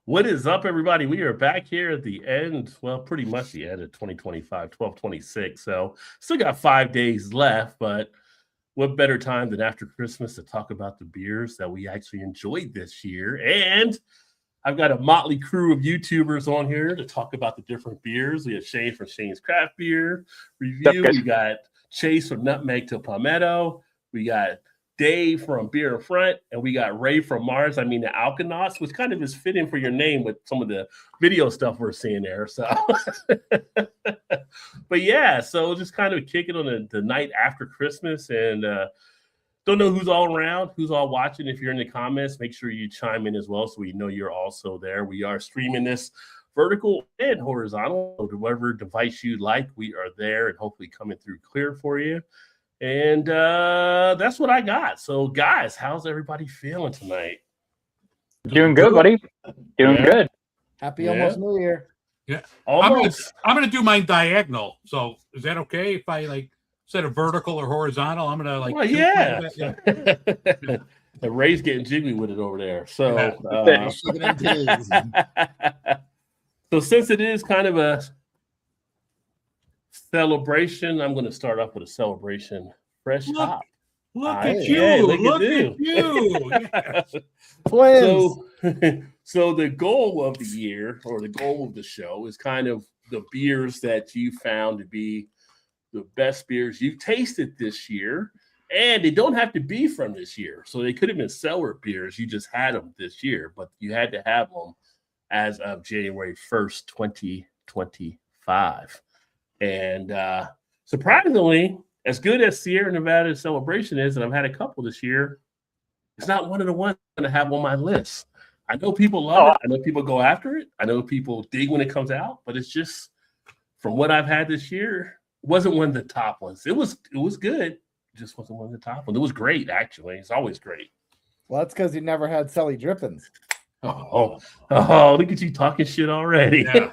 What is up, everybody? We are back here at the end, well, pretty much the end of 2025, 12/26. So still got 5 days left, but what better time than after Christmas to talk about the beers that we actually enjoyed this year? And I've got a motley crew of YouTubers on here to talk about the different beers. We have Shane from Shane's Craft Beer Review. We got Chase from Nutmeg to Palmetto. We got Dave from Beer in Front, and we got Ray from Mars. I mean, the Alkanauts, which kind of is fitting for your name with some of the video stuff we're seeing there. So, but yeah, so just kind of kicking on the night after Christmas, and don't know who's all around, who's all watching. If you're in the comments, make sure you chime in as well so we know you're also there. We are streaming this vertical and horizontal, so whatever device you like, we are there and hopefully coming through clear for you. And that's what I got. So, guys, how's everybody feeling tonight? Doing good, buddy. Doing good. Happy almost New Year. Yeah, almost. I'm gonna do mine diagonal. So, is that okay if I instead of vertical or horizontal? I'm gonna Well, yeah. And Ray's getting jiggly with it over there. So, so since it is kind of a celebration, I'm going to start off with a celebration fresh hop. Look at you! Look at you! Yes. Twins. So the goal of the year, or the goal of the show, is kind of the beers that you found to be the best beers you've tasted this year, and they don't have to be from this year. So they could have been cellar beers. You just had them this year, but you had to have them as of January 1st, 2025. And surprisingly, as good as Sierra Nevada Celebration is, and I've had a couple this year, it's not one of the ones I'm going to have on my list. I know people love it. I know people go after it. I know people dig when it comes out, but it's just, from what I've had this year, it wasn't one of the top ones. It was good. It just wasn't one of the top ones. It was great, actually. It's always great. Well, that's because you never had Sully Drippins. Oh, look at you talking shit already. Yeah.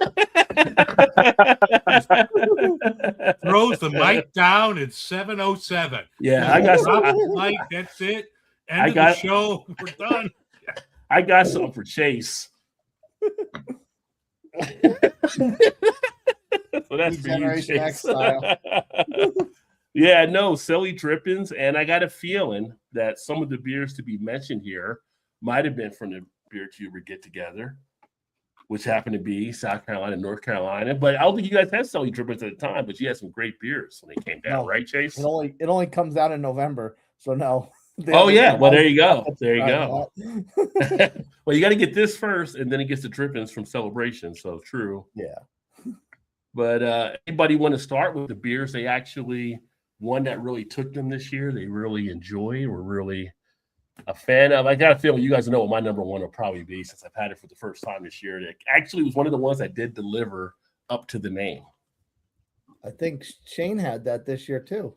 Throws the mic down at 7:07. Yeah, I got drop the mic. That's it. End of the show. We're done. I got something for Chase. So that's for you, Chase. Yeah, no, Sully Drippins, and I got a feeling that some of the beers to be mentioned here might have been from the Beer Tuber get together, which happened to be South Carolina, North Carolina. But I don't think you guys had Sully Drippins at the time, but you had some great beers when they came down, right, Chase? It only comes out in November, so no. Oh yeah, well there you go. There you go. Well, you got to get this first, and then it gets the Drippins from Celebration. So true. Yeah. But anybody want to start with the beers they actually one that really took them this year? They really enjoyed, were really a fan of. I got a feeling you guys know what my number one will probably be, since I've had it for the first time this year. It actually was one of the ones that did deliver up to the name. I think Shane had that this year too.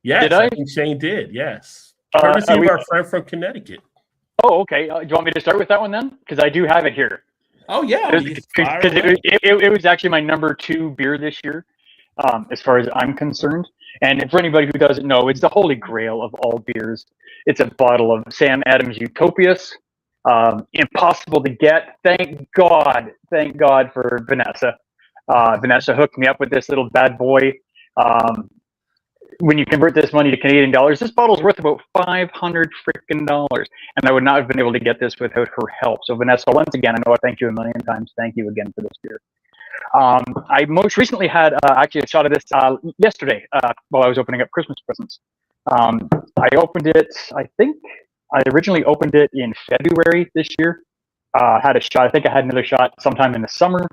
Yes, I think Shane did. Yes, courtesy of our friend from Connecticut. Oh, okay. Do you want me to start with that one then? Because I do have it here. Oh yeah, because it was actually my number 2 beer this year, as far as I'm concerned. And for anybody who doesn't know, it's the holy grail of all beers. It's a bottle of Sam Adams Utopias. Impossible to get. Thank God for Vanessa. Vanessa hooked me up with this little bad boy. When you convert this money to Canadian dollars, this bottle's worth about $500 freaking dollars. And I would not have been able to get this without her help. So Vanessa, once again, I know I thank you a million times. Thank you again for this beer. I most recently had actually a shot of this yesterday while I was opening up Christmas presents. I opened it, I think I originally opened it in February this year. Had a shot. I think I had another shot sometime in the summer,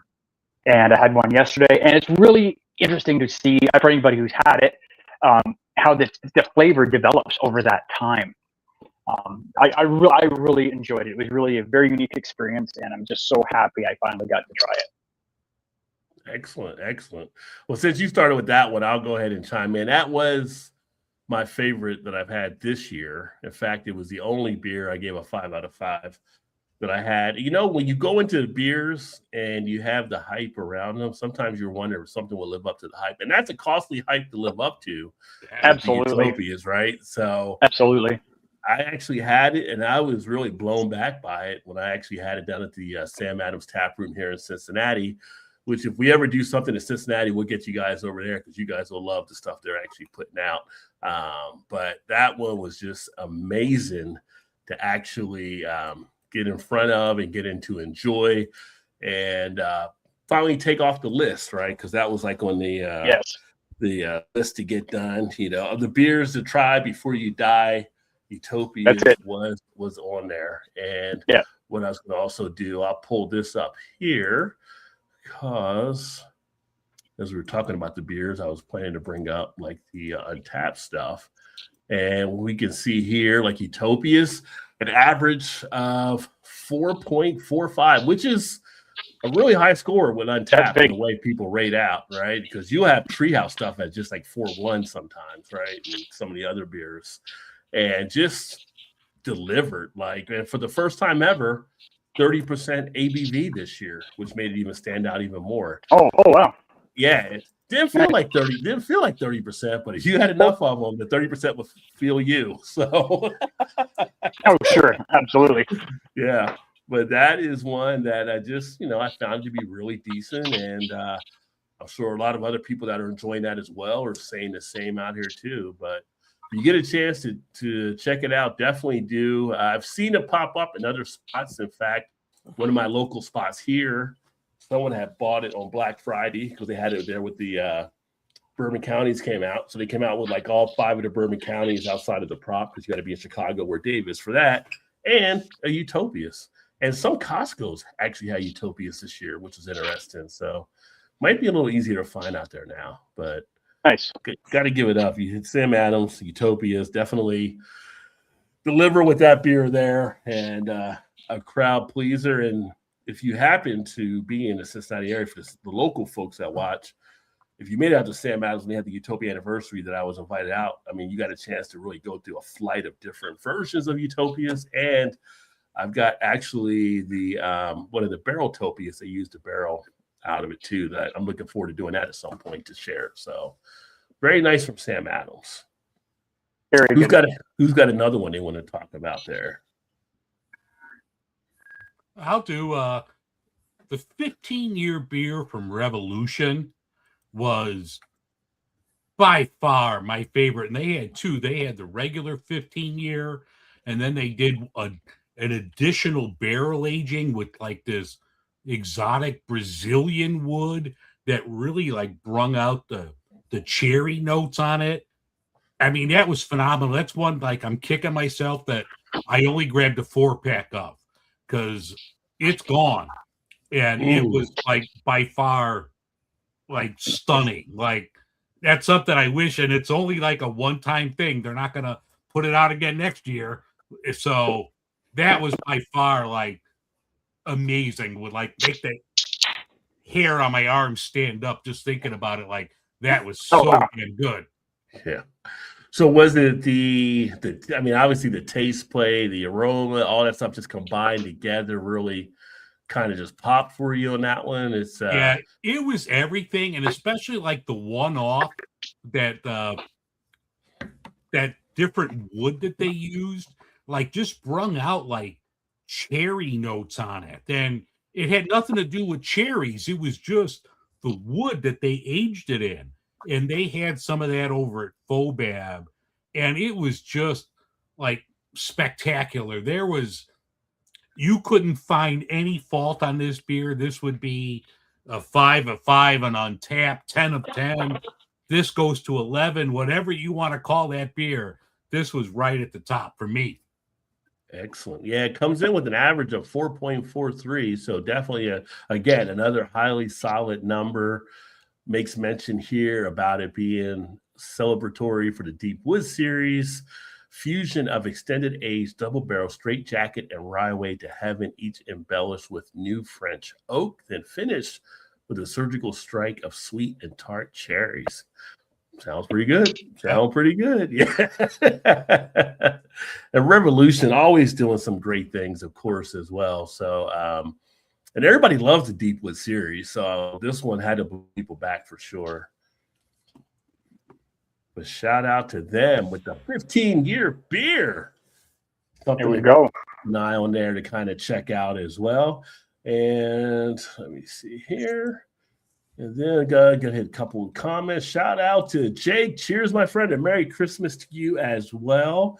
and I had one yesterday. And it's really interesting to see, for anybody who's had it, how the flavor develops over that time. I really enjoyed it. It was really a very unique experience, and I'm just so happy I finally got to try it. Excellent. Well, since you started with that one, I'll go ahead and chime in. That was my favorite that I've had this year. In fact, it was the only beer I gave a 5 out of 5 that I had. You know, when you go into the beers and you have the hype around them, sometimes you're wondering if something will live up to the hype. And that's a costly hype to live up to. Absolutely. Utopias, right? So absolutely. I actually had it, and I was really blown back by it when I actually had it down at the Sam Adams Tap Room here in Cincinnati. Which, if we ever do something in Cincinnati, we'll get you guys over there because you guys will love the stuff they're actually putting out. But that one was just amazing to actually get in front of and get into, enjoy, and finally take off the list, right? Because that was like on the list to get done. You know, of the beers to try before you die, Utopia was on there. And what I was going to also do, I'll pull this up here. Because as we were talking about the beers, I was planning to bring up like the Untapped stuff. And we can see here, like Utopia's an average of 4.45, which is a really high score with Untapped in the way people rate out, right? Because you have Treehouse stuff at just like 4.1 sometimes, right? And some of the other beers. And just delivered, like, and for the first time ever, 30% ABV this year, which made it even stand out even more. Oh wow. Yeah, it didn't feel like 30%, but if you had enough of them, the 30% would feel you. So oh sure, absolutely. Yeah, but that is one that I just, I found to be really decent, and I'm sure a lot of other people that are enjoying that as well are saying the same out here too. But if you get a chance to check it out, definitely do. I've seen it pop up in other spots. In fact, one of my local spots here, someone had bought it on Black Friday because they had it there with the Bourbon counties came out. So they came out with like all 5 of the Bourbon counties outside of the prop, because you got to be in Chicago where Dave is for that, and a Utopias. And some Costco's actually had Utopias this year, which is interesting. So might be a little easier to find out there now, but nice. Got to give it up. You hit Sam Adams, Utopias, definitely deliver with that beer there, and a crowd pleaser. And if you happen to be in the Cincinnati area, for the local folks that watch, if you made it out to Sam Adams and they had the Utopia anniversary that I was invited out, I mean, you got a chance to really go through a flight of different versions of Utopias. And I've got actually the one of the barrel Topias. They used a barrel out of it too, that I'm looking forward to doing that at some point to share. So very nice from Sam Adams. Who's got another one they want to talk about there? I'll do the 15-year beer from Revolution was by far my favorite. And they had two. They had the regular 15-year, and then they did an additional barrel aging with like this exotic Brazilian wood that really like brung out the cherry notes on it. I mean, that was phenomenal. That's one like I'm kicking myself that I only grabbed a 4-pack of, because it's gone. And it was like by far like stunning. Like that's something I wish, and it's only like a one-time thing. They're not gonna put it out again next year. So that was by far like amazing. Would like make the hair on my arm stand up just thinking about it. Like that was so damn good. Yeah. So was it the I mean, obviously the taste play, the aroma, all that stuff just combined together really kind of just popped for you on that one? It's yeah, it was everything, and especially like the one-off that that different wood that they used, like just brung out like cherry notes on it. And it had nothing to do with cherries. It was just the wood that they aged it in. And they had some of that over at Fobab, and it was just like spectacular. You couldn't find any fault on this beer. This would be a 5 of 5, an Untapped 10 of 10. This goes to 11, whatever you want to call that beer. This was right at the top for me. Excellent. Yeah, it comes in with an average of 4.43. So definitely, again, another highly solid number. Makes mention here about it being celebratory for the Deep Woods series. Fusion of extended age double barrel straight jacket and Rye to Heaven, each embellished with new French oak, then finished with a surgical strike of sweet and tart cherries. Sounds pretty good. Yeah. And Revolution always doing some great things, of course, as well. So, and everybody loves the Deepwood series, so this one had to bring people back for sure. But shout out to them with the 15-year beer. something There we to go. keep an eye on there to kind of check out as well. And let me see here. And then I'm gonna hit a couple of comments. Shout out to Jake. Cheers, my friend, and Merry Christmas to you as well.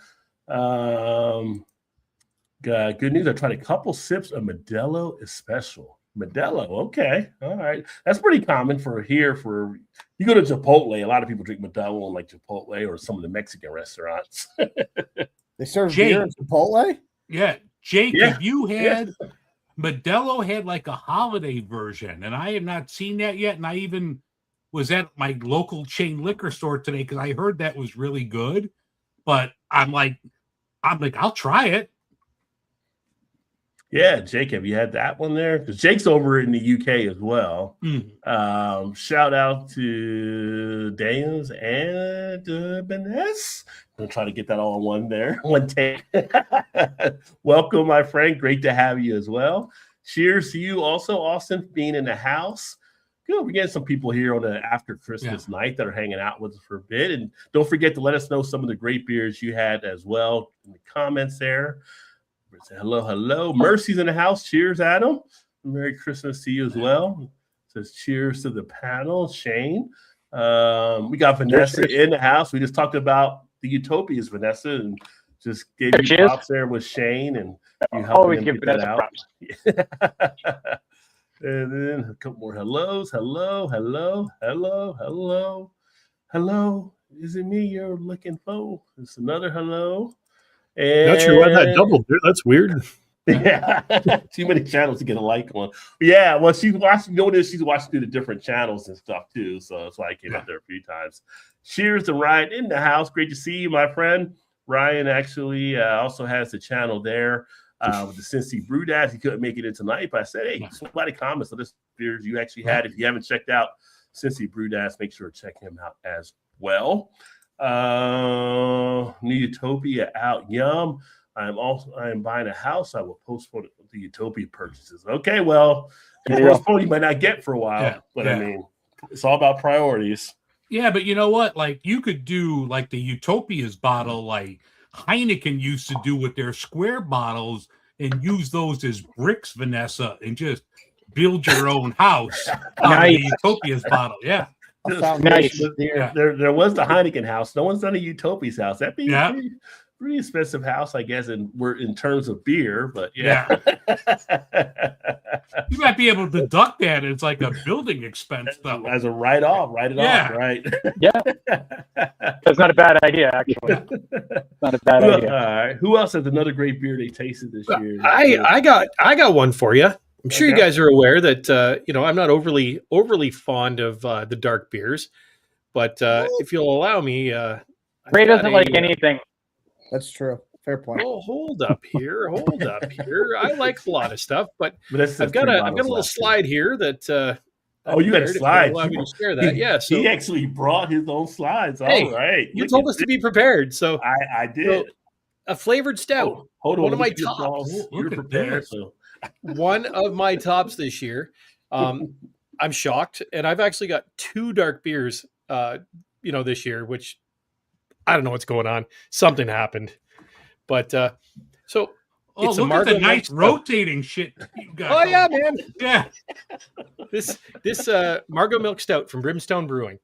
Good news. I tried a couple sips of Modelo Especial. Modelo, okay, all right. That's pretty common for here. For you go to Chipotle, a lot of people drink Modelo in like Chipotle or some of the Mexican restaurants. They serve Jake. beer in Chipotle? Yeah, Jake, Yeah, have you had Modelo had like a holiday version, and I have not seen that yet. And I even was at my local chain liquor store today because I heard that was really good. But I'm like, I'll try it. Yeah, Jake, have you had that one there? Because Jake's over in the UK as well. Shout out to Daniels and Benes. I'm gonna try to get that all in one there, one take. Welcome, my friend. Great to have you as well. Cheers to you also, Austin, being in the house. Good. We're getting some people here on the after Christmas night that are hanging out with us for a bit. And don't forget to let us know some of the great beers you had as well in the comments there. Hello, hello. Mercy's in the house. Cheers, Adam. Merry Christmas to you as well. Says cheers to the panel, Shane. We got Vanessa in the house. We just talked about the Utopias, Vanessa, and just gave you props there with Shane, and you helping him get that out. And then a couple more hellos. Hello, hello, hello, hello, hello. Is it me you're looking for? It's another hello. And not sure why that doubled there. That's weird. Yeah, too many channels to get a like on. Yeah, well, she's watching. Notice she's watching through the different channels and stuff too. So that's why I came up there a few times. Cheers to Ryan in the house. Great to see you, my friend. Ryan actually also has the channel there with the Cincy Brewdad. He couldn't make it in tonight, but I said, hey, somebody comments on this beers you actually had. If you haven't checked out Cincy Brewdad, make sure to check him out as well. New Utopia out. Yum. I am buying a house. I will postpone the Utopia purchases. Okay, well, postpone you might not get for a while, but I mean, it's all about priorities. Yeah, but you know what? Like you could do like the Utopias bottle, like Heineken used to do with their square bottles, and use those as bricks, Vanessa, and just build your own house out of the Utopias bottle. Yeah. Nice. There was the Heineken house. No one's done a Utopia's house. That'd be pretty expensive house, I guess, and we're in terms of beer, but yeah. You might be able to deduct that. It's like a building expense, though. As a write-off, write it off, right? Yeah. That's not a bad idea, actually. Not a bad idea. All right. Who else has another great beer they tasted this year? I got one for you. I'm sure you guys are aware that I'm not overly fond of the dark beers, but if you'll allow me, Ray doesn't like anything. That's true. Fair point. Oh, hold up here. I like a lot of stuff, but I've got a little slide here that. You got a slide. Allow me to share that. Yeah. So he actually brought his own slides. Hey, all right. You told us to be prepared, so I did. So, a flavored stout. Hold on. One of my tops. You're prepared. So. One of my tops this year. I'm shocked, and I've actually got 2 dark beers. This year, which I don't know what's going on. Something happened, but so. It's look at the nice rotating shit you got. Oh yeah, man. Yeah. This Margot Milk Stout from Brimstone Brewing.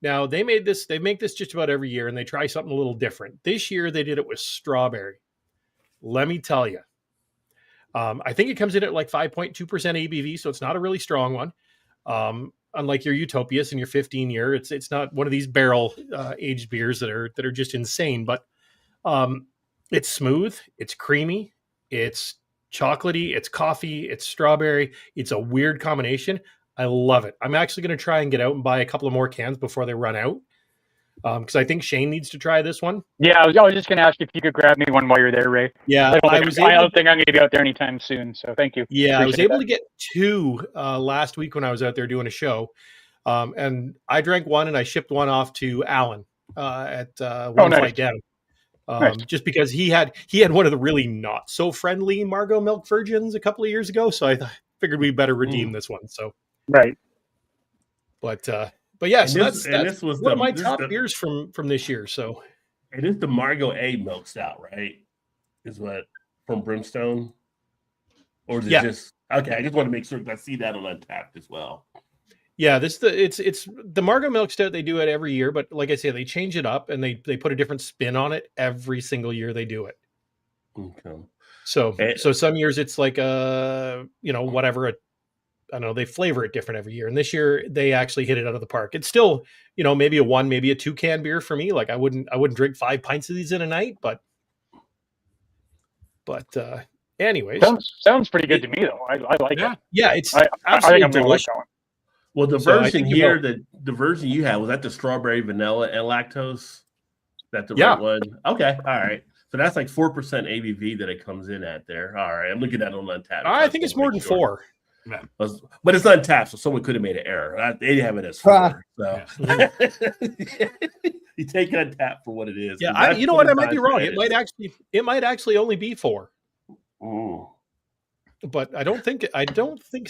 Now they make this just about every year, and they try something a little different. This year they did it with strawberry. Let me tell you. I think it comes in at like 5.2% ABV, so it's not a really strong one. Unlike your Utopias and your 15-year, it's not one of these barrel aged beers that are just insane. But it's smooth, it's creamy, it's chocolatey, it's coffee, it's strawberry. It's a weird combination. I love it. I'm actually going to try and get out and buy a couple of more cans before they run out. Because I think Shane needs to try this one. Yeah, I was just going to ask if you could grab me one while you're there, Ray. Yeah, I don't think I'm going to be out there anytime soon. So thank you. Yeah, I was able to get 2 last week when I was out there doing a show. And I drank one and I shipped one off to Alan at one flight down. Just because he had one of the really not so friendly Margot Milk Virgins a couple of years ago. So I figured we better redeem this one. So right. But yeah, and so this was one of my top beers from this year. So it is the Margot A Milk Stout, right? is what from Brimstone, or is it Yeah. just okay? I just want to make sure 'cause I see that on Untapped as well. Yeah, it's the Margot Milk Stout. They do it every year, but like I say, they change it up and they put a different spin on it every single year they do it. Okay. So Eh. so some years it's like whatever. I don't know. They flavor it different every year, and this year they actually hit it out of the park. It's still maybe a 1, maybe a 2 can beer for me. Like I wouldn't drink 5 pints of these in a night, but anyways, Sounds pretty good to me though. I like Yeah. it. yeah, it's I think absolutely I'm gonna like delicious. that one. Well, the So I version think you here, will. the version you had was that the strawberry, vanilla, and lactose. That the Yeah. right one? Okay, all right. So that's like 4% ABV that it comes in at there. All right, I'm looking at it on Untapped. I think it's more than 4. But it's Untapped, so someone could have made an error. They have it as 4. So you take Untapped for what it is. Yeah, 'cause that's you know what? I might 20 be wrong. times It might actually only be 4, Mm. but I don't think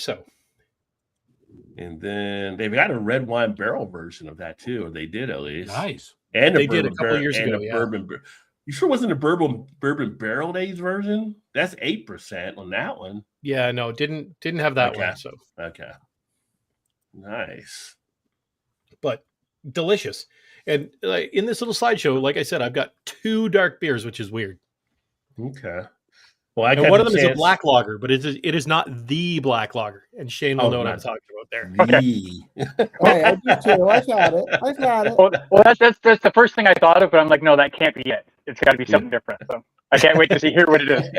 so. And then they've got a red wine barrel version of that too, or they did at least. Nice. And They did a couple years ago, yeah. You sure it wasn't a bourbon barrel aged version? That's 8% on that one. Yeah, no, didn't have that Okay. one. So, Okay. Nice. but delicious. And in this little slideshow, like I said, I've got 2 dark beers, which is weird. Okay. Well, And one of them is a black lager, but it is not the black lager. And Shane will Oh, know what no. I'm talking about there. Hey, I do too. I've had it. I've had it. Well, that's the first thing I thought of, but I'm like, no, that can't be it. It's got to be something different. So I can't wait to hear what it is.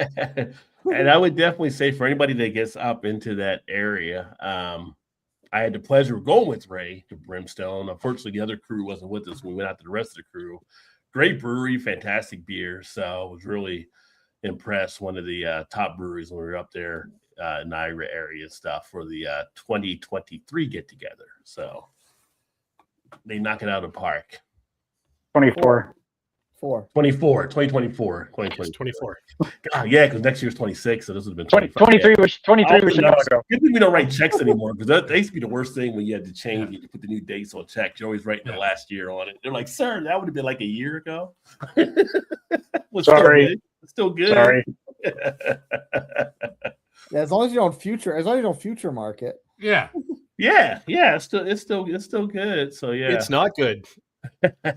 And I would definitely say for anybody that gets up into that area, I had the pleasure of going with Ray to Brimstone. Unfortunately, the other crew wasn't with us when we went out to the rest of the crew. Great brewery, fantastic beer. So I was really impressed. One of the top breweries when we were up there in the Ira area and stuff for the 2023 get together. So they knock it out of the park. 24. 2024. It's 24. God, yeah, because next year's 26, so this would have been 20, 25. 23 was 23 was Also, a while ago. good thing we don't write checks anymore because that used to be the worst thing when you had to change it. You put the new dates on checks. You're always writing the last year on it. They're like, sir, that would have been like a year ago. Well, Sorry. Still good. Sorry. Yeah, as long as you don't future market. Yeah. yeah, it's still good. So yeah, It's not good.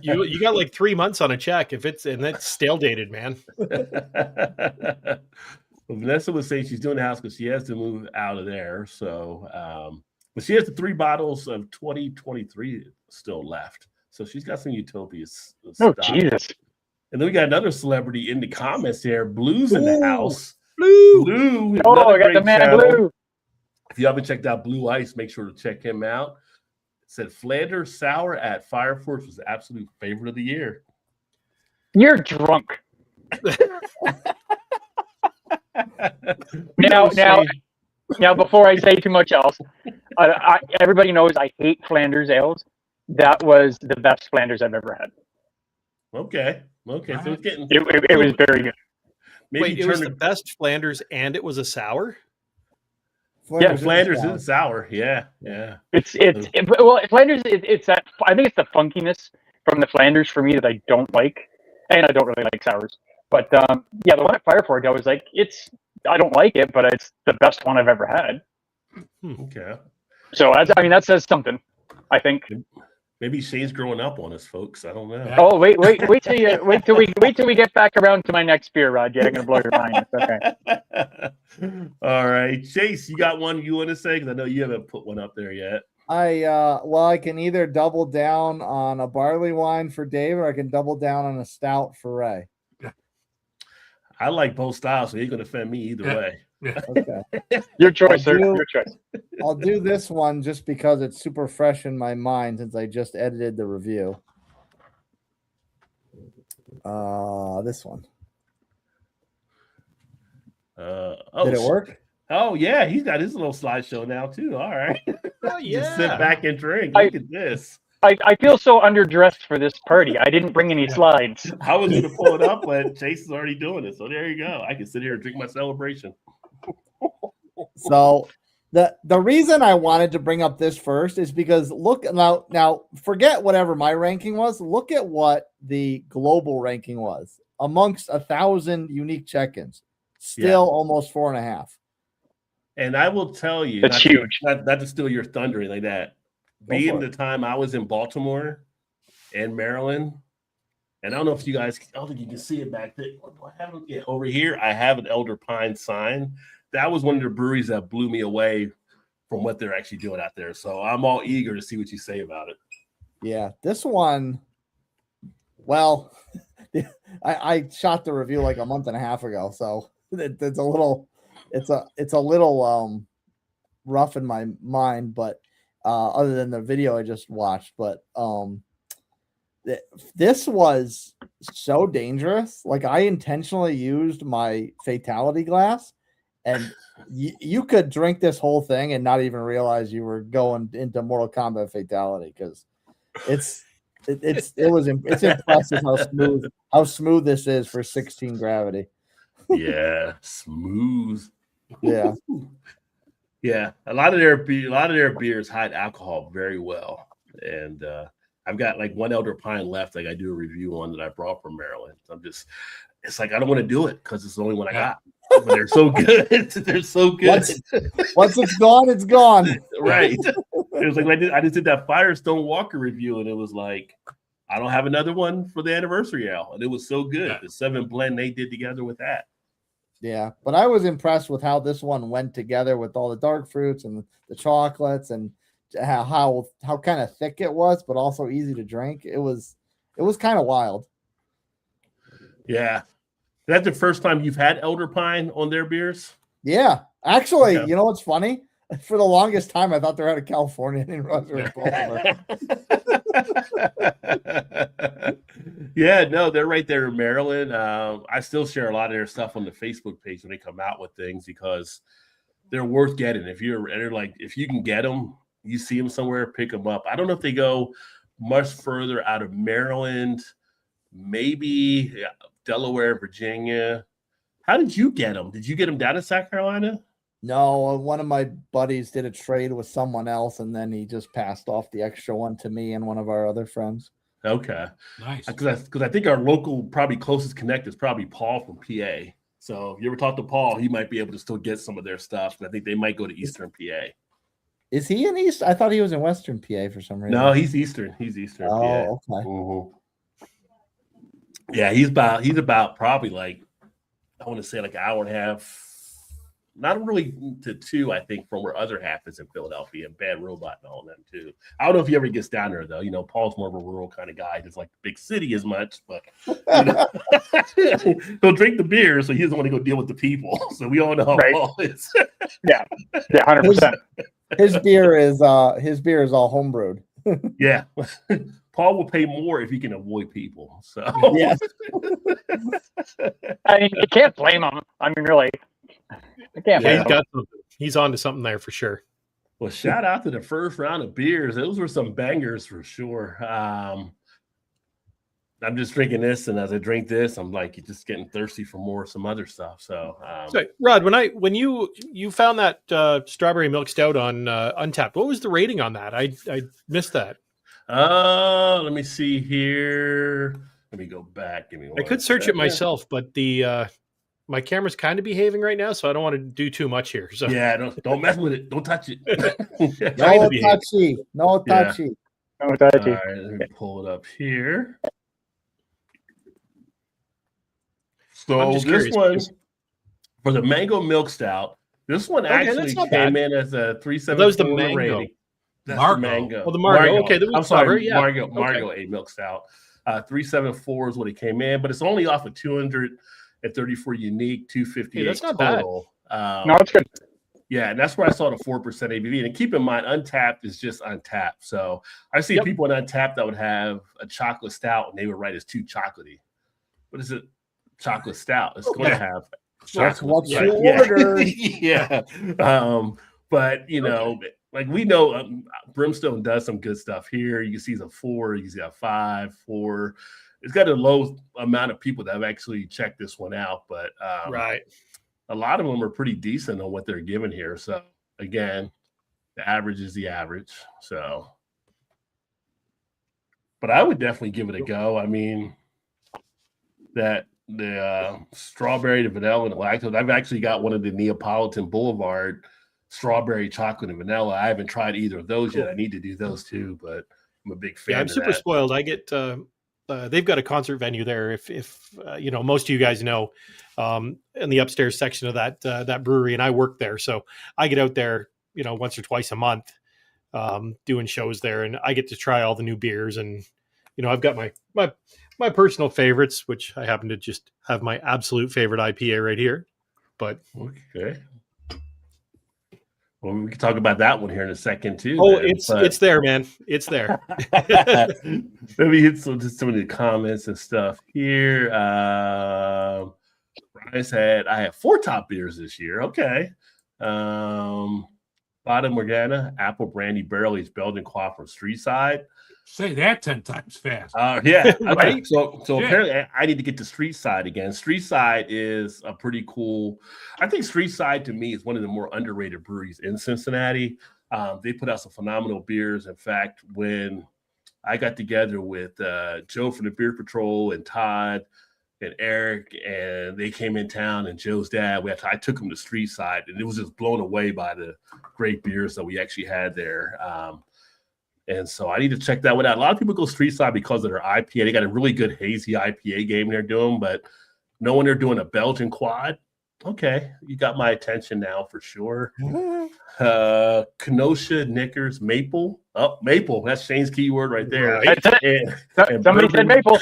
You got like 3 months on a check and that's stale dated, man. Well, Vanessa was saying she's doing the house because she has to move out of there. So, but she has the 3 bottles of 2023 still left. So she's got some Utopias. Oh, stock. Jesus. And then we got another celebrity in the comments there. Blue's in the Ooh, house. Blue. Blue. Oh, another I got the great man in channel. blue. If you haven't checked out Blue Ice, make sure to check him out. It said Flanders Sour at Fire Force was the absolute favorite of the year. You're drunk. Now, before I say too much else, everybody knows I hate Flanders ales. That was the best Flanders I've ever had. Okay. So it's getting It was very good. maybe Wait, it was turn the best Flanders and it was a sour? Flanders is sour. Yeah. Flanders. It's that. I think it's the funkiness from the Flanders for me that I don't like, and I don't really like sours. But the one at Fireford, I was like, I don't like it, but it's the best one I've ever had. Okay. So that says something. I think. Maybe Shane's growing up on us, folks. I don't know. Yeah. Oh, wait till we get back around to my next beer, Roger. I'm gonna blow your mind. It's okay. All right, Chase, you got one you want to say? Because I know you haven't put one up there yet. I can either double down on a barley wine for Dave, or I can double down on a stout for Ray. I like both styles, so you're going to offend me either way. Okay. Your choice, sir. I'll do- Your choice. I'll do this one just because it's super fresh in my mind since I just edited the review. This one. Did it work? Oh yeah, he's got his little slideshow now too. All right, Oh, just sit back and drink. I- Look at this. I feel so underdressed for this party. I didn't bring any slides. I was going to pull it up, but Chase is already doing it. So there you go. I can sit here and drink my celebration. So the reason I wanted to bring up this first is because look now forget whatever my ranking was. Look at what the global ranking was amongst 1,000 unique check-ins. Still almost 4.5. And I will tell you, That's huge. Not to steal your thunder like that. Go Being for the time I was in Baltimore and Maryland, and I don't know if you guys, I don't think you can see it back there. What do I have? Yeah, over here, I have an Elder Pine sign. That was one of the breweries that blew me away from what they're actually doing out there. So I'm all eager to see what you say about it. Yeah, this one, well, I shot the review like a month and a half ago, so it's a little rough in my mind, but other than the video I just watched, but this was so dangerous. Like, I intentionally used my fatality glass, and you could drink this whole thing and not even realize you were going into Mortal Kombat fatality, because it's impressive how smooth this is for 16 gravity. Yeah, smooth. Yeah. Yeah, a lot of their beers hide alcohol very well, and I've got like one Elder Pine left. Like, I do a review on that I brought from Maryland. It's like I don't want to do it because it's the only one I got. But they're so good. They're so good. Once it's gone, it's gone. Right. It was like I just did that Firestone Walker review, and it was like, I don't have another one for the anniversary ale, and it was so good. The 7 blend they did together with that. Yeah, but I was impressed with how this one went together with all the dark fruits and the chocolates, and how kind of thick it was, but also easy to drink. It was kind of wild. Yeah. That's the first time you've had Elder Pine on their beers? Yeah. Actually, Okay. You know what's funny? For the longest time, I thought they were out of California. I didn't realize they were Baltimore. Yeah, no, they're right there in Maryland. I still share a lot of their stuff on the Facebook page when they come out with things, because they're worth getting. If you can get them, you see them somewhere, pick them up. I don't know if they go much further out of Maryland, maybe Delaware, Virginia. How did you get them? Did you get them down in South Carolina? No, one of my buddies did a trade with someone else, and then he just passed off the extra one to me and one of our other friends. Okay. Nice. Because I think our local, probably closest connect is probably Paul from PA. So if you ever talk to Paul, he might be able to still get some of their stuff. And I think they might go to Eastern PA. Is he in East? I thought he was in Western PA for some reason. No, he's Eastern. He's Eastern PA. Oh, okay. Mhm. Yeah, he's about probably like, I want to say like an hour and a half, not really to 2, I think, from where other half is in Philadelphia, and Bad Robot and all them too. I don't know if he ever gets down there though. Paul's more of a rural kind of guy. Doesn't like the big city as much, but he'll drink the beer, so he doesn't want to go deal with the people. So we all know how Paul is. Yeah, 100%. His beer is all homebrewed. Yeah. Paul will pay more if he can avoid people. So yes. I mean, you can't blame him. I mean, really, I can't blame He's him. got something. He's on to something there for sure. Well, shout out to the first round of beers. Those were some bangers for sure. I'm just drinking this, and as I drink this, I'm like just getting thirsty for some other stuff. So, So, Rod, when you found that strawberry milk stout on Untapped, what was the rating on that? I missed that. let me see here. Let me go back. Give me one I could search it myself, but the my camera's kind of behaving right now, so I don't want to do too much here. So Yeah, don't mess with it. Don't touch it. No touchy. No touchy. Oh, thank you. All right, let me pull it up here. So I'm just this curious, one, because- for the mango milk stout, this one Okay, actually that's not came bad. in as a 374 That was the mango. rating. That's Margo. the mango. Oh, the Margo. Okay, that was I'm sorry, clever, yeah. Margo a milk stout. 374 is what it came in, but it's only off of 234 unique, 258 Hey, that's not bad. total. No, it's good. Yeah, and that's where I saw the 4% ABV. And keep in mind, Untapped is just Untapped. So I see Yep. people in Untapped that would have a chocolate stout and they would write as too chocolatey. What is it? Chocolate stout. It's going to have That's what chocolate, you right? ordered. Yeah. But like we know Brimstone does some good stuff here. You can see it's a 4, you can see a 5, 4. It's got a low amount of people that have actually checked this one out, but right. a lot of them are pretty decent on what they're giving here. So again, the average is the average. So, but I would definitely give it a go. I mean, that the strawberry, the vanilla, and the lactose. I've actually got one of the Neapolitan Boulevard strawberry chocolate and vanilla. I haven't tried either of those yet. I need to do those too, but I'm a big fan. Yeah, I'm of super that. spoiled. I get they've got a concert venue there. If you know, most of you guys know, in the upstairs section of that brewery, and I work there, so I get out there, you know, once or twice a month, doing shows there, and I get to try all the new beers. And you know, I've got my personal favorites, which I happen to just have my absolute favorite IPA right here. But Okay. Well, we can talk about that one here in a second too. oh, then, it's there, man. It's there. Let me hit some of the comments and stuff here. Brian said, I have 4 top beers this year. Okay. Bada Morgana, Apple Brandy Barrel Aged Belgian Quaff from Streetside. Say that 10 times fast. Yeah. Okay. Right? So Yeah. apparently I need to get to Streetside again. Streetside is a pretty cool. I think Streetside to me is one of the more underrated breweries in Cincinnati. They put out some phenomenal beers. In fact, when I got together with Joe from the Beer Patrol and Todd and Eric, and they came in town, and Joe's dad, I took him to Streetside, and it was just blown away by the great beers that we actually had there. And so I need to check that one out. A lot of people go Streetside because of their IPA. They got a really good hazy IPA game they're doing, but knowing they're doing a Belgian quad, okay, you got my attention now for sure. Kenosha, Knickers, Maple. Oh, Maple. That's Shane's keyword right there. Right. That's it. And Somebody said maple.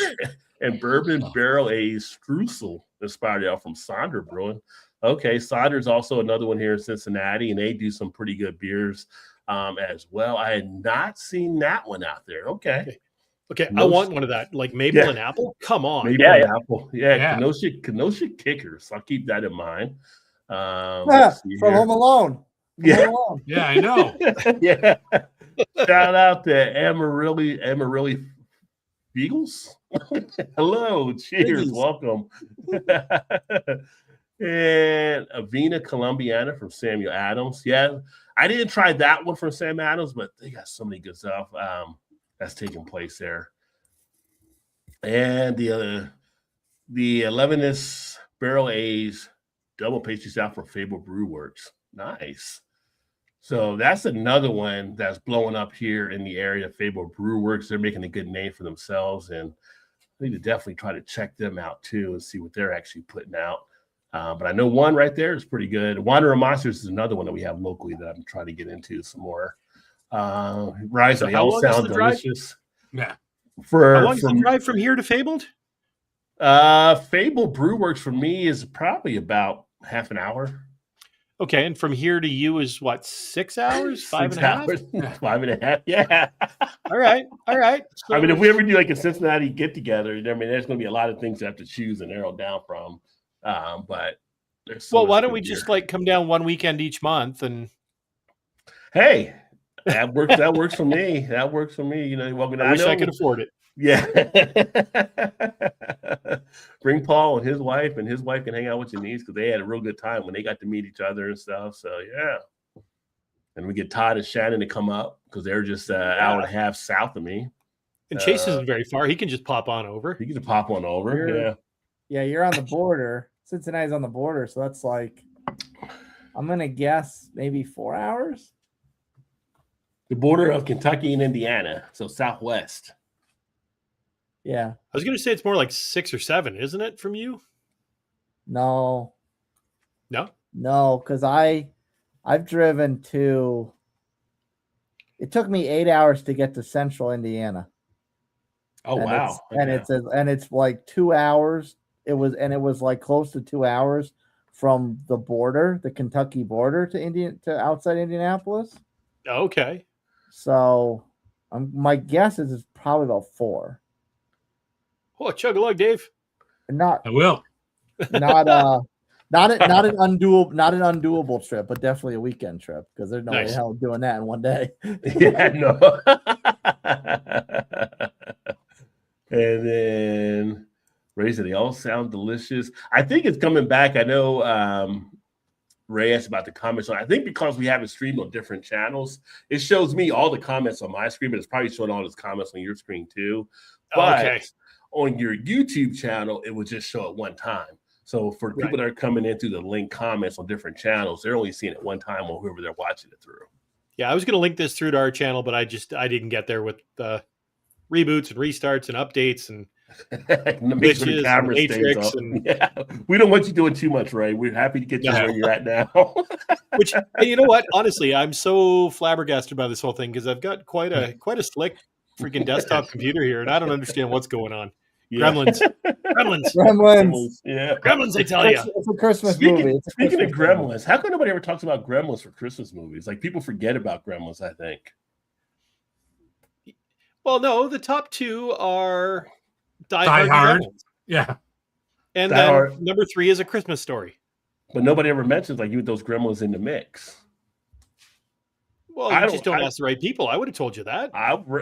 And bourbon barrel aged streusel inspired out from Sonder Brewing. Okay, Sonder's also another one here in Cincinnati, and they do some pretty good beers as well. I had not seen that one out there. Okay. Okay, I No- want one of that, like maple Yeah. and apple. Come on. Maybe Yeah, an yeah. apple. Yeah, Yeah. Kenosha Kickers. I'll keep that in mind. Yeah, Let's see from here. Home Alone. From Yeah. Home Alone. Yeah, I know. Yeah. Shout out to Amarillo Beagles. Hello, cheers, Biggies. welcome. And Avena Colombiana from Samuel Adams. Yeah, I didn't try that one from Sam Adams, but they got so many good stuff that's taking place there. And the 11th barrel aged double pastry stout from Fable Brew Works. Nice. So that's another one that's blowing up here in the area. Fable Brew Works. They're making a good name for themselves, and I need to definitely try to check them out too and see what they're actually putting out. But I know one right there is pretty good. Wanderer Monsters is another one that we have locally that I'm trying to get into some more. Rise, So they how all long is sound the drive? delicious. Yeah. How long is the drive from here to Fabled? Fable Brew Works for me is probably about half an hour. Okay, and from here to you is what, 6 hours? 5.5? 5.5. Yeah. All right. So I mean, if we ever do like a Cincinnati get together, I mean, there's going to be a lot of things to have to choose and narrow down from. But there's so well, much why don't good we beer. just like come down one weekend each month and Hey, that works. That works for me. That works for me. You know, you're welcome. I wish know, I could afford it. Yeah. Bring Paul and his wife can hang out with your niece because they had a real good time when they got to meet each other and stuff. So yeah. And we get Todd and Shannon to come up because they're just an hour and a half south of me. And Chase isn't very far. He can just pop on over. You can pop on over. You're- Yeah. Yeah, you're on the border. Cincinnati's on the border, so that's like, I'm gonna guess maybe 4 hours. The border of Kentucky and Indiana. So southwest. Yeah. I was going to say it's more like 6 or 7, isn't it, from you? No, No? because I've driven to. It took me 8 hours to get to Central Indiana. Oh and wow. it's like 2 hours. It was like close to 2 hours from the border, the Kentucky border to outside Indianapolis. Okay. So, my guess is it's probably about 4. Oh, chug-a-lug, Dave. Not I will. not an undoable trip, but definitely a weekend trip because there's no way Nice. hell doing that in one day. Yeah, no. And then Ray said they all sound delicious. I think it's coming back. I know Ray asked about the comments. I think because we have it streamed on different channels, it shows me all the comments on my screen, but it's probably showing all his comments on your screen too. But Okay. On your YouTube channel, it would just show at one time. So for people that are coming in through the link comments on different channels, they're only seeing it one time on whoever they're watching it through. Yeah, I was going to link this through to our channel, but I didn't get there with the reboots and restarts and updates and Make sure the glitches camera and stays matrix up. and Yeah, we don't want you doing too much, Ray. We're happy to get you where you're at now. which, and you know what? Honestly, I'm so flabbergasted by this whole thing because I've got quite a slick freaking desktop computer here, and I don't understand what's going on. Yeah. Gremlins. Gremlins. Yeah. Gremlins, I tell you. It's a Christmas movie. It's a Speaking of Christmas movie. Gremlins, how come nobody ever talks about Gremlins for Christmas movies? Like people forget about Gremlins, I think. Well, no, the top two are Die Die Hard. Hard. And Gremlins. Yeah. And Die then Hard. number 3 is A Christmas Story. But nobody ever mentions like you with those Gremlins in the mix. Well, I you just don't- don't ask the right people. I would have told you that.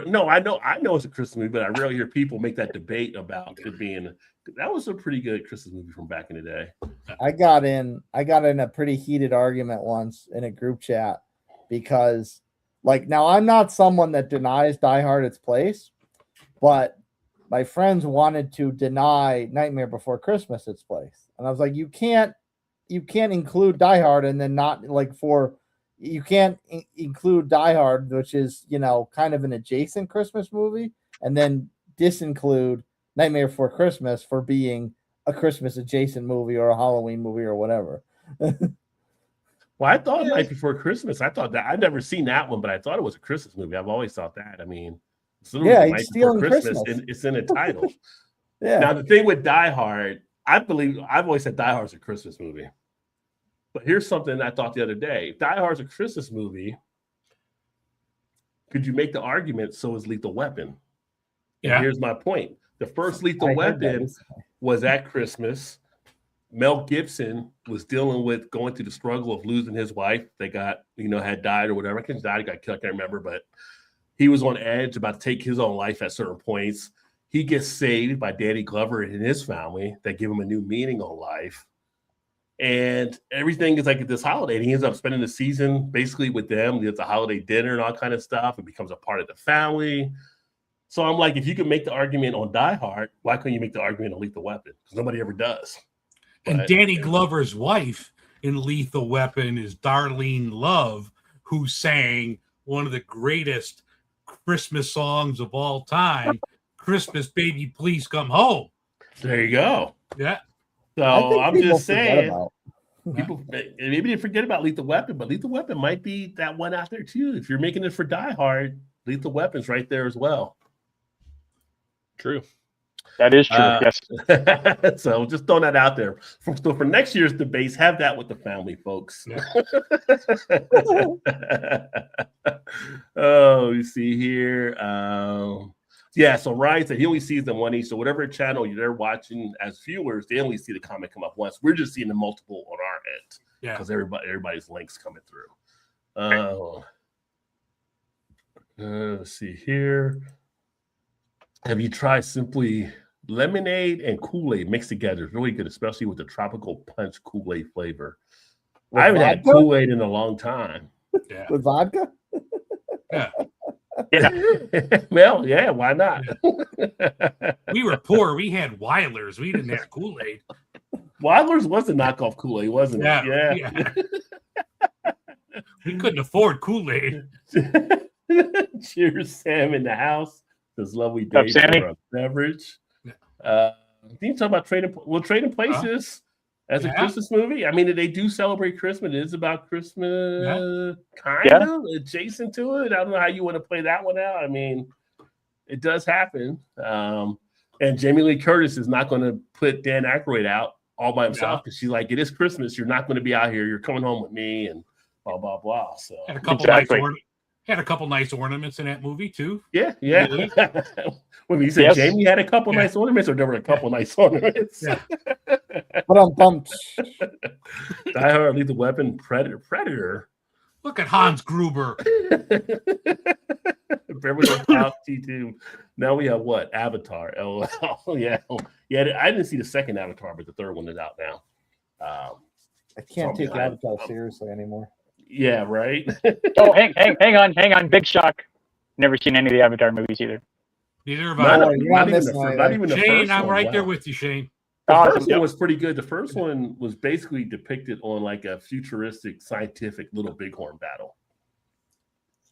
No, I know it's a Christmas movie, but I rarely hear people make that debate about it being. That was a pretty good Christmas movie from back in the day. I got in a pretty heated argument once in a group chat because like now I'm not someone that denies Die Hard its place, but my friends wanted to deny Nightmare Before Christmas its place. And I was like, you can't include Die Hard and then not like you can't include Die Hard, which is, kind of an adjacent Christmas movie, and then disinclude Nightmare Before Christmas for being a Christmas adjacent movie or a Halloween movie or whatever. Well, I thought Night Before Christmas. I thought that I'd never seen that one, but I thought it was a Christmas movie. I've always thought that. I mean, it's literally Yeah, he's Night Before stealing Christmas, Christmas. and it's in the title. Yeah. Now the thing with Die Hard, I've always said Die Hard's a Christmas movie. But here's something I thought the other day. If Die Hard's a Christmas movie, could you make the argument so is Lethal Weapon? And Yeah. here's my point. The first Lethal I heard that Weapon recently. was at Christmas. Mel Gibson was dealing with going through the struggle of losing his wife. They got, had died or whatever. I think he died, he got killed, I can't remember, but he was on edge about to take his own life at certain points. He gets saved by Danny Glover and his family that give him a new meaning on life. And everything is like at this holiday. And he ends up spending the season basically with them. There's a holiday dinner and all kind of stuff. It becomes a part of the family. So I'm like, if you can make the argument on Die Hard, why couldn't you make the argument on Lethal Weapon? Because nobody ever does. And But- Danny Glover's wife in Lethal Weapon is Darlene Love, who sang one of the greatest Christmas songs of all time, Christmas Baby Please Come Home. There you go. Yeah. So I think I'm people just forget saying, about- people maybe they forget about Lethal Weapon, but Lethal Weapon might be that one out there too. If you're making it for Die Hard, Lethal Weapon's right there as well. True. That is true. Yes. So just throwing that out there. So for next year's debates, have that with the family, folks. Oh, you see here. So Ryan said he only sees them one each. So whatever channel they're watching as viewers, they only see the comment come up once. We're just seeing the multiple on our end Yeah. because everybody's links coming through. Let's see here. Have you tried simply lemonade and Kool-Aid mixed together? It's really good, especially with the tropical punch Kool-Aid flavor. With I haven't had vodka? Kool-Aid in a long time. Yeah. With vodka? Yeah. Well, yeah, why not? We were poor. We had Weilers. We didn't have Kool-Aid. Weiler's was a knockoff Kool-Aid, wasn't it? Yeah. We couldn't afford Kool-Aid. Cheers, Sam in the house. This lovely What's up, day Sammy? for a beverage. You talk about Trading Places as a Yeah. Christmas movie. I mean, they do celebrate Christmas. It is about Christmas, kind Yeah. of adjacent to it. I don't know how you want to play that one out. I mean, it does happen. And Jamie Lee Curtis is not going to put Dan Aykroyd out all by himself because she's like, it is Christmas. You're not going to be out here. You're coming home with me and blah, blah, blah. So, Had a couple Exactly. had a couple nice ornaments in that movie too. yeah. When you said Yes. Jamie had a couple Yeah. nice ornaments, or there were a couple nice ornaments. Yeah. But I'm pumped. Die Hard, Lethal Weapon, Predator. Look at Hans Gruber. Beverly Hills Cop T2. Now we have what? Avatar. LOL. Yeah. I didn't see the second Avatar, but the third one is out now. I can't take Something. Avatar seriously anymore. Yeah, right. Oh, hang on. Big shock. Never seen any of the Avatar movies either. Neither have Not, I. No, you're not even missing the, anything. not even the Shane, first I'm one. right there Wow. with you, Shane. The Awesome. first Yep. one was pretty good. The first one was basically depicted on like a futuristic, scientific little bighorn battle.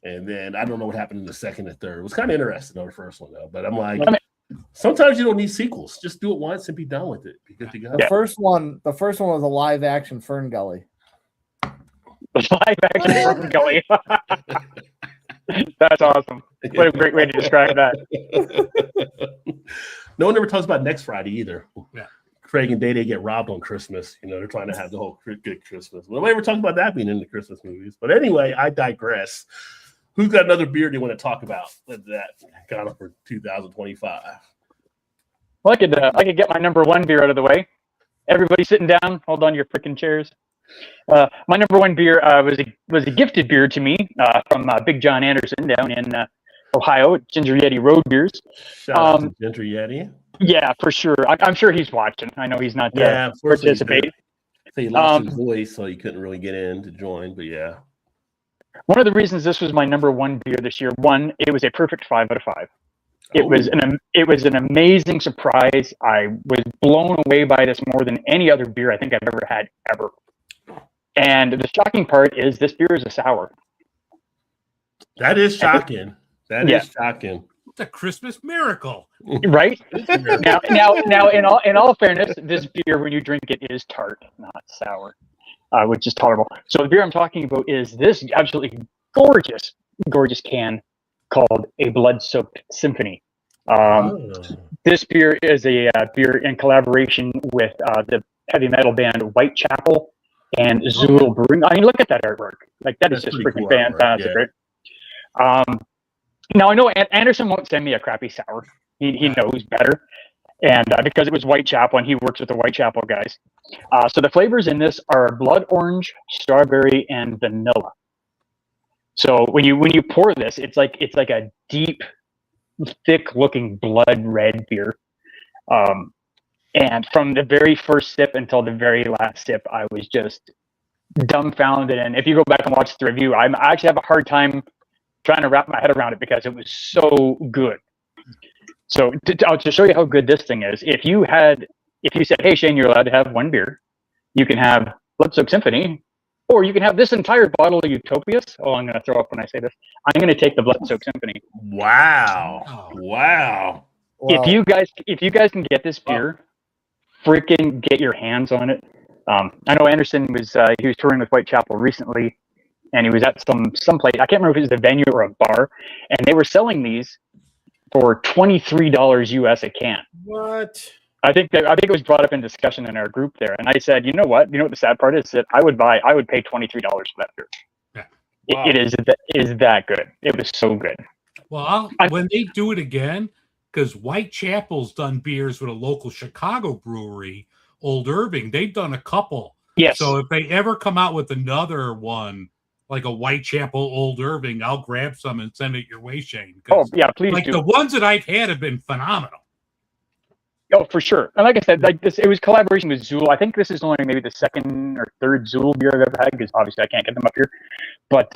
And then I don't know what happened in the second and third. It was kind of interesting on the first one though. But I'm like, sometimes you don't need sequels. Just do it once and be done with it. Be good to go. The first one was a live action Fern Gully. Live action Fern Gully. That's awesome. What a great way to describe that. No one ever talks about Next Friday either. Yeah. Craig and Day get robbed on Christmas. You know, they're trying to have the whole good Christmas. Nobody ever talks about that being in the Christmas movies. But anyway, I digress. Who's got another beer they want to talk about that got up for 2025? Well, I could get my number one beer out of the way. Everybody sitting down. Hold on to your freaking chairs. My number one beer was a gifted beer to me from Big John Anderson down in Ohio, Ginger Yeti Road Beers. Shout out to Ginger Yeti. Yeah, for sure. I'm sure he's watching. I know he's not participating. He lost his voice, so he couldn't really get in to join. But yeah, one of the reasons this was my number one beer this year, one, it was a perfect 5 out of 5. It was an amazing surprise. I was blown away by this more than any other beer I think I've ever had ever. And the shocking part is this beer is a sour. That is shocking. That is shocking. It's a Christmas miracle. Right? now in all fairness, this beer when you drink it is tart, not sour. Which is tolerable. So the beer I'm talking about is this absolutely gorgeous can called a Blood-Soaked Symphony. This beer is a beer in collaboration with the heavy metal band Whitechapel and Zool Brewing. I mean, look at that artwork. Like that is just freaking cool fantastic, right? Now I know Anderson won't send me a crappy sour. He knows better. And because it was Whitechapel and he works with the Whitechapel guys. So the flavors in this are blood orange, strawberry, and vanilla. So when you pour this, it's like a deep, thick-looking blood red beer. And from the very first sip until the very last sip, I was just dumbfounded. And if you go back and watch the review, I actually have a hard time trying to wrap my head around it because it was so good. So to show you how good this thing is, if you said, hey, Shane, you're allowed to have one beer, you can have Blood-Soaked Symphony, or you can have this entire bottle of Utopias. Oh, I'm going to throw up when I say this. I'm going to take the Blood-Soaked Symphony. Wow. Well, If you guys can get this beer, freaking get your hands on it. I know Anderson was touring with Whitechapel recently, and he was at some place. I can't remember if it was a venue or a bar, and they were selling these for $23 US a can. What? I think it was brought up in discussion in our group there, and I said, you know what the sad part is that I would pay $23 for that beer. Yeah. Wow. It is that good. It was so good. Well, when they do it again, because Whitechapel's done beers with a local Chicago brewery, Old Irving, they've done a couple. Yes. So if they ever come out with another one, like a Whitechapel Old Irving, I'll grab some and send it your way, Shane. Oh yeah, please Like do. the ones that I've had have been phenomenal. Oh, for sure. And like I said, like this, it was collaboration with Zool. I think this is only maybe the second or third Zool beer I've ever had because obviously I can't get them up here. But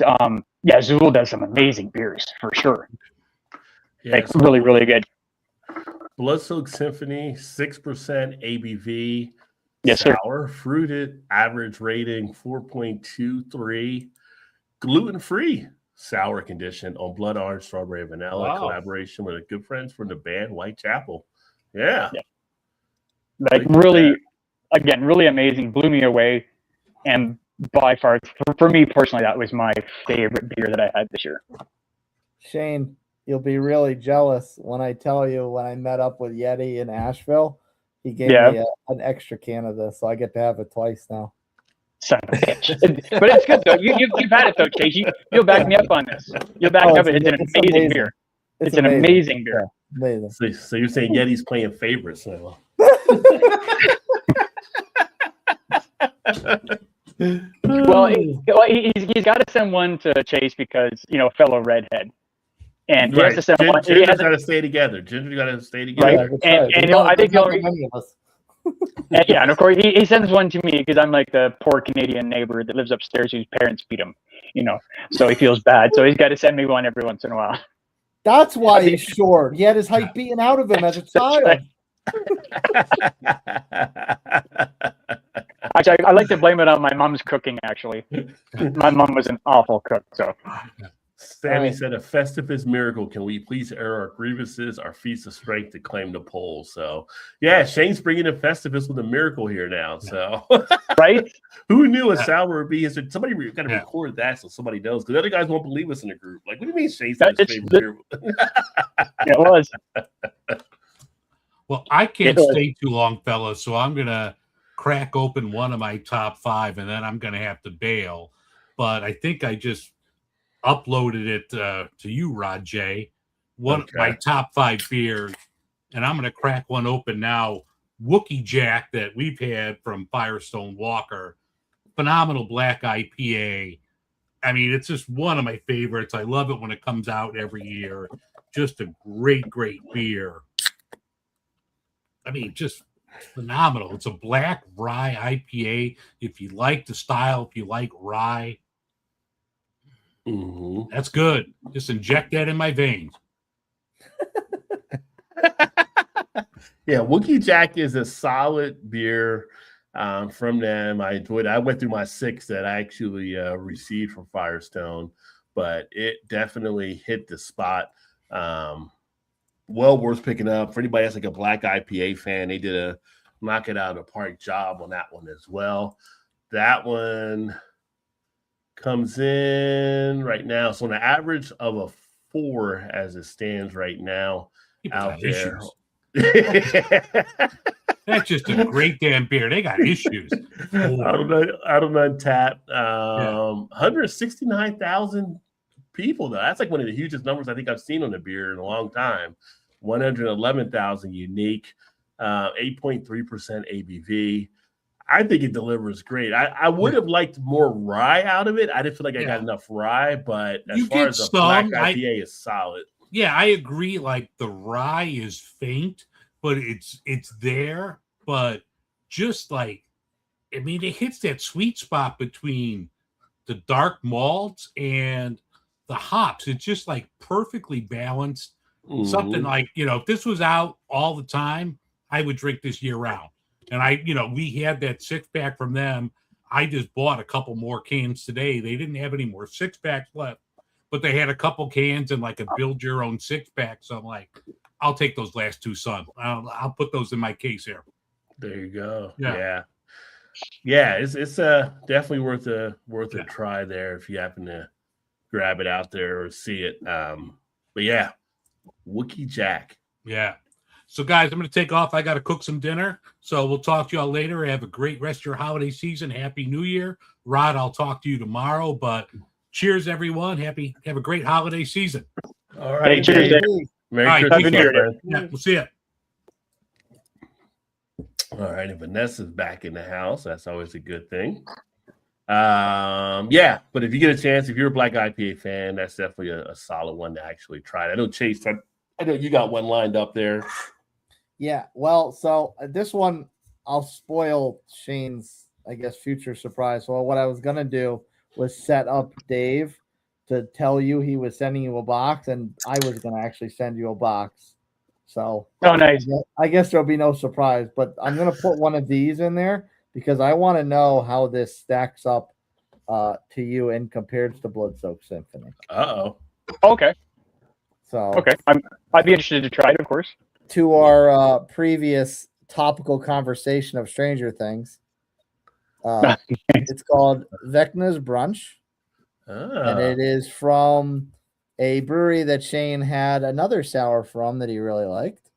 yeah, Zool does some amazing beers for sure. Yeah, Like really, really good. Blood-Soaked Symphony, 6% ABV. Yes, sir. Sour, fruited, average rating 4.23. Gluten-free sour condition on blood orange, strawberry, vanilla. Wow. Collaboration with a good friends from the band Whitechapel. Yeah. Like really, again, really amazing. Blew me away. And by far, for me personally, that was my favorite beer that I had this year. Shane, you'll be really jealous when I tell you when I met up with Yeti in Asheville, he gave me an extra can of this, so I get to have it twice now. Son of a bitch. But it's good though. You've had it though, Chase. You'll back me up on this. You'll back me up. It's an amazing beer. It's an amazing beer. Yeah, amazing. So you're saying Yeti's playing favorites now? Well, he's got to send one to Chase because fellow redhead, and he has to send one. Ginger's got to stay together. Ginger's got to stay together. Right. And I think he'll. Yeah, and of course he sends one to me because I'm like the poor Canadian neighbor that lives upstairs whose parents beat him. So he feels bad. So he's got to send me one every once in a while. That's why he's short. He had his height beaten out of him as a child. right. Actually, I like to blame it on my mom's cooking. Actually, my mom was an awful cook. So Sammy Right. said, "A Festivus miracle. Can we please air our grievances, our feats of strength to claim the pole?" So, yeah, Shane's bringing in Festivus with a miracle here now. So, right? who knew a sour would be? So somebody got to Yeah. record that so somebody knows, because other guys won't believe us in the group. Like, what do you mean Shane's That- his it's favorite beer? It was. Well, I can't It was. stay too long, fellas, so I'm gonna crack open one of my top 5, and then I'm gonna have to bail. But I think I just uploaded it to you, Rod J. One Okay. my top 5 beers, and I'm gonna crack one open now. Wookie Jack that we've had from Firestone Walker, phenomenal black IPA. I mean, it's just one of my favorites. I love it when it comes out every year. Just a great beer. I mean, just phenomenal. It's a black rye IPA. If you like the style, if you like rye, Mhm. that's good. Just inject that in my veins. Yeah, Wookie Jack is a solid beer from them. I enjoyed it. I went through my 6 that I actually received from Firestone, but it definitely hit the spot. Well worth picking up. For anybody that's like a black IPA fan, they did a knock it out of the park job on that one as well. That one comes in right now. So on an average of a 4 as it stands right now People out got there. issues. That's just a great damn beer. They got issues. Out of Untapped, 169,000 people though. That's like one of the hugest numbers I think I've seen on the beer in a long time. 111,000 unique, 8.3% ABV. I think it delivers great. I would have liked more rye out of it. I didn't feel like I got enough rye, but as You far get as a black some. IPA is solid. Yeah, I agree. Like the rye is faint, but it's there. But just like, I mean, it hits that sweet spot between the dark malts and the hops. It's just like perfectly balanced. Something Mhm. like, if this was out all the time, I would drink this year round. And we had that 6-pack from them. I just bought a couple more cans today. They didn't have any more 6-packs left, but they had a couple cans and like a build your own 6-pack. So I'm like, I'll take those last 2, son. I'll put those in my case here. There you go. Yeah. Yeah. It's definitely worth a Yeah. try there if you happen to grab it out there or see it. But yeah, Wookie Jack. Yeah. So, guys, I'm going to take off. I got to cook some dinner. So we'll talk to y'all later. Have a great rest of your holiday season. Happy New Year. Rod, I'll talk to you tomorrow. But cheers, everyone. Have a great holiday season. All right. Hey, cheers, Dave. Merry All right, Christmas, Happy my New Year. friend. Yeah, we'll see you. All right, and Vanessa's back in the house. That's always a good thing. Yeah, but if you get a chance, if you're a black IPA fan, that's definitely a solid one to actually try. I know Chase, I know you got one lined up there. Yeah, well, so this one I'll spoil Shane's, I guess, future surprise. Well, what I was gonna do was set up Dave to tell you he was sending you a box, and I was gonna actually send you a box. So Oh, nice. I guess there'll be no surprise, but I'm gonna put one of these in there because I want to know how this stacks up to you and compared to Blood Soaked Symphony. Uh-oh. Okay. So Okay. I'd be interested to try it, of course. to our previous topical conversation of Stranger Things. It's called Vecna's Brunch, and it is from a brewery that Shane had another sour from that he really liked.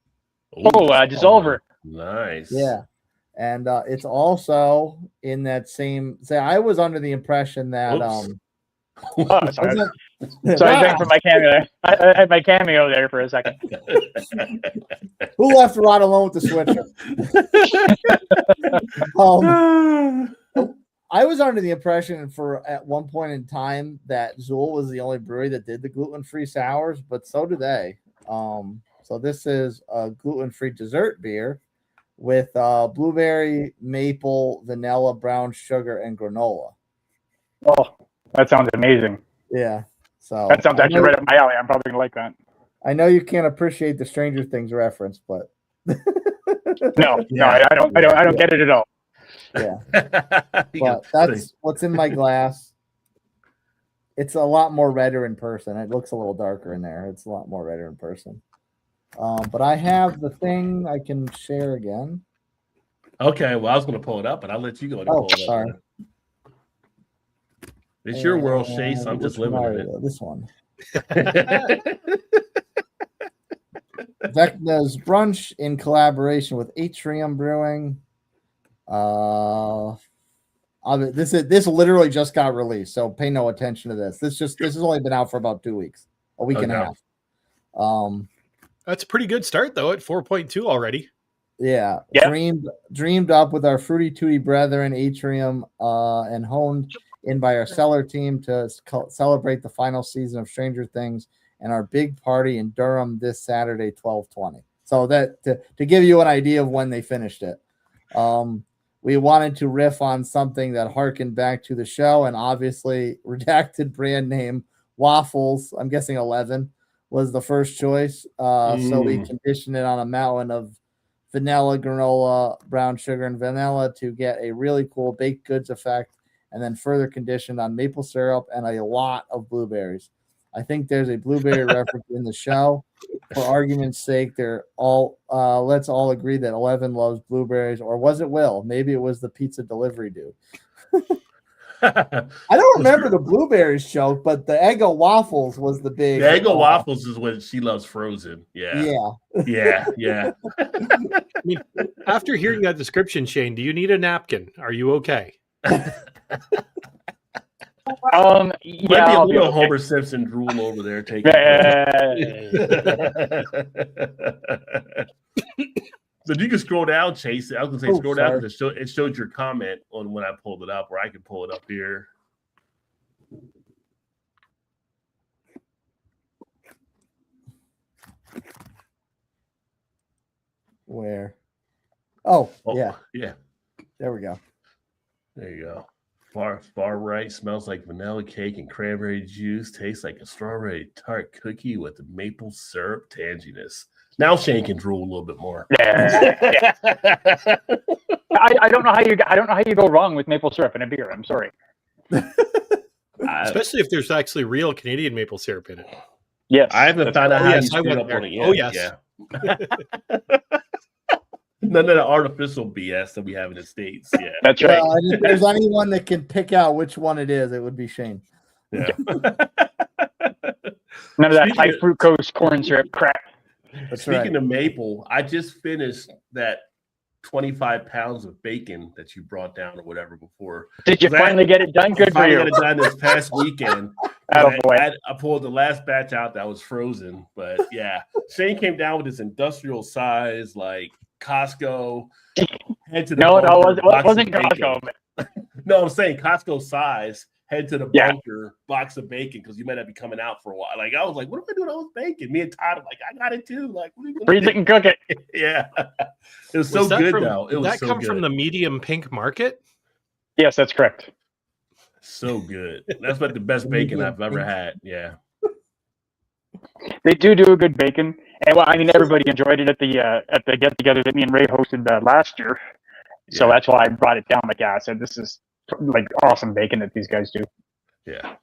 Dissolver. Nice. Yeah, and it's also in that same. Say, I was under the impression that Oops. Oh, sorry. Sorry, thanks for my cameo. I had my cameo there for a second. Who left Rod alone with the switcher? I was under the impression at one point in time that Zool was the only brewery that did the gluten-free sours, but so do they. So this is a gluten-free dessert beer with blueberry, maple, vanilla, brown sugar, and granola. Oh, that sounds amazing. Yeah. So That sounds actually right up my alley. I'm probably gonna like that. I know you can't appreciate the Stranger Things reference, but No, Yeah. I don't get it at all. yeah. You But got- that's what's in my glass. It's a lot more redder in person. It looks a little darker in there. It's a lot more redder in person. But I have the thing I can share again. Okay, well, I was going to pull it up, but I'll let you go and Oh, pull it up. sorry. It's your world, Chase. I'm just Which one living are in you? This one. it. Vecna's Brunch in collaboration with Atrium Brewing. This literally just got released, so pay no attention to this. This has only been out for about 2 weeks, a week and a Okay. half. That's a pretty good start though at 4.2 already. Yeah. Yeah. Dreamed up with our Fruity Tooty brethren, Atrium, and honed in by our cellar team to celebrate the final season of Stranger Things and our big party in Durham this Saturday, 12/20. So that to give you an idea of when they finished it. We wanted to riff on something that harkened back to the show, and obviously redacted brand name Waffles, I'm guessing 11, was the first choice. So we conditioned it on a mountain of vanilla, granola, brown sugar, and vanilla to get a really cool baked goods effect, and then further conditioned on maple syrup and a lot of blueberries. I think there's a blueberry reference in the show. For argument's sake, they're all let's all agree that 11 loves blueberries, or was it Will? Maybe it was the pizza delivery dude. I don't remember the blueberries joke, but the Eggo waffles was the big. The Eggo waffles is what she loves frozen. Yeah. Yeah. Yeah. I mean, after hearing that description, Shane, do you need a napkin? Are you okay? Yeah, Might be a I'll be little okay. Homer Simpson drool over there taking. So you can scroll down, Chase. I was gonna say Oh, scroll down sorry. because it showed your comment on when I pulled it up, or I can pull it up here. Where? Oh, Oh, yeah. yeah. There we go. There you go. Far right smells like vanilla cake and cranberry juice. Tastes like a strawberry tart cookie with maple syrup tanginess. Now Shane can drool a little bit more. Yeah. I don't know how you go wrong with maple syrup in a beer. I'm sorry. Especially if there's actually real Canadian maple syrup in it. Yes, I haven't found out Oh, how yes, you I screwed went up there. on it yet. Oh, yes. Yeah. None of the artificial BS that we have in the States. Yeah. That's right. Well, and if there's anyone that can pick out which one it is, it would be Shane. Yeah. None of that Speaking high of- fructose corn syrup crap. That's Speaking right. of maple, I just finished that 25 pounds of bacon that you brought down or whatever before. Did you That- finally get it done? Good for Finally you. got it done this past weekend. Attaboy. I pulled the last batch out that was frozen, but yeah, Shane came down with this industrial size, like Costco. Head to the No, bunker, it box wasn't of bacon. Costco. But No, I'm saying Costco size. Head to the Yeah. bunker, box of bacon because you might not be coming out for a while. Like I was like, what am I doing with all this bacon? Me and Todd are like, I got it too. Like, what are you gonna freeze do? it and cook it. Yeah, it was so that good from, though. It did was that so come good. from the medium pink market? Yes, that's correct. So good. That's about the best bacon I've ever had. Yeah. They do a good bacon, and well, I mean, everybody enjoyed it at the get together that me and Ray hosted last year. So Yeah. that's why I brought it down. Like, yeah, I said this is like awesome bacon that these guys do. Yeah.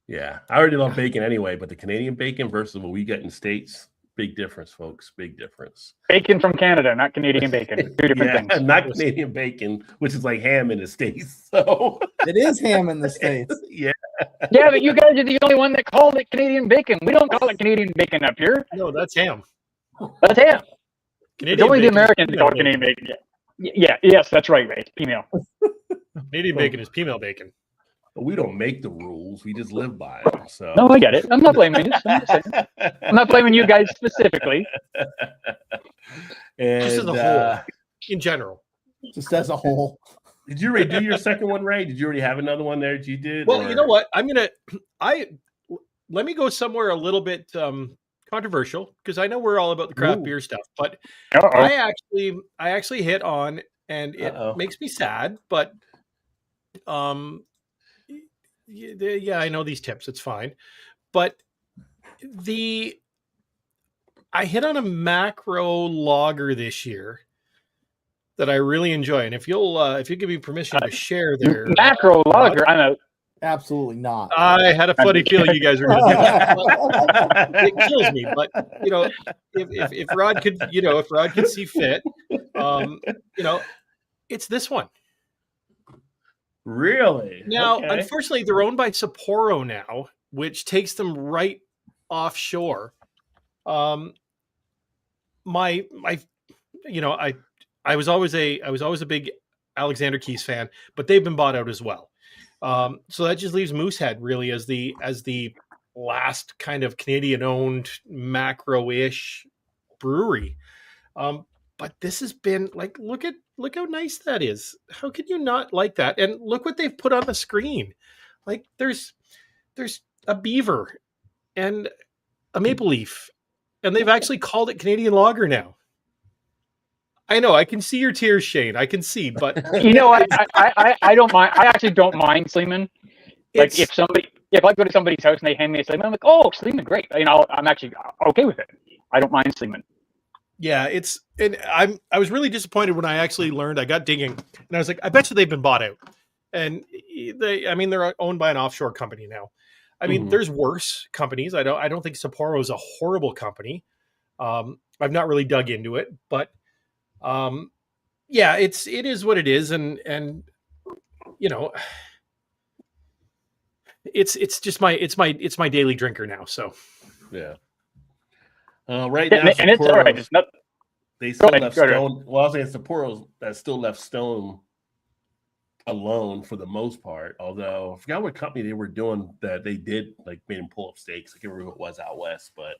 Yeah. I already love bacon anyway, but the Canadian bacon versus what we get in the States, big difference, folks. Big difference. Bacon from Canada, not Canadian bacon. Two different Yeah, things. not Canadian bacon, which is like ham in the States. So It is ham in the States. yeah. Yeah, but you guys are the only one that called it Canadian bacon. We don't call it Canadian bacon up here. No, that's ham. That's ham. Canadian It's only the bacon is Americans that female call it Canadian bacon. Yes, that's right, Ray. Female. Canadian bacon is female bacon. But we don't make the rules. We just live by them. So No, I get it. I'm not blaming you. I'm not blaming you guys specifically. And, Just as a whole. In general. Just as a whole. did you already do your second one, Ray? Did you already have another one there that you did? Well, or- you know what? Let me go somewhere a little bit controversial because I know we're all about the craft Ooh. beer stuff, but Uh-oh. I actually hit on, and it Uh-oh. makes me sad, but yeah, I know these tips. It's fine, but I hit on a macro lager this year that I really enjoy, and if you give me permission to share there, Macro lager. I'm out. Absolutely not. I had a funny feeling you guys were going to do that. It kills me, but if Rod could, if Rod could see fit, it's this one. Really? Now, Okay. unfortunately, they're owned by Sapporo now, which takes them right offshore. I was always a big Alexander Keys fan, but they've been bought out as well. So that just leaves Moosehead really as the last kind of Canadian-owned macro-ish brewery. But this has been like, look how nice that is. How can you not like that? And look what they've put on the screen. Like there's a beaver and a maple leaf, and they've actually called it Canadian Lager now. I know, I can see your tears, Shane. I can see, but I don't mind. I actually don't mind Sleeman. Like it's- if I go to somebody's house and they hand me a Sleeman, I'm like, oh, Sleeman, great. I'm actually okay with it. I don't mind Sleeman. yeah, I was really disappointed when I actually learned. I got digging, and I was like, I bet you they've been bought out. And they're owned by an offshore company now. I mean, Mhm. there's worse companies. I don't think Sapporo is a horrible company. I've not really dug into it, but yeah, it is what it is, and it's just my daily drinker now. So Yeah. Right now, And it's all right. It's not. they still ahead, left go ahead. Stone. Well, I was saying Sapporo that still left Stone alone for the most part. Although I forgot what company they were doing that they did like made him pull up stakes. I can't remember who it was out west, but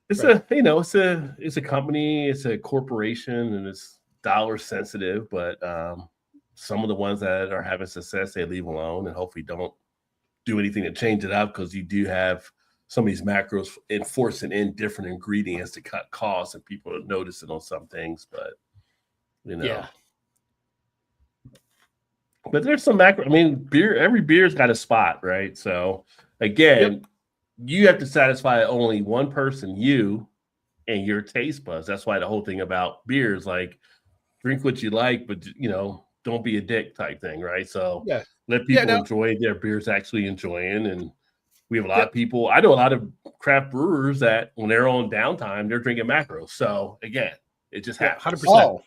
it's it's a company, it's a corporation, and it's dollar sensitive. But some of the ones that are having success, they leave alone and hopefully don't do anything to change it up because you do have some of these macros enforcing in different ingredients to cut costs, and people are noticing on some things. But yeah, but there's some macro. I mean, every beer's got a spot, right? So again, you have to satisfy only one person, you and your taste buds. That's why the whole thing about beer is like drink what you like, but don't be a dick type thing, right? So Yeah. let people now- enjoy their beers actually enjoying. And we have a lot of people. I know a lot of craft brewers that when they're on downtime, they're drinking macros. So again, it just happens. 100%. Oh,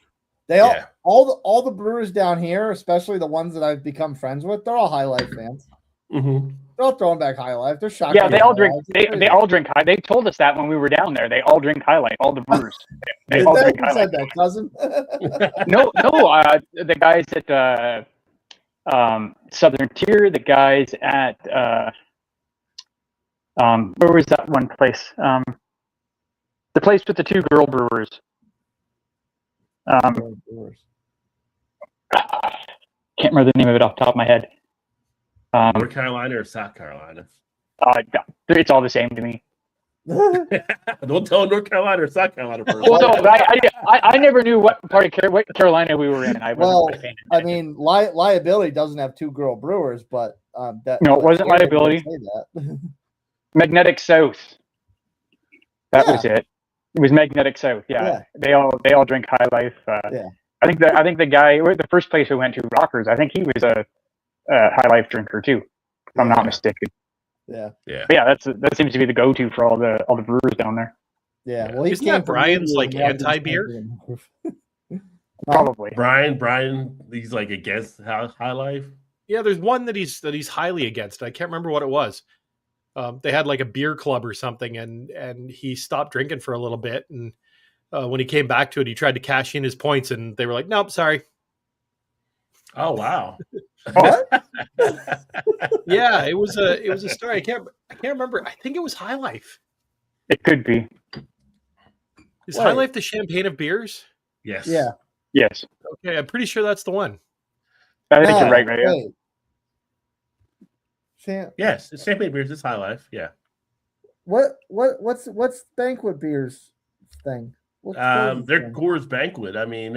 they all Yeah. all the brewers down here, especially the ones that I've become friends with, they're all High Life fans. Mhm. They're all throwing back High Life. They're shocked. Yeah, they all drink. They all drink high. They told us that when we were down there. They all drink High Life. All the brewers. They all drink High Life. said that, cousin. No. The guys at Southern Tier. The guys at where was that one place? The place with the two girl brewers. Can't remember the name of it off the top of my head. North Carolina or South Carolina? It's all the same to me. Don't tell North Carolina or South Carolina person. Well, no, I never knew what part of what Carolina we were in. I wasn't paying I attention. mean, Liability doesn't have two girl brewers, but that No, it wasn't but Liability. say that. Magnetic South. That Yeah. was it. It was Magnetic South. Yeah. They all drink High Life. Yeah. I think the guy, the first place we went to, Rockers. I think he was a High Life drinker too, if I'm not mistaken. Yeah. Yeah. But yeah, that seems to be the go-to for all the brewers down there. Yeah. Well, he Isn't came that from Brian's, India like, and had this anti-beer? champion. Probably. Brian, he's like against High Life. Yeah, there's one that he's highly against. I can't remember what it was. They had like a beer club or something, and he stopped drinking for a little bit. And when he came back to it, he tried to cash in his points, and they were like, "Nope, sorry." Oh wow. What? Yeah, it was a story. I can't remember. I think it was High Life. It could be. Is Wait. High Life the champagne of beers? Yes. Yeah. Yes. Okay, I'm pretty sure that's the one. I think you're right. Yeah. Wait. Yes. It's champagne beers. It's High Life. Yeah. What's banquet beers thing? What's Coors They're thing? Coors Banquet. I mean,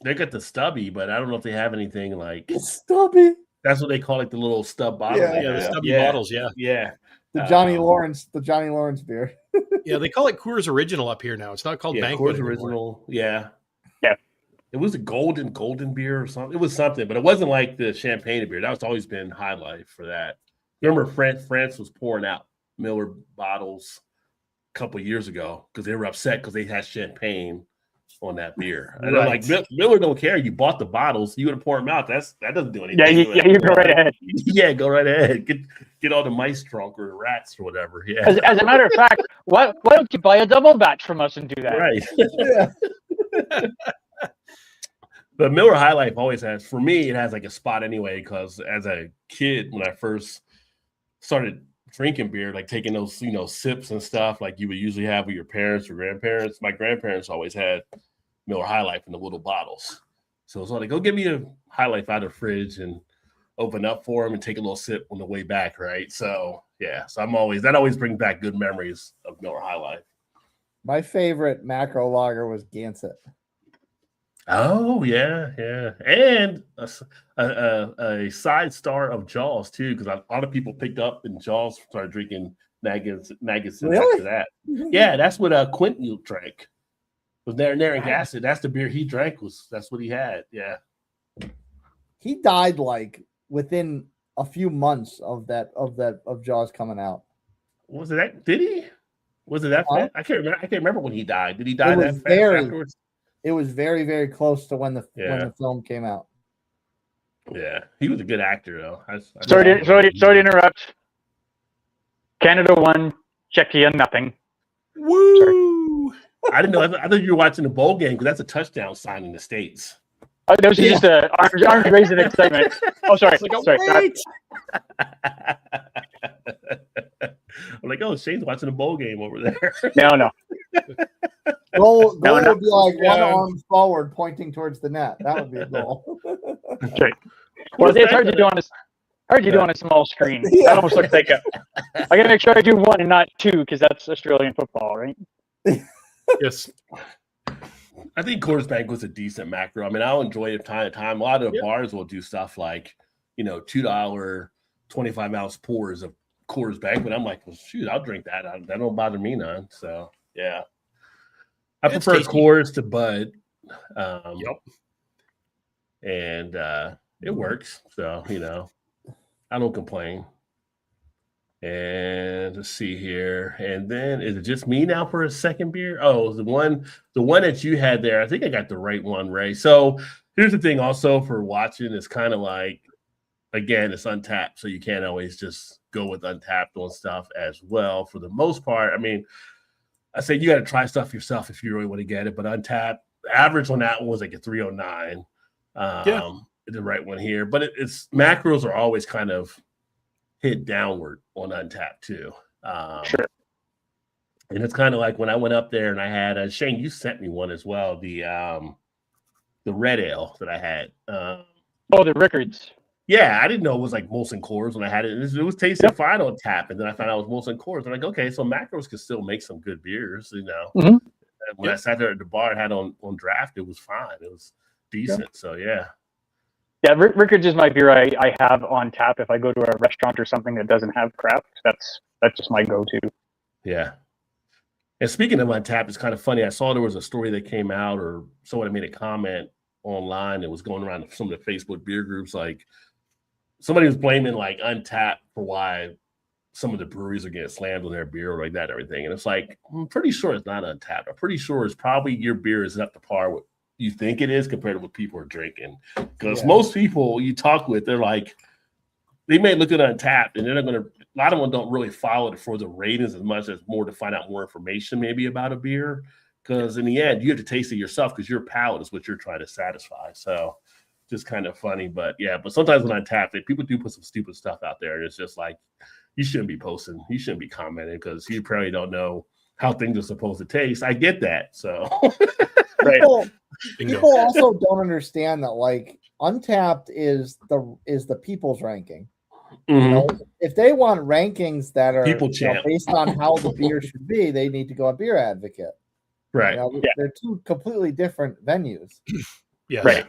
they got the stubby, but I don't know if they have anything like It's stubby. that's what they call like the little stub bottle. Yeah. they Yeah, the have. stubby Yeah. bottles. Yeah. Yeah. The Johnny Lawrence beer. Yeah, they call it Coors Original up here now. It's not called Yeah, Banquet Coors anymore. Original. Yeah. Yeah. It was a golden beer or something. It was something, but it wasn't like the champagne beer. That's always been High Life for that. Remember, France was pouring out Miller bottles a couple of years ago because they were upset because they had champagne on that beer. And they're like, Miller don't care. You bought the bottles. You would have poured them out. That doesn't do anything. You go right ahead. Yeah, go right ahead. Get all the mice drunk or rats or whatever. Yeah. As a matter of fact, why don't you buy a double batch from us and do that? Right. But Miller High Life always has, for me, it has like a spot anyway, because as a kid, when I first started drinking beer, like taking those, sips and stuff like you would usually have with your parents or grandparents, my grandparents always had Miller High Life in the little bottles. So it's like, go get me a High Life out of the fridge and open up for them and take a little sip on the way back, right? So, yeah. So that always brings back good memories of Miller High Life. My favorite macro lager was Gansett. Oh yeah, and a side star of Jaws too, because a lot of people picked up and Jaws started drinking maggots Really? after that. Yeah, that's what Quentin drank. Was Narragansett acid. That's the beer he drank. That's what he had. Yeah, He died like within a few months of Jaws coming out. was it that? Did he? Was it that Huh? fast? I can't remember when he died. Did he die It that was fast very- afterwards? It was very, very close to when the film came out. Yeah, he was a good actor though. Sorry to interrupt. Canada won, Czechia nothing. Woo! I didn't know. I thought you were watching the bowl game because that's a touchdown sign in the States. That was just an orange raising excitement. Oh, sorry. Sorry. I'm like, oh, Shane's watching a bowl game over there. No. Goal No, would be like one Yeah. arm forward pointing towards the net. That would be a goal. That's right. Well, it's hard to do on a small screen. Yeah. That almost looks like I gotta make sure I do one and not two because that's Australian football, right? Yes. I think Coors Bank was a decent macro. I mean, I'll enjoy it time to time. A lot of the bars will do stuff like, $2 25-ounce pours of Coors Bank. But I'm like, well, shoot, I'll drink that. That don't bother me none. So, yeah. I It's prefer tasty. Coors to Bud. Yep. And it works. So, I don't complain. And let's see here. And then is it just me now for a second beer? Oh, the one that you had there. I think I got the right one, Ray. So here's the thing also for watching is kind of like, again, it's Untapped. So you can't always just go with Untapped on stuff as well. For the most part, I mean, I say you got to try stuff yourself if you really want to get it. But Untapped, the average on that one was like a 309. The right one here. But it's macros are always kind of hit downward on Untapped too. Sure. And it's kind of like when I went up there and I had Shane, you sent me one as well. The red ale that I had. The Rickards. Yeah, I didn't know it was like Molson Coors when I had it. It was tasting fine on tap, and then I found out it was Molson Coors. I'm like, okay, so macros can still make some good beers, Mhm. And when I sat there at the bar and had on draft, it was fine. It was decent. So yeah. Yeah, Rickards is my beer I have on tap if I go to a restaurant or something that doesn't have craft. That's just my go-to. Yeah. And speaking of Untapped, it's kind of funny. I saw there was a story that came out, or someone had made a comment online that was going around some of the Facebook beer groups. Like somebody was blaming like Untapped for why some of the breweries are getting slammed on their beer like that and everything. And it's like, I'm pretty sure it's not Untapped. I'm pretty sure it's probably your beer is up to par with you think it is compared to what people are drinking. Because most people you talk with, they're like, they may look at Untapped and they're going to, a lot of them don't really follow it for the ratings as much as more to find out more information maybe about a beer. Because in the end, you have to taste it yourself because your palate is what you're trying to satisfy. So just kind of funny. But yeah, but sometimes when Untapped, people do put some stupid stuff out there. And it's just like, you shouldn't be posting. You shouldn't be commenting because you probably don't know how things are supposed to taste. I get that. So Right. People also don't understand that like Untapped is the people's ranking. You know, if they want rankings that are People champ. based on how the beer should be, they need to go on Beer Advocate. Right. You know, they're two completely different venues. Yes. Right.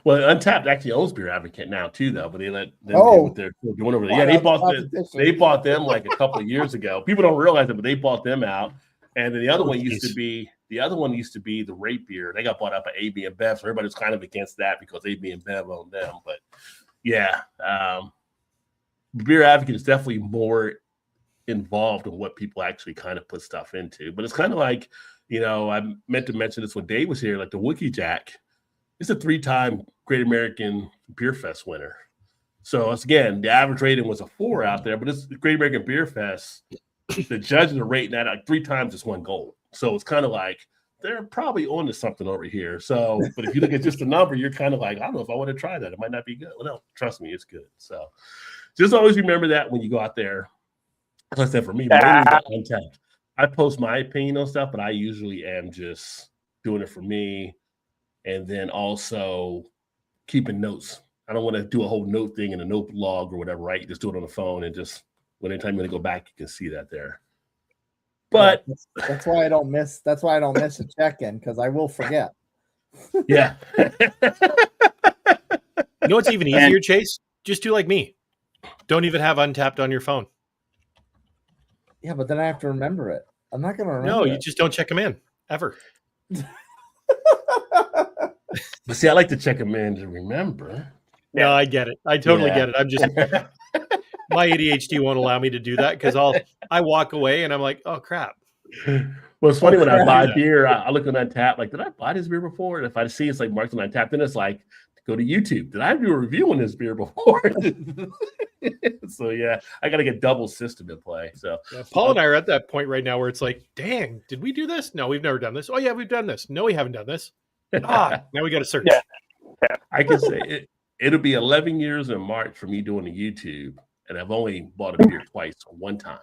Well, Untapped actually owns Beer Advocate now too, though. But they let them do Oh. what they're doing over there. Wow, Yeah, they that's bought competition. they bought them like a couple of years ago. People don't realize it, but they bought them out. And then the other Oh, one used geez. to be the Rape Beer. They got bought up by AB and Bev, so everybody's kind of against that because AB and Bev own them. But yeah, Beer Advocate is definitely more involved in what people actually kind of put stuff into. But it's kind of like, I meant to mention this when Dave was here, like the Wookie Jack. It's a 3-time Great American Beer Fest winner. So it's, again, the average rating was a 4 out there, but it's the Great American Beer Fest. The judges are rating that like 3 times it's won gold. So it's kind of like they're probably on to something over here. So, but if you look at just the number, you're kind of like, I don't know if I want to try that. It might not be good. Well, no, trust me, it's good. So just always remember that when you go out there. Like I said, for me, Untapped, I post my opinion on stuff, but I usually am just doing it for me. And then also keeping notes. I don't want to do a whole note thing in a note log or whatever, right? Just do it on the phone and just anytime you want to go back, you can see that there. But that's why I don't miss. That's why I don't miss a check-in, because I will forget. yeah. You know what's even easier, Chase? Just do like me. Don't even have Untapped on your phone. Yeah, but then I have to remember it. I'm not going to remember. No, you it. just don't check them in ever. But see, I like to check them in to remember. No, I get it. I totally Yeah. get it. I'm just my ADHD won't allow me to do that because I walk away and I'm like, oh crap. Well, it's funny when I buy Yeah. beer, I look on Untapped, like, did I buy this beer before? And if I see it's like marked on Untapped, then it's like, go to YouTube. Did I do a review on this beer before? So yeah, I got to get double system in play. So Yeah, Paul and I are at that point right now where it's like, dang, did we do this? No, we've never done this. Oh yeah, we've done this. No, we haven't done this. Now we got to search. Yeah. I can say it'll be 11 years in March for me doing the YouTube, and I've only bought a beer twice, one time.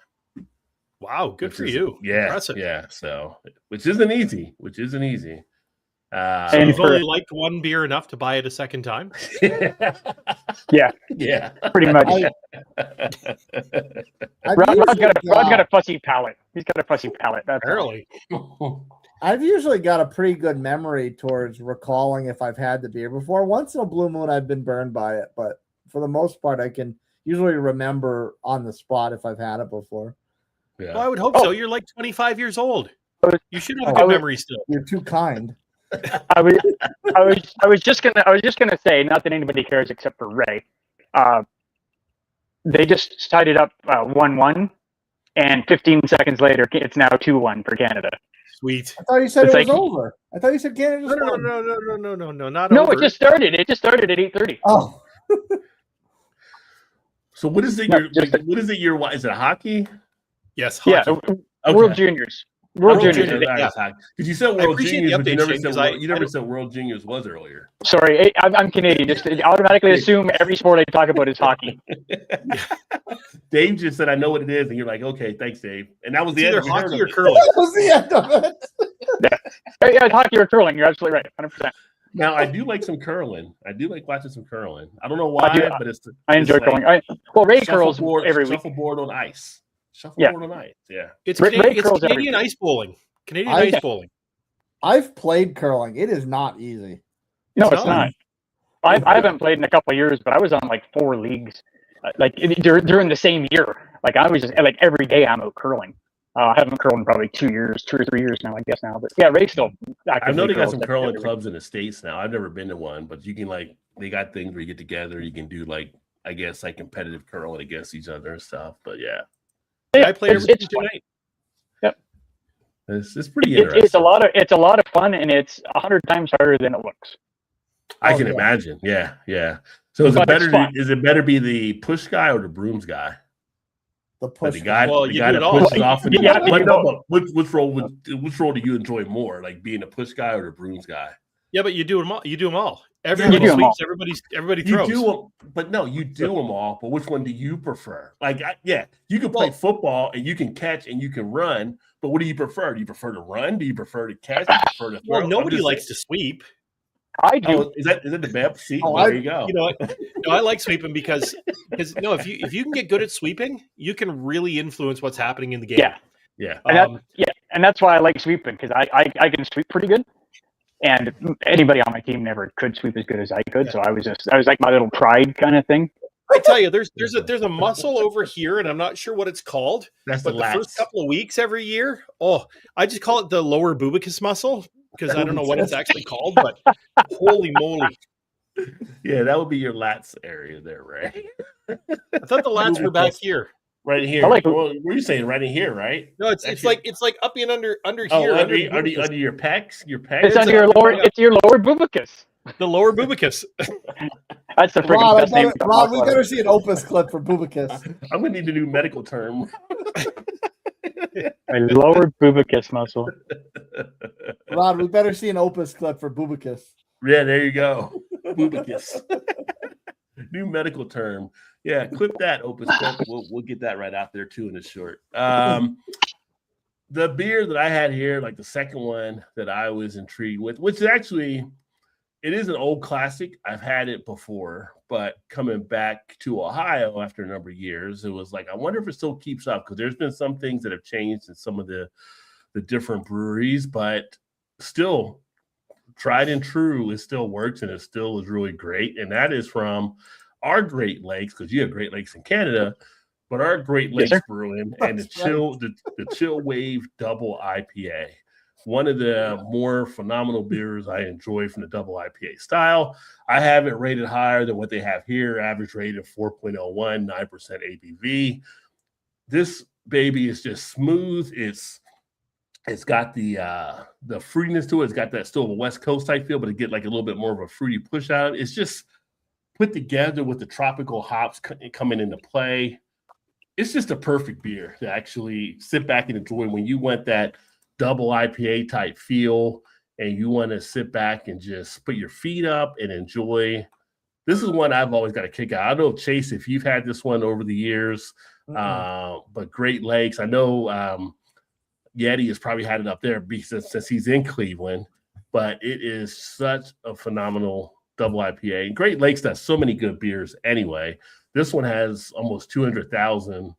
Wow, good Which for is- you. Yeah, Impressive. yeah. So, which isn't easy. So And you've for- only liked one beer enough to buy it a second time? Yeah. yeah. Pretty much. I've Rod's got usually a fussy palate. He's got a fussy palate. That's all. Apparently. I've usually got a pretty good memory towards recalling if I've had the beer before. Once in a blue moon, I've been burned by it, but for the most part, I can usually remember on the spot if I've had it before. Yeah. Well, I would hope so. You're like 25 years old. You should have a Oh, good I- memory still. You're too kind. I was just gonna say, not that anybody cares except for Ray. They just tied it up 1-1, and 15 seconds later, it's now 2-1 for Canada. Sweet. I thought you said It's it was like- over. I thought you said Canada No, just no, won. no, not No, over. it just started. It just started at 8:30. Oh, So what is it? No, Your just- what is it? Your is it hockey? Yes, Yeah, hockey. World Juniors. World World Juniors. Juniors, yeah. Because you said World appreciate Juniors, the but you update, never Shane, said 'cause you never I- said World Juniors was earlier. Sorry, I'm Canadian. Just automatically assume every sport I talk about is hockey. Dave just said, "I know what it is," and you're like, "Okay, thanks, Dave." And that was Oh, It's the end either of it. hockey or Heard of it. curling. that was the end of it. Yeah, hockey or curling. You're absolutely right. 100%. Now I do like some curling. I do like watching some curling. I don't know why, do- but it's I enjoy it's like curling. Ray curls shuffleboard, every week. shuffleboard on ice. Shuffleboard on ice. Yeah. It's, Ray Canadian, it's curls every Canadian week. ice bowling. Canadian I- ice bowling. I've played curling. It is not easy. No, It's it's not. not. I haven't played in a couple of years, but I was on like 4 leagues, during the same year. Like I was just like every day I'm out curling. I haven't curled in probably 2 or 3 years now, I guess now. But yeah, Ray still. I know they got curls some every curling week. clubs in the States now. I've never been to one, but you can they got things where you get together, you can do I guess competitive curling against each other and stuff. But yeah, Yeah, I played it's, every it's, Tuesday night. it's pretty it- interesting. it's a lot of fun, and it's 100 times harder than it looks. I Oh, can yeah. imagine. Yeah, yeah. So is it But it's better? fun. Is it better be the push guy or the brooms guy? The Like push. the guy, Well, the you guy do that it all. pushes off. And Yeah, but you no, know- but which role do you enjoy more? Like being a push guy or the brooms guy? Yeah, but you do them all. You do them all. You Everybody do 'em all. sweeps. Everybody You throws. do them, but no, you do them all. But which one do you prefer? You can play Well- football and you can catch and you can run. But what do you prefer? Do you prefer to run? Do you prefer to catch? Do you prefer to throw? Well, nobody likes to sweep. I do. Oh, is that the best? See, Oh, well, there you go. You know, no, I like sweeping because no, if you can get good at sweeping, you can really influence what's happening in the game. Yeah. Yeah, And and that's why I like sweeping, because I can sweep pretty good, And anybody on my team never could sweep as good as I could. So I was like my little pride kind of thing. I tell you, there's a muscle over here, and I'm not sure what it's called. That's But the first couple of weeks every year, I just call it the lower bubicus muscle because I don't know what it's actually called, but holy moly. Yeah, that would be your lats area there, Ray. I thought the lats were back here. Right here. I like- Well, what are you saying? Right in here, right? No, it's like up and under Oh, here. under bubicus. your pecs? Your pecs? It's under your lower. It's your lower bubicus. The lower bubicus. That's the freaking Rob, best name. for Rob, we muscle. better see an Opus clip for Bubicus. I'm gonna need a new medical term. My lower bubicus muscle. Rod, we better see an Opus clip for Bubicus. Yeah, there you go. Bubicus. New medical term. Yeah, clip that, Opus clip. We'll get that right out there too in a short. The beer that I had here, like the second one that I was intrigued with, which is actually, it is an old classic. I've had it before, but coming back to Ohio after a number of years, it was like, I wonder if it still keeps up, because there's been some things that have changed in some of the different breweries, but still tried and true, it still works and it still is really great. And that is from our Great Lakes, because you have Great Lakes in Canada, but our Great Lakes sir. Brewing and the Chill Wave Double IPA. One of the more phenomenal beers I enjoy from the double IPA style. I have it rated higher than what they have here, average rated 4.01, 9% ABV. This baby is just smooth. It's got the fruitiness to it. It's got that still a West Coast type feel, but it get like a little bit more of a fruity push out. It's just put together with the tropical hops coming into play. It's just a perfect beer to actually sit back and enjoy when you want that double IPA type feel and you want to sit back and just put your feet up and enjoy. This is one I've always got a kick out. I don't know, Chase, if you've had this one over the years, but Great Lakes, I know Yeti has probably had it up there since he's in Cleveland, but it is such a phenomenal double IPA. And Great Lakes does so many good beers anyway. This one has almost 200,000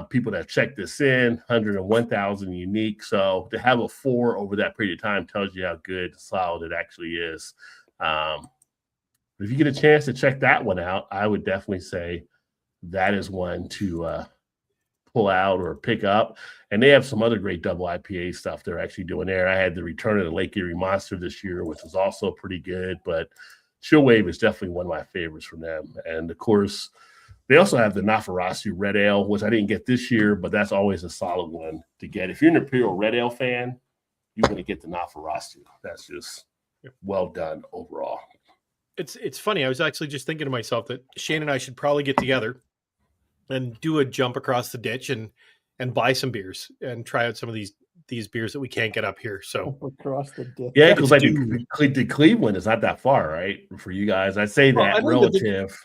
people that checked this in, 101,000 unique. So to have a 4 over that period of time tells you how good, solid it actually is. If you get a chance to check that one out, I would definitely say that is one to pull out or pick up. And they have some other great double IPA stuff they're actually doing there. I had the return of the Lake Erie Monster this year, which was also pretty good, but Chill Wave is definitely one of my favorites from them. And of course, they also have the Nafarasu Red Ale, which I didn't get this year, but that's always a solid one to get. If you're an Imperial Red Ale fan, you want to get the Nafarasu. That's just well done overall. It's funny. I was actually just thinking to myself that Shane and I should probably get together and do a jump across the ditch and buy some beers and try out some of these beers that we can't get up here. So Across the ditch. Yeah, because like to Cleveland is not that far, right? For you guys, I'd say Well, that I know relative.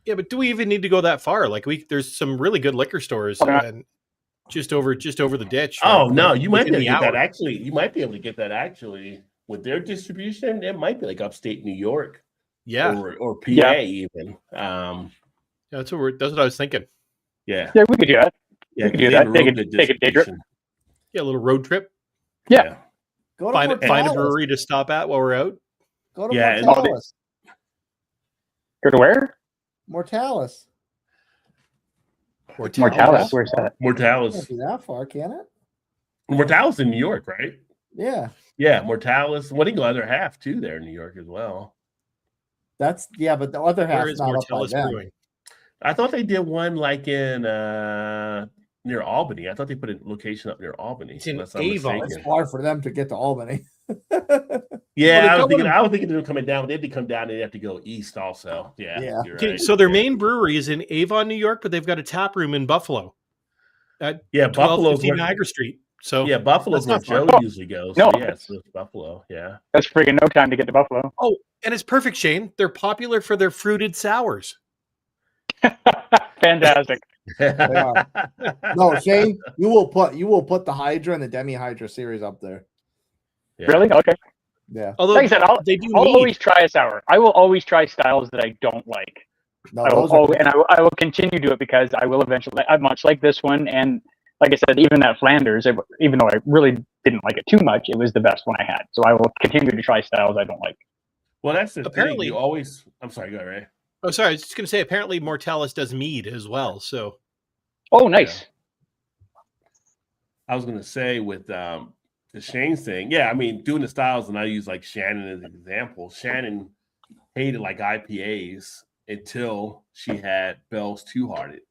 yeah, but do we even need to go that far? Like there's some really good liquor stores and just over the ditch. Oh like, no, you might be within able to the get that hour. actually. You might be able to get that actually with their distribution. It might be like upstate New York, Yeah, or PA Yeah. even. that's what I was thinking. Yeah, Yeah, we could do that. yeah, we could do 'cause they have that. a real good Take a day trip. distribution. Yeah, a little road trip. Yeah. Go to Find a Mortalis. brewery to stop at while we're out. Go to Yeah, and- Mortalis. Go to where? Mortalis. Mortalis. Where's that? Can't Mortalis. be that far, can it? Mortalis in New York, right? Yeah. Yeah, Mortalis. What do you go other half too there in New York as well? But the other Where half's is not up by Mortalis them. Brewing? I thought they did one like in near Albany. I thought they put a location up near Albany. It's in unless I'm Avon. It's mistaken. far for them to get to Albany. Yeah, Well, I was thinking they were coming down. They had to come down. They have to go east also. Yeah. Yeah. You're Okay, right. so their Yeah. main brewery is in Avon, New York, but they've got a tap room in Buffalo, Yeah, Buffalo's 1250 where, Niagara Street. So yeah, Buffalo's where that's not Joe far. usually goes. No, So yeah, it's Buffalo. Yeah. That's freaking no time to get to Buffalo. and it's perfect, Shane. They're popular for their fruited sours. Fantastic. are. No, Shane, you will put the Hydra and the Demi Hydra series up there. Yeah. Really? Okay. Yeah. Although Like I said, they do I'll need always try a sour. I will always try styles that I don't like. No, I will those are and I will continue to do it because I will eventually. Much like this one and like I said, even that Flanders, even though I really didn't like it too much, it was the best one I had. So I will continue to try styles I don't like. Well, that's the Apparently- thing. You always. I'm sorry. Go ahead, Ray. Oh, sorry. I was just going to say, apparently Mortalis does mead as well. So Oh, nice. I was gonna say with the Shane thing. Yeah, I mean, doing the styles, and I use like Shannon as an example. Shannon hated like IPAs until she had Bell's Two Hearted.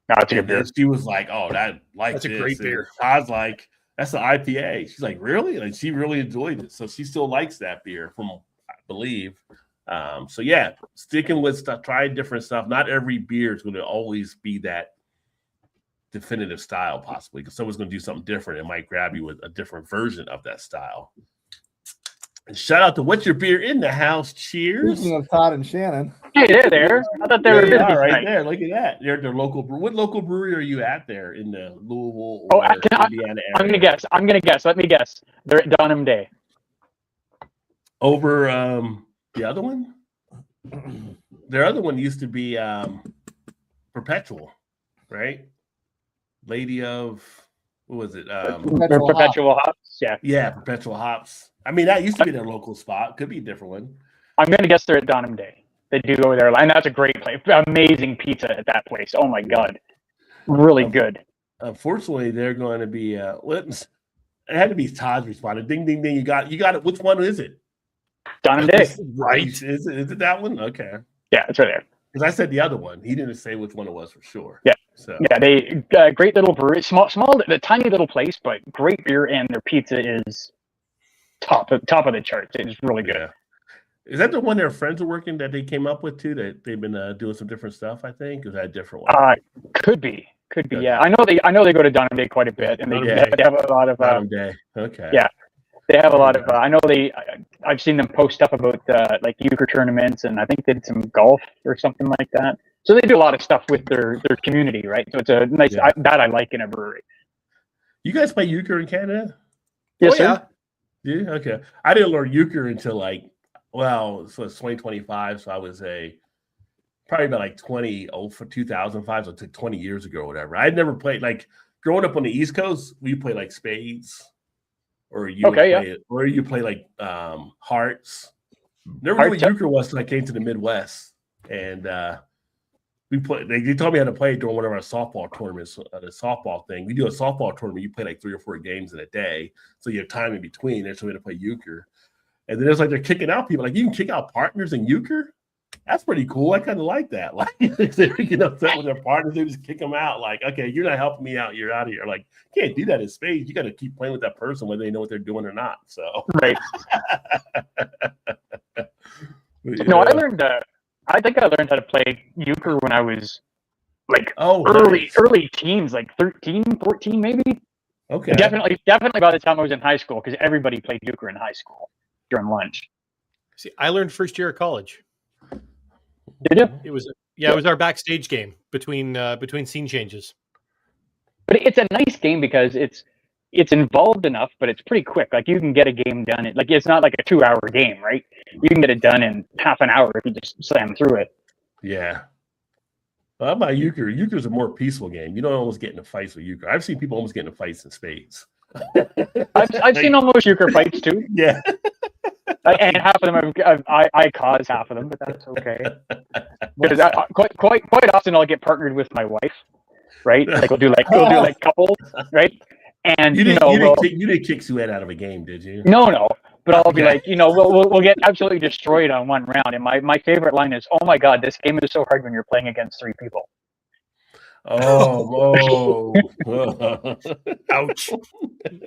No, it's a good And beer. then she was like, "Oh, that like That's a this." great And beer. I was like, "That's an IPA." She's like, "Really?" Like she really enjoyed it, so she still likes that beer, from I believe. So yeah, sticking with stuff, trying different stuff. Not every beer is going to always be that definitive style, possibly, because someone's going to do something different. It might grab you with a different version of that style. And shout out to What's Your Beer in the House. Cheers. Speaking of Todd and Shannon, Hey, they're there. I thought they There were you busy are, right tonight. there. Look at that. They're their local brew. What local brewery are you at there in the Louisville Oh, or Indiana area? I'm gonna guess. Let me guess. They're at Dunham Day. Over the other one. Their other one used to be Perpetual, right? Lady of what was it? They're Perpetual Hop. Perpetual Hops. Yeah, Yeah, Perpetual Hops. I mean, that used to be their local spot. Could be a different one. I'm gonna guess they're at Dunham Day. They do go there, and that's a great place. Amazing pizza at that place. Oh my god, really good. Unfortunately, they're going to be. It had to be Todd's responded. Ding, ding, ding. You got it. Which one is it? Dunham Day. Right? Is it that one? Okay. Yeah, it's right there. Because I said the other one. He didn't say which one it was for sure. Yeah. So Yeah, they great little brewery. Small, the tiny little place, but great beer, and their pizza is top of the charts. It's really good. yeah. Is that the one their friends are working that they came up with too? That they've been doing some different stuff. I think. Or is that a different one? Could be. Okay. Yeah, I know they go to Dunham Day quite a bit, and they Dunham Day. have a lot of Bottom day. Okay. yeah. They have a lot of. I know I've seen them post stuff about like euchre tournaments, and I think they did some golf or something like that. So they do a lot of stuff with their community, right? So it's a nice Yeah. that I like in a brewery. You guys play euchre in Canada? Yes, oh, sir. yeah. Yeah. Okay. I didn't learn euchre until so it's 2025. So I was probably about like 2005. So it took 20 years ago or whatever. I'd never played growing up on the East Coast. We play like spades, or you would Okay, yeah. play it, or you play like hearts. Never Hearts, knew what yeah. euchre was until I came to the Midwest, and we play. They told me how to play during one of our softball tournaments. The softball thing, we do a softball tournament. You play like 3 or 4 games in a day, so you have time in between. They told me to play euchre, and then it's like they're kicking out people. Like you can kick out partners in euchre. That's pretty cool. I kind of like that. Like if they're getting upset with their partners, they just kick them out. Like, okay, you're not helping me out. You're out of here. Like, you can't do that in spades. You got to keep playing with that person whether they know what they're doing or not. So, Right. yeah. No, I think I learned how to play euchre when I was like Oh, early nice. teens, like 13, 14 maybe. Okay. Definitely by the time I was in high school, because everybody played euchre in high school during lunch. See, I learned first year of college. Did you? It was our backstage game between scene changes. But it's a nice game because it's involved enough, but it's pretty quick. Like you can get a game done. Like it's not like a 2-hour game, right? You can get it done in half an hour if you just slam through it. Yeah. Well, how about euchre? Euchre's a more peaceful game. You don't almost get into fights with euchre. I've seen people almost get into fights in spades. I've seen almost euchre fights too, Yeah. and half of them I cause half of them, but that's okay. Because quite often I'll get partnered with my wife, right? Like we'll do like couples, right? And You you didn't, know, you, didn't we'll, kick, you didn't kick Suet out of a game, did you? no, but I'll be Okay. like, we'll get absolutely destroyed on one round. And my favorite line is, "Oh my God, this game is so hard when you're playing against 3 people." Oh, whoa. Ouch.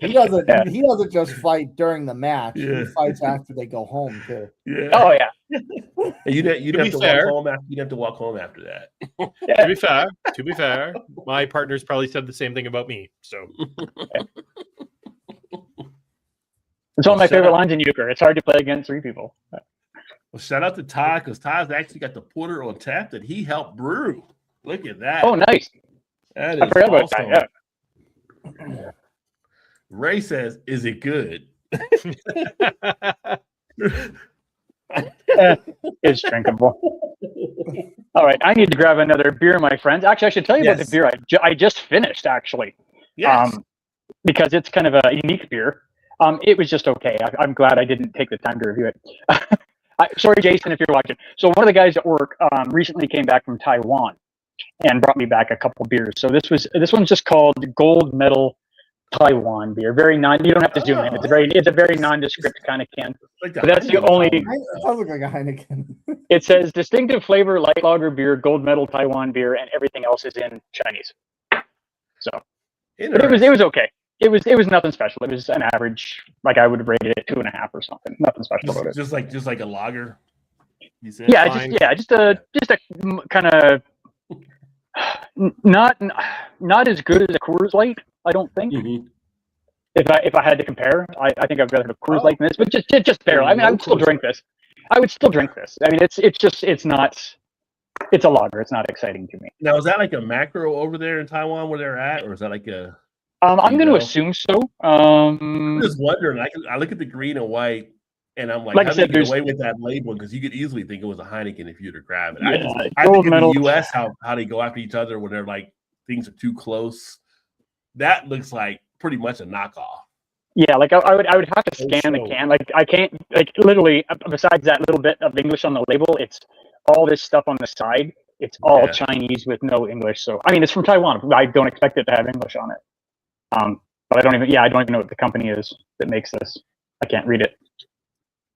he doesn't. Yeah. He doesn't just fight during the match. Yeah. He fights after they go home too. Yeah. Oh yeah, And you didn't To have be to fair- walk home after. You didn't have to walk home after that. To be fair, my partners probably said the same thing about me. So it's one of my Shut favorite up. lines in euchre. It's hard to play against 3 people. Well, shout out to Todd because Todd's actually got the porter on tap that he helped brew. Look at that. Oh, nice. That I is forgot about awesome. that. Yeah. Ray says, "Is it good?" It's drinkable. All right, I need to grab another beer, my friends. Actually, I should tell you about Yes. the beer I just finished, actually. Yes. Because it's kind of a unique beer. It was just okay. I'm glad I didn't take the time to review it. Sorry, Jason, if you're watching. So one of the guys at work recently came back from Taiwan and brought me back a couple beers. So this one's just called Gold Medal Taiwan beer. Very you don't have to zoom in. It's a very nondescript kind of can. Like But that's the Heineken only. It sounds like a Heineken. It says distinctive flavor, light lager beer, Gold Medal Taiwan beer, and everything else is in Chinese. So, but it was okay. It was nothing special. It was an average. Like I would have rated it 2.5 or something. Nothing special about it. just like a lager. You said? Yeah, fine. just a kind of not as good as a Coors Light. I don't think. Mhm. If I had to compare, I think I'd rather have a Coors Light than this, but just barely. I mean, I would still drink this. I would still drink this. I mean, it's a lager. It's not exciting to me. Now, is that like a macro over there in Taiwan where they're at, or is that like a? I'm going to know? assume so. I'm just wondering. I look at the green and white, and I'm like, Like I how said, did they get away with that label? Because you could easily think it was a Heineken if you were to grab it. Yeah, I Gold think in Medal. the U.S. how they go after each other when they're like things are too close. That looks like pretty much a knockoff. Yeah, like I would have to Oh, scan the so- can. Like I can't literally besides that little bit of English on the label, it's all this stuff on the side. It's all Yeah. Chinese with no English. So I mean, it's from Taiwan. I don't expect it to have English on it. But I don't even know what the company is that makes this. I can't read it.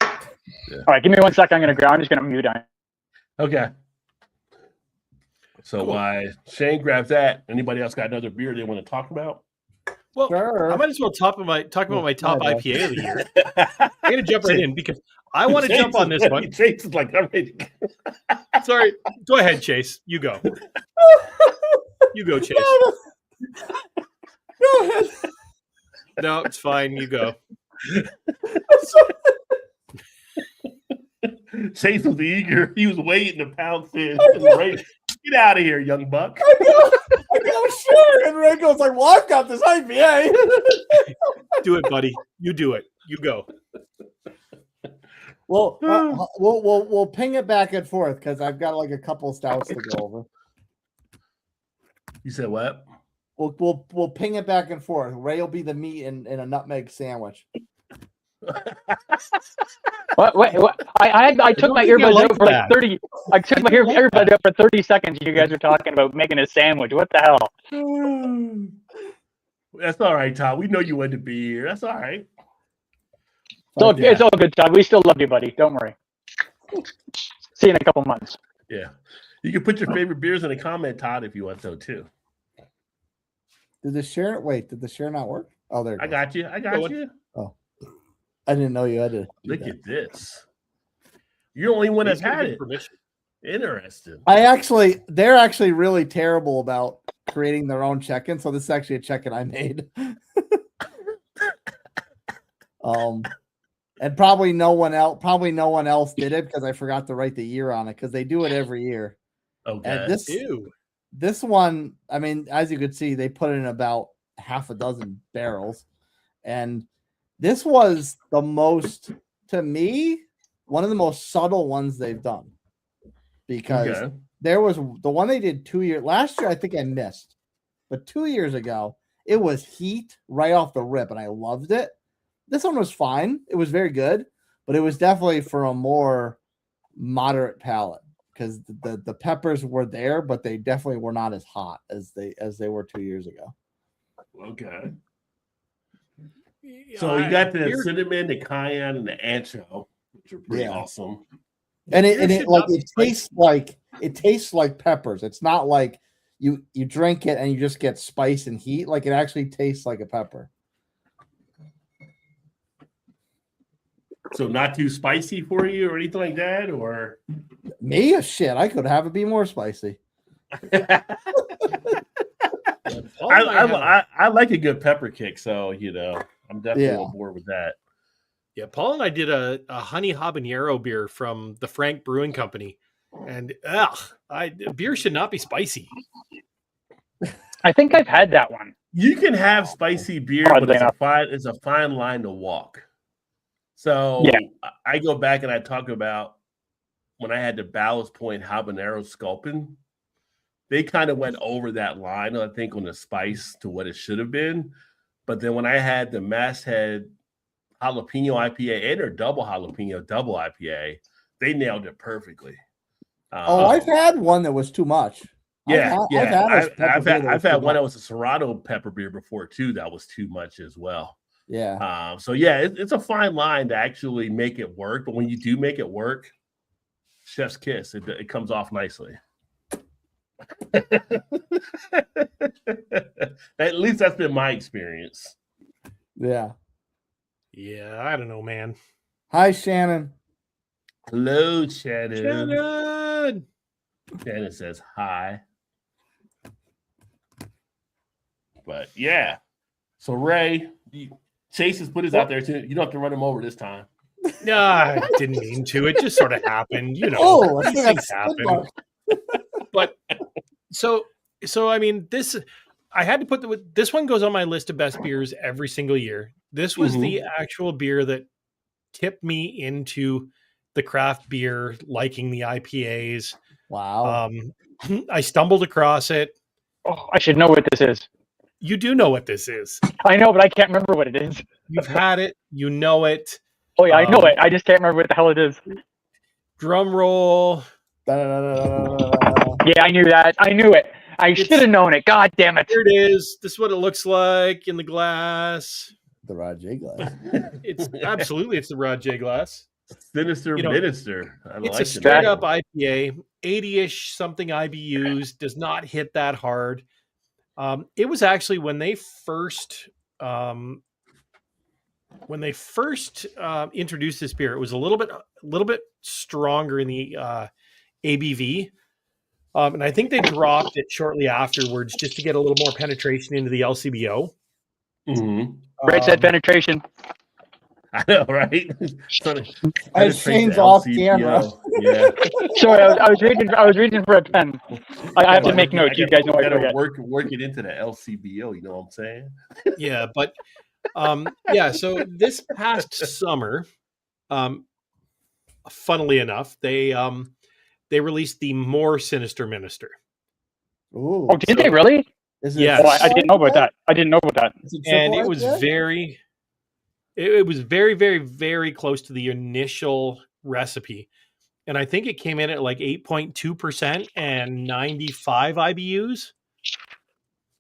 Yeah. All right, give me 1 second. I'm just gonna mute on. Okay. So Cool. why Shane grabs that? Anybody else got another beer they want to talk about? Well, Sure. I might as well talk about my top Go ahead. IPA of the year. I'm gonna jump right in because I want to jump on this one. Chase is like, I'm ready. Sorry, go ahead, Chase. You go. You go, Chase. Go ahead. No, it's fine. You go. Chase was eager. He was waiting to pounce in. Right. Get out of here, young buck. I go, sure. And Ray goes like, well, I've got this IPA. Do it, buddy. You do it. You go. Well, we'll ping it back and forth because I've got like a couple stouts to go over. You said what? We'll ping it back and forth. Ray will be the meat in a nutmeg sandwich. What? I took my think I earbuds like out for like that. 30. I took my earbuds out for 30 seconds. You guys were talking about making a sandwich. What the hell? That's all right, Tom. We know you wanted to be here. That's all right. It's all good, Todd. We still love you, buddy. Don't worry. See you in a couple months. Yeah. You can put your favorite beers in a comment, Todd, if you want to, too. Did the share not work? Oh, there it I goes. got you. I got Going. you. I didn't know you had to. do Look that. at this. You're the only one that's He's gonna had give it. permission. Interesting. They're actually really terrible about creating their own check-in. So this is actually a check-in I made. And probably no one else did it because I forgot to write the year on it because they do it every year. Okay. And Ew. this one, I mean, as you could see, they put in about half a dozen barrels. And this was the most, to me, one of the most subtle ones they've done. Because Okay. there was the one they did 2 years last year, I think I missed, but 2 years ago, it was heat right off the rip, and I loved it. This one was fine. It was very good, but it was definitely for a more moderate palate because the peppers were there, but they definitely were not as hot as they were 2 years ago. Okay. So you got the Beer- cinnamon, the cayenne, and the ancho, which are pretty Yeah. awesome. And Beer it should like not be it tastes like peppers. It's not like you drink it and you just get spice and heat. Like it actually tastes like a pepper. So not too spicy for you or anything like that, or Me, shit, I could have it be more spicy. Paul and I have- I like a good pepper kick, so I'm definitely Yeah. on board with that. Yeah, Paul and I did a honey habanero beer from the Frank Brewing Company, and beer should not be spicy. I think I've had that one. You can have spicy beer, Oddly but enough. it's a fine line to walk. So Yeah. I go back and I talk about when I had the Ballast Point Habanero Sculpin. They kind of went over that line, I think, on the spice to what it should have been. But then when I had the Masthead Jalapeno IPA and their double jalapeno double IPA, they nailed it perfectly. I've had one that was too much. Yeah, I've had one that was was a Serato pepper beer before too. That was too much as well. Yeah. So yeah, it's a fine line to actually make it work. But when you do make it work, chef's kiss. It comes off nicely. At least that's been my experience. Yeah. Yeah, I don't know, man. Hi, Shannon. Hello, Shannon. Shannon! Shannon says hi. But yeah. So Ray, Chase has put his out there too. You don't have to run him over this time. No, I didn't mean to. It just sort of happened. You know, Oh, I these think things that's happen. good. But so I mean, this I had to put this one goes on my list of best beers every single year. This was the actual beer that tipped me into the craft beer, liking the IPAs. Wow. I stumbled across it. Oh, I should know what this is. You do know what this is. I know, but I can't remember what it is. You've had it. You know it. Oh yeah, I know it. I just can't remember what the hell it is. Drum roll. Da-da-da-da-da-da-da. Yeah, I knew that. I knew it. I should have known it. God damn it. Here it is. This is what it looks like in the glass. The Rod J glass. It's absolutely it's the Rod J glass. Sinister You know, Minister. I It's like a it. straight up IPA, 80-ish something IBUs, does not hit that hard. It was actually when they first introduced this beer, it was a little bit stronger in the ABV. And I think they dropped it shortly afterwards just to get a little more penetration into the LCBO. Mhm. Right said penetration. I know, right? As Shane's off camera. Yeah. Sorry, I was reaching for a pen. I have to make notes. You guys know I gotta forget. work it into the LCBO. You know what I'm saying? Yeah, but yeah. So this past summer, funnily enough, they released the more Sinister Minister. Ooh. Oh, did they really? Is Yeah. Oh, I didn't know about that. I didn't know about that. Is it And triple it was IPA? it was very, very, very close to the initial recipe. And I think it came in at like 8.2% and 95 IBUs.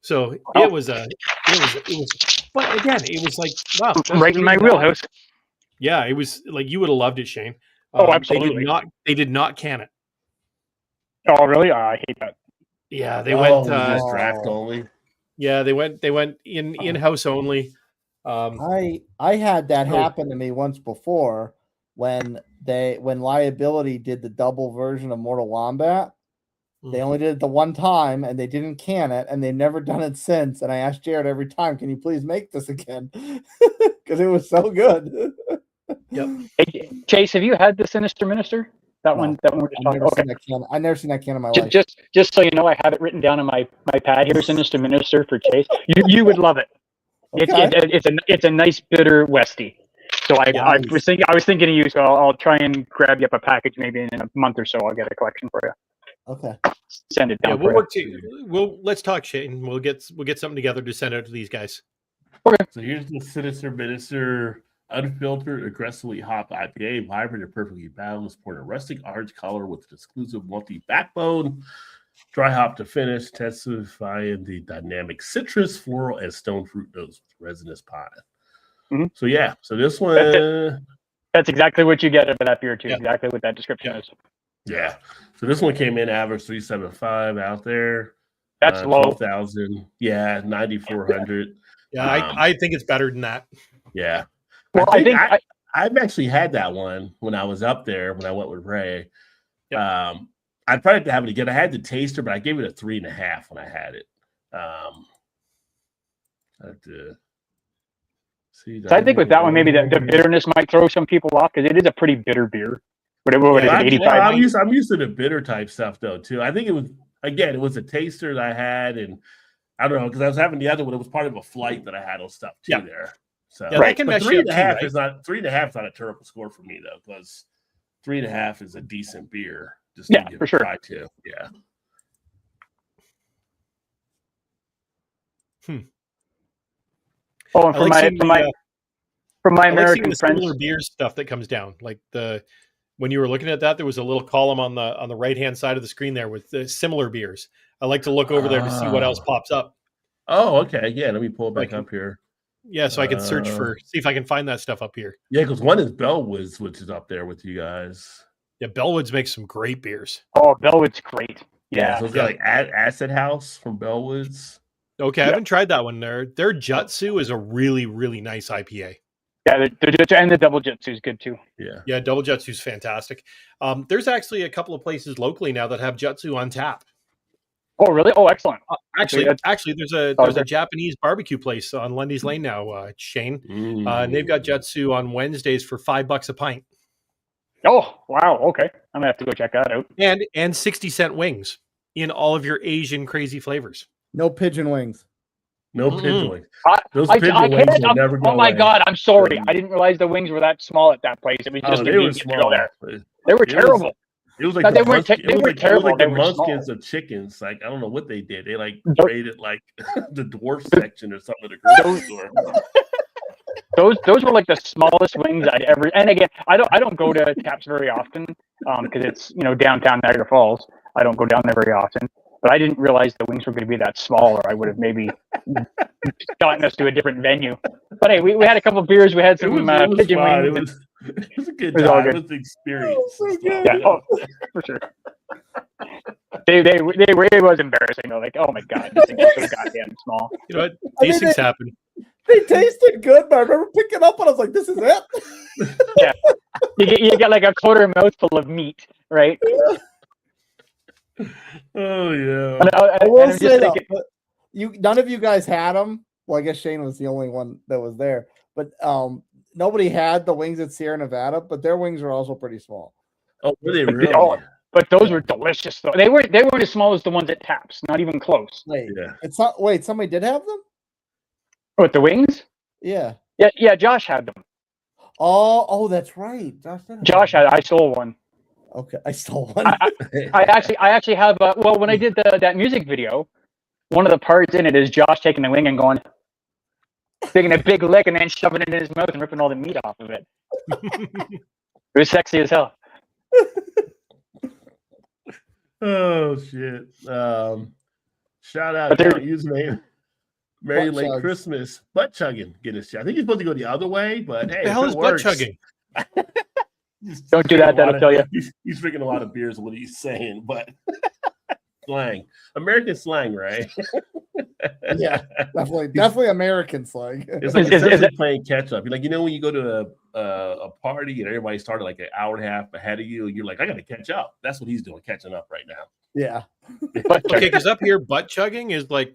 So Wow. it was, but again, it was like, wow. that's Right in my really bad. wheelhouse. Yeah, it was like, you would have loved it, Shane. Oh, absolutely. They did not can it. Oh, really? I hate that. Yeah, they Oh, went, was this draft only. yeah, they went in-house only. I had that happen to me once before when Liability did the double version of Mortal Wombat. They only did it the one time and they didn't can it and they've never done it since. And I asked Jared every time, can you please make this again? Because it was so good. Yep. Hey, Chase, have you had the Sinister Minister? That No. one we're just talking about. Okay. I've never seen that can in my life. Just so you know, I have it written down on my pad here, Sinister Minister for Chase. You would love it. Okay. It's a nice bitter Westie. So I was thinking of you, so I'll try and grab you up a package maybe in a month or so. I'll get a collection for you. Okay. Send it Yeah, down. let's talk, Shane. We'll get something together to send out to these guys. So here's the Sinister Minister unfiltered, aggressively hopped IPA, vibrant and perfectly balanced, poured a rustic orange color with an exclusive malty backbone, dry hop to finish, testifying the dynamic citrus, floral, and stone fruit notes with resinous pine. Mm-hmm. So yeah, so this one, That's exactly what you get out of that beer too. Yeah. Exactly what that description is. yeah. So this one came in average 375 out there. That's low. 12,000. Yeah, 9,400. Yeah, I think it's better than that. Yeah. Well, I've actually had that one when I was up there when I went with Ray. Yep. I'd probably have to have it again. I had the taster, but I gave it a 3.5 when I had it. I have to see. So I think with that one, maybe the bitterness might throw some people off because it is a pretty bitter beer. What is it, 85? I'm used to the bitter type stuff though too. I think it was a taster that I had, and I don't know because I was having the other one. It was part of a flight that I had on stuff too there. So Yeah, that can but mess three you and up a too, half right? is not 3.5 is not a terrible score for me though, because 3.5 is a decent beer. Just Yeah, to give for it a sure. try to. Yeah. Oh, and I like seeing from my I like seeing American the friends. similar beers stuff that comes down. Like when you were looking at that, there was a little column on the right hand side of the screen there with the similar beers. I like to look over there to see what else pops up. Oh, okay. Yeah, let me pull it back Like- up here. Yeah, so I can search see if I can find that stuff up here. Yeah, because one is Bellwoods, which is up there with you guys. Yeah, Bellwoods makes some great beers. Oh, Bellwood's great. Yeah. So it's got like Acid House from Bellwoods. Okay, I haven't tried that one. Their Jutsu is a really, really nice IPA. Yeah, and the double Jutsu is good too. Yeah. Yeah, Double Jutsu's fantastic. There's actually a couple of places locally now that have Jutsu on tap. Oh, really? Oh, excellent. Actually, there's a Okay. Japanese barbecue place on Lundy's Lane now, Shane. And they've got Mm. Jutsu on Wednesdays for $5 a pint, Oh, wow. Okay, I'm gonna have to go check that out. and 60-cent wings in all of your Asian crazy flavors. No pigeon wings. No Mm-mm. pigeon wings. I- Those I pigeon can't. wings will never go Oh my away. God, I'm sorry. Um, I didn't realize the wings were that small at that place. It was Oh, just they were convenient to go small. there. It They were was- terrible. was like No, the they weren't munch- te- they it was weren't like, it was terrible, like they the were munchkins small. of chickens. Like I don't know what they did. They like Those- raided like the dwarf section or something of the grocery store. Those were like the smallest wings I'd ever. And again, I don't go to Taps very often because it's downtown Niagara Falls. I don't go down there very often. But I didn't realize the wings were going to be that small, or I would have maybe gotten us to a different venue. But hey, we had a couple of beers. We had It some was pigeon fun. wings. It was a good It was all time. good. It was the experience. Oh, so and good. stuff. Yeah, oh, for sure. They were. It was embarrassing though. Like, oh my God, these things are so goddamn small. You know what? I mean, These things happen. They tasted good, but I remember picking up and I was like, "This is it." You get like a quarter mouthful of meat, right? Oh yeah. And I will I'm just say though, thinking- but none of you guys had them. Well, I guess Shane was the only one that was there, but nobody had the wings at Sierra Nevada. But their wings are also pretty small. Oh, were they But really? oh, But those were delicious though. They weren't as small as the ones at Taps. Not even close. Wait, Yeah. it's not. Wait, somebody did have them? With the wings? Yeah. Yeah. Josh had them. Oh, that's right. Josh had. I stole one. Okay, I stole one. I actually have. Well, when I did that music video, one of the parts in it is Josh taking the wing and taking a big lick and then shoving it in his mouth and ripping all the meat off of it. It was sexy as hell. Oh shit. Shout out But there- account username Mary Butt Lake chugs. Christmas. Butt chugging. Get a shot. I think you're supposed to go the other way, but hey, The hell if is it butt works- chugging? He's Don't do drinking that, a that'll lot kill you. He's drinking a lot of beers. What he's saying, but slang, American slang, right? Yeah, definitely American slang. It's like Is- is essentially it- playing catch up. Like when you go to a party and everybody started like an hour and a half ahead of you, and you're like, I got to catch up. That's what he's doing, catching up right now. Yeah, But Okay, because up here, butt chugging is like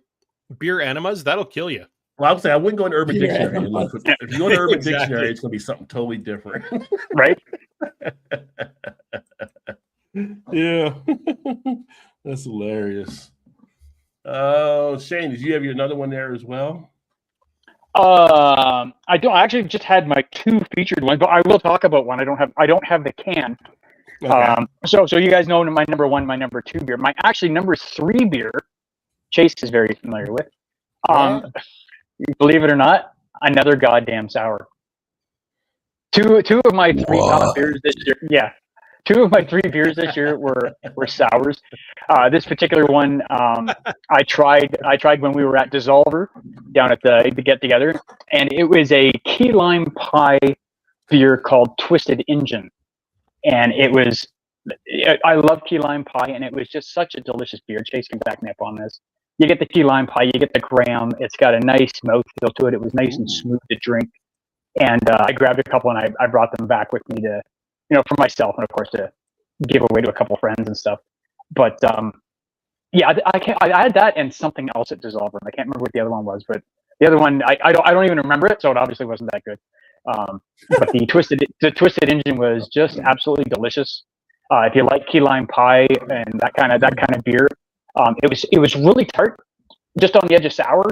beer enemas. That'll kill you. Well, I would say I wouldn't go into Urban Yeah. Dictionary. and look for- If you go to Urban Exactly. Dictionary, it's going to be something totally different. right? Yeah, that's hilarious. Oh, Shane, did you have another one there as well? I don't. I actually just had my two featured ones, but I will talk about one. I don't have the can. So you guys know my number one, my number two beer. My actually number three beer, Chase is very familiar with. Believe it or not, another goddamn sour. Two of my three top beers this year. Yeah, two of my three beers this year were sours. This particular one, I tried when we were at Dissolver down at the get together, and it was a key lime pie beer called Twisted Engine, and it was. I love key lime pie, and it was just such a delicious beer. Chase can back me up on this. You get the key lime pie, you get the graham. It's got a nice mouthfeel to it. It was nice and smooth to drink. And I grabbed a couple and I brought them back with me to, for myself and of course to give away to a couple friends and stuff. But yeah, I had that and something else at Dissolver. I can't remember what the other one was, but the other one I don't even remember it, so it obviously wasn't that good. But the Twisted Engine was just absolutely delicious. If you like key lime pie and that kind of beer, it was really tart, just on the edge of sour.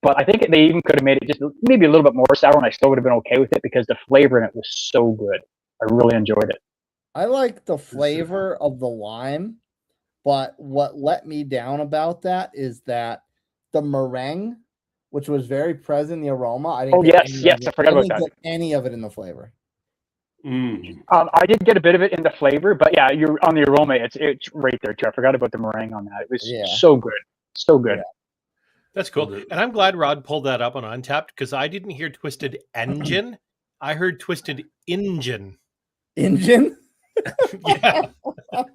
But I think they even could have made it just maybe a little bit more sour, and I still would have been okay with it because the flavor in it was so good. I really enjoyed it. I like the flavor of the lime, but what let me down about that is that the meringue, which was very present in the aroma, I didn't. Oh, get yes, any yes, of it. I forgot about didn't that. get any of it in the flavor. I did get a bit of it in the flavor, but yeah, you're on the aroma. It's right there too. I forgot about the meringue on that. It was so good, so good. Yeah. That's cool. And I'm glad Rod pulled that up on Untapped because I didn't hear Twisted Engine. I heard Twisted Engine. Engine? Yeah. I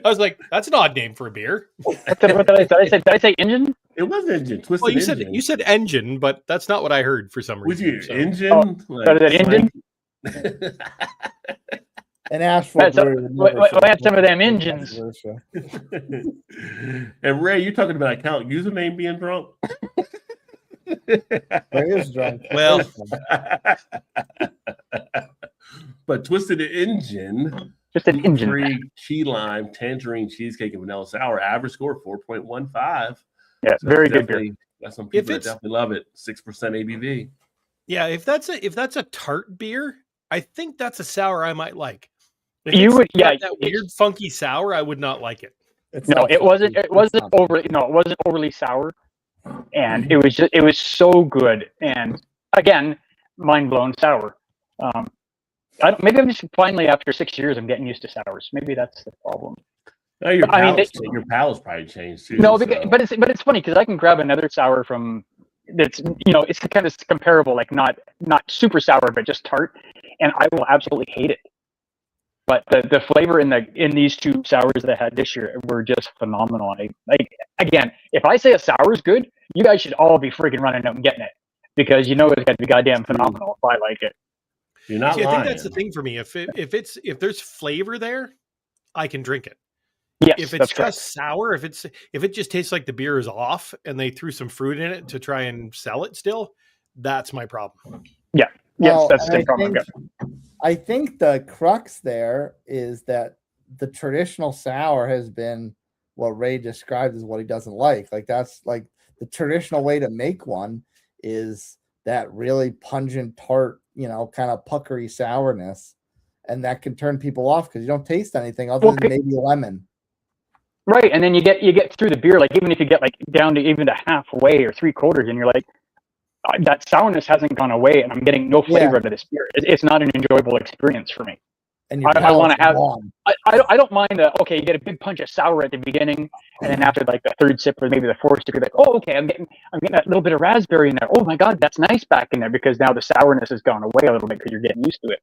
was like, that's an odd name for a beer. What did I say? Did I say engine? It was engine. Twisted Well, engine. you said engine, but that's not what I heard for some Was reason. your so. engine? Is it engine? And Asheville Brewery would never We say had some of them Twisted engines. controversial. And Ray, you're talking about account username being drunk? Ray is drunk. Well, Ray's drunk. But Twisted Engine, Just an engine. free key lime, tangerine cheesecake, and vanilla sour. Average score 4.15. Yeah, So very good beer. definitely- That's some people that it's- definitely love it. 6% ABV. yeah, if that's a tart beer, I think that's a sour I might like. If You it's would- yeah, got that weird funky sour, I would not like it. It's No, not it wasn't. funky. It wasn't It's not overly. No, it wasn't overly sour, and it was just. It was so good, and again, mind blown sour. Maybe I'm just finally after 6 years, I'm getting used to sours. Maybe that's the problem. Oh, your I mean, palate's probably changed too. No, so. but it's funny because I can grab another sour from that's it's kind of comparable, like not super sour, but just tart, and I will absolutely hate it. But the flavor in these two sours that I had this year were just phenomenal. Again, if I say a sour is good, you guys should all be freaking running out and getting it because you know it's got to be goddamn phenomenal if I like it. You're not See, I lying. think that's the thing for me. If there's flavor there, I can drink it. Yes, If it's that's just correct. sour, if it just tastes like the beer is off and they threw some fruit in it to try and sell it still, that's my problem. Yes, Well, that's the and same problem I've got. I think the crux there is that the traditional sour has been what Ray described as what he doesn't like. Like that's like the traditional way to make one is that really pungent, tart, kind of puckery sourness, and that can turn people off because you don't taste anything other than maybe lemon. Right, and then you get through the beer, like even if you get like down to even to halfway or 3/4, and you're like, that sourness hasn't gone away, and I'm getting no flavor out of this beer. It's not an enjoyable experience for me. And I want to have. gone. I don't mind okay, you get a big punch of sour at the beginning, and then after like the third sip or maybe the fourth sip, you're like, oh, okay, I'm getting that little bit of raspberry in there. Oh my god, that's nice back in there because now the sourness has gone away a little bit because you're getting used to it.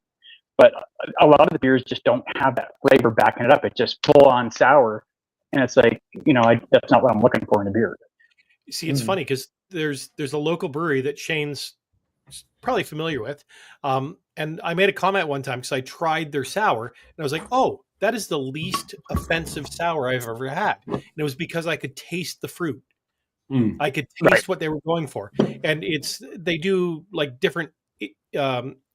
But a lot of the beers just don't have that flavor backing it up. It's just full on sour, and it's like that's not what I'm looking for in a beer. See, it's funny because there's a local brewery that Shane's probably familiar with. And I made a comment one time because I tried their sour and I was like, oh, that is the least offensive sour I've ever had. And it was because I could taste the fruit. I could taste what they were going for. And they do like different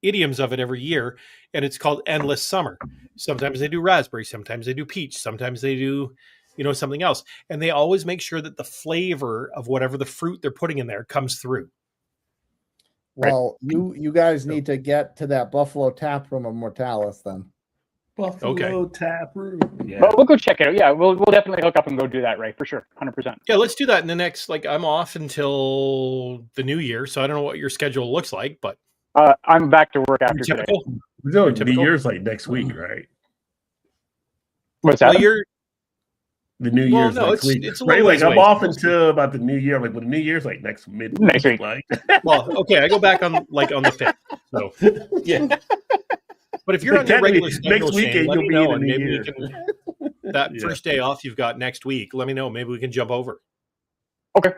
idioms of it every year. And it's called Endless Summer. Sometimes they do raspberry. Sometimes they do peach. Sometimes they do, something else. And they always make sure that the flavor of whatever the fruit they're putting in there comes through. Well, you guys need to get to that Buffalo Tap Room of Mortalis then. Buffalo Tap Room. Yeah. But we'll go check it out. Yeah, we'll definitely hook up and go do that, right? For sure, 100%. Yeah, let's do that in the next. I'm off until the new year, so I don't know what your schedule looks like, but I'm back to work after today. typical. No, the typical. year's like next week, right? What's that? Well, you're The New Well, Year's no, next it's- week. it's a Right, little like ways I'm away. off until about the New Year. Like, well, the New Year's like next Next week. Like, well, okay. I go back on the 5th. So, yeah. but if you're on your Technically, regular schedule, next Shane, weekend let you'll me be know, in and the New maybe we Year. can. That Yeah. first day off you've got next week. Let me know. Maybe we can jump over. Okay.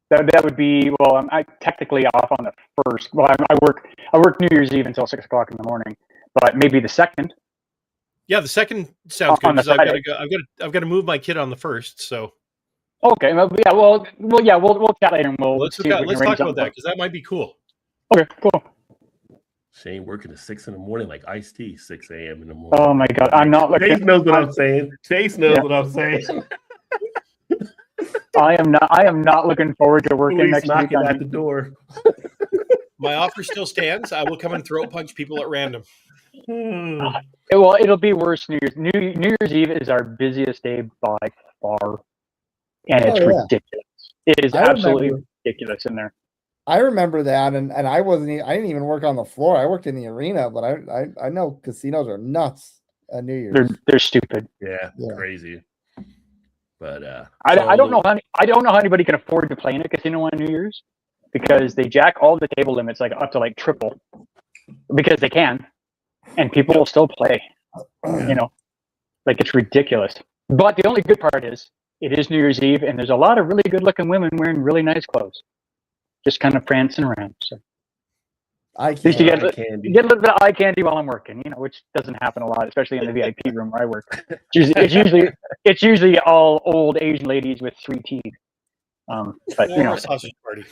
That would be I'm technically off on the 1st. Well, I work New Year's Eve until 6:00 in the morning, but maybe the 2nd. Yeah, the 2nd sounds good On the because I've got to Friday. go. I've got to move my kid on the 1st. So Okay. Well, yeah. We'll chat later and let's see if we can talk arrange about that something. because that might be cool. Okay. Cool. Shane working at 6 a.m, like iced tea, 6 a.m. in the morning. Oh my God, I'm not looking. Chase knows what I'm saying. Chase knows what I'm saying. I am not looking forward to working Police next week. knocking On, at the door. My offer still stands. I will come and throat punch people at random. well, it'll be worse. New Year's. New Year's Eve is our busiest day by far, and it's Oh, yeah. ridiculous. It is I absolutely remember. ridiculous in there. I remember that, and I I didn't even work on the floor. I worked in the arena, but I know casinos are nuts at New Year's. They're stupid. Yeah, Yeah. crazy. But I don't know how anybody can afford to play in a casino on New Year's because they jack all the table limits like up to like triple because they can, and people will still play. You know, like it's ridiculous. But the only good part is it is New Year's Eve, and there's a lot of really good-looking women wearing really nice clothes, just kind of prancing around. So I at least can't. you get a little bit of eye candy while I'm working, you know, which doesn't happen a lot, especially in the VIP room where I work. It's usually all old Asian ladies with 3 teeth. But you Or know, a sausage party.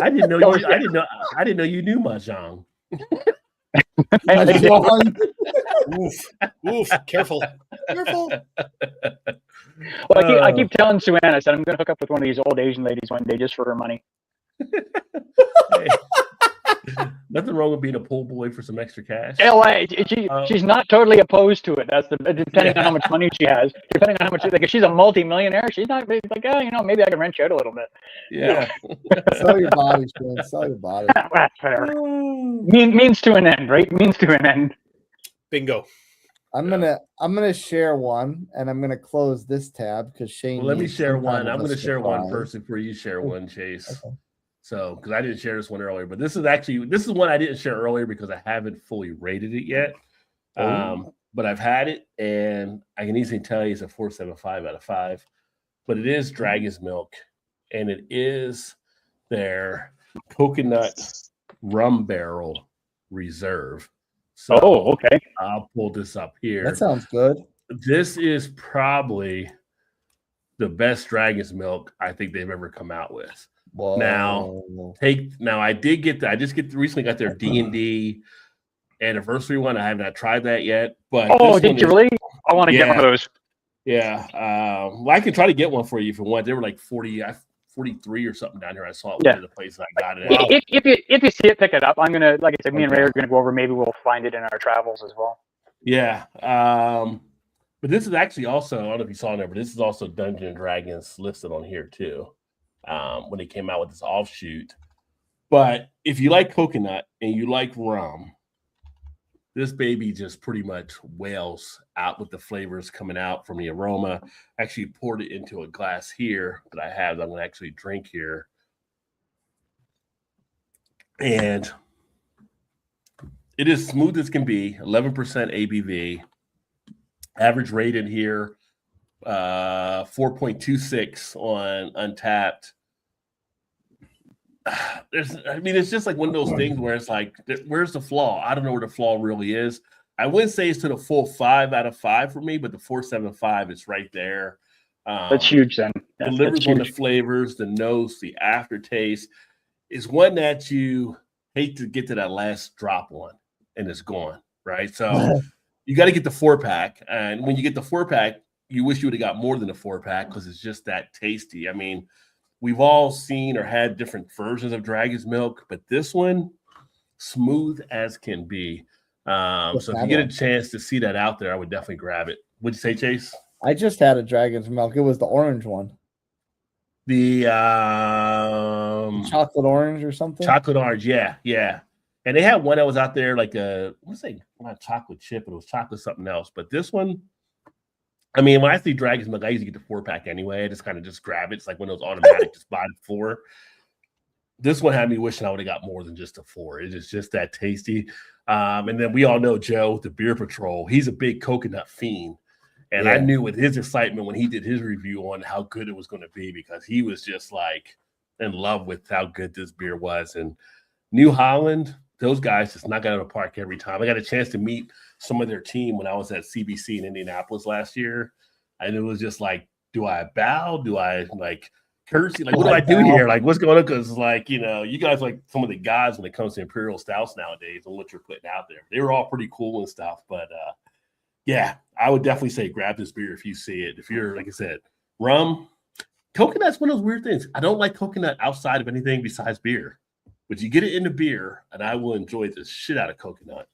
I didn't know Oh, you. yeah. I didn't know you knew mahjong. Oof. Careful. Careful. Well, I keep telling Suanna, I said I'm going to hook up with one of these old Asian ladies one day just for her money. Hey, nothing wrong with being a pool boy for some extra cash. She's not totally opposed to it. That's depending on how much money she has. Depending on how much, like if she's a multi-millionaire, she's not like, oh, you know, maybe I can rent you out a little bit. Yeah. Sell your body, Shane. Sell your body. Whatever. Means to an end, right? Means to an end. Bingo. I'm gonna share one, and I'm gonna close this tab because Shane. Well, let me needs share some kind one. of I'm a going to share one surprise. first before you share one, Chase. Okay. So, because I didn't share this one earlier, but this is one I didn't share earlier because I haven't fully rated it yet. But I've had it, and I can easily tell you it's a 4.75 out of 5. But it is Dragon's Milk, and it is their coconut rum barrel reserve. So Okay. I'll pull this up here. That sounds good. This is probably the best Dragon's Milk I think they've ever come out with. Whoa. Now I just recently got their D&D anniversary one. I have not tried that yet, but Did you really? I want to get one of those. Yeah. Well, I can try to get one for you if you want. They were like 43 or something down here. I saw it Yeah. in the place I got it. Wow. If you see it, pick it up. I'm gonna, like I said, me and Ray are gonna go over. Maybe we'll find it in our travels as well. Yeah. But this is actually also, I don't know if you saw it there, but this is also Dungeons and Dragons listed on here too. When they came out with this offshoot. But if you like coconut and you like rum, this baby just pretty much wails out with the flavors coming out from the aroma. Actually poured it into a glass here that I have that I'm going to actually drink here. And it is smooth as can be, 11% ABV. Average rated here, 4.26 on Untapped. It's just like one of those things where it's like, where's the flaw? I don't know where the flaw really is. I wouldn't say it's to the full 5 out of 5 for me, but the 4.75 is right there. That's huge then. Delivers on the flavors, the notes, the aftertaste. Is one that you hate to get to that last drop on and it's gone, right? So you got to get the 4-pack. And when you get the 4-pack, you wish you would have got more than a 4-pack because it's just that tasty. I mean, we've all seen or had different versions of Dragon's Milk, but this one, smooth as can be. So if you get a chance to see that out there, I would definitely grab it. What'd you say, Chase? I just had a Dragon's Milk. It was the orange one. The chocolate orange or something? Chocolate orange, yeah. And they had one that was out there like not chocolate chip, but it was chocolate something else. But this one, I mean, when I see Dragon's Milk, I usually get the 4-pack anyway. I just kind of grab it. It's like one of those automatic just buy the 4. This one had me wishing I would have got more than just a 4. It is just that tasty. And then we all know Joe, the Beer Patrol. He's a big coconut fiend. And I knew with his excitement when he did his review on how good it was going to be because he was just like in love with how good this beer was. And New Holland, those guys just knock it out of the park every time. I got a chance to meet some of their team when I was at CBC in Indianapolis last year. And it was just like, do I bow? Do I like curse? Like, what do I do here? Like, what's going on? Because like, you know, you guys like some of the guys when it comes to Imperial Stouts nowadays and what you're putting out there. They were all pretty cool and stuff. But yeah, I would definitely say grab this beer if you see it. If you're, like I said, rum, Coconut's one of those weird things. I don't like coconut outside of anything besides beer. But you get it into beer, and I will enjoy the shit out of coconut.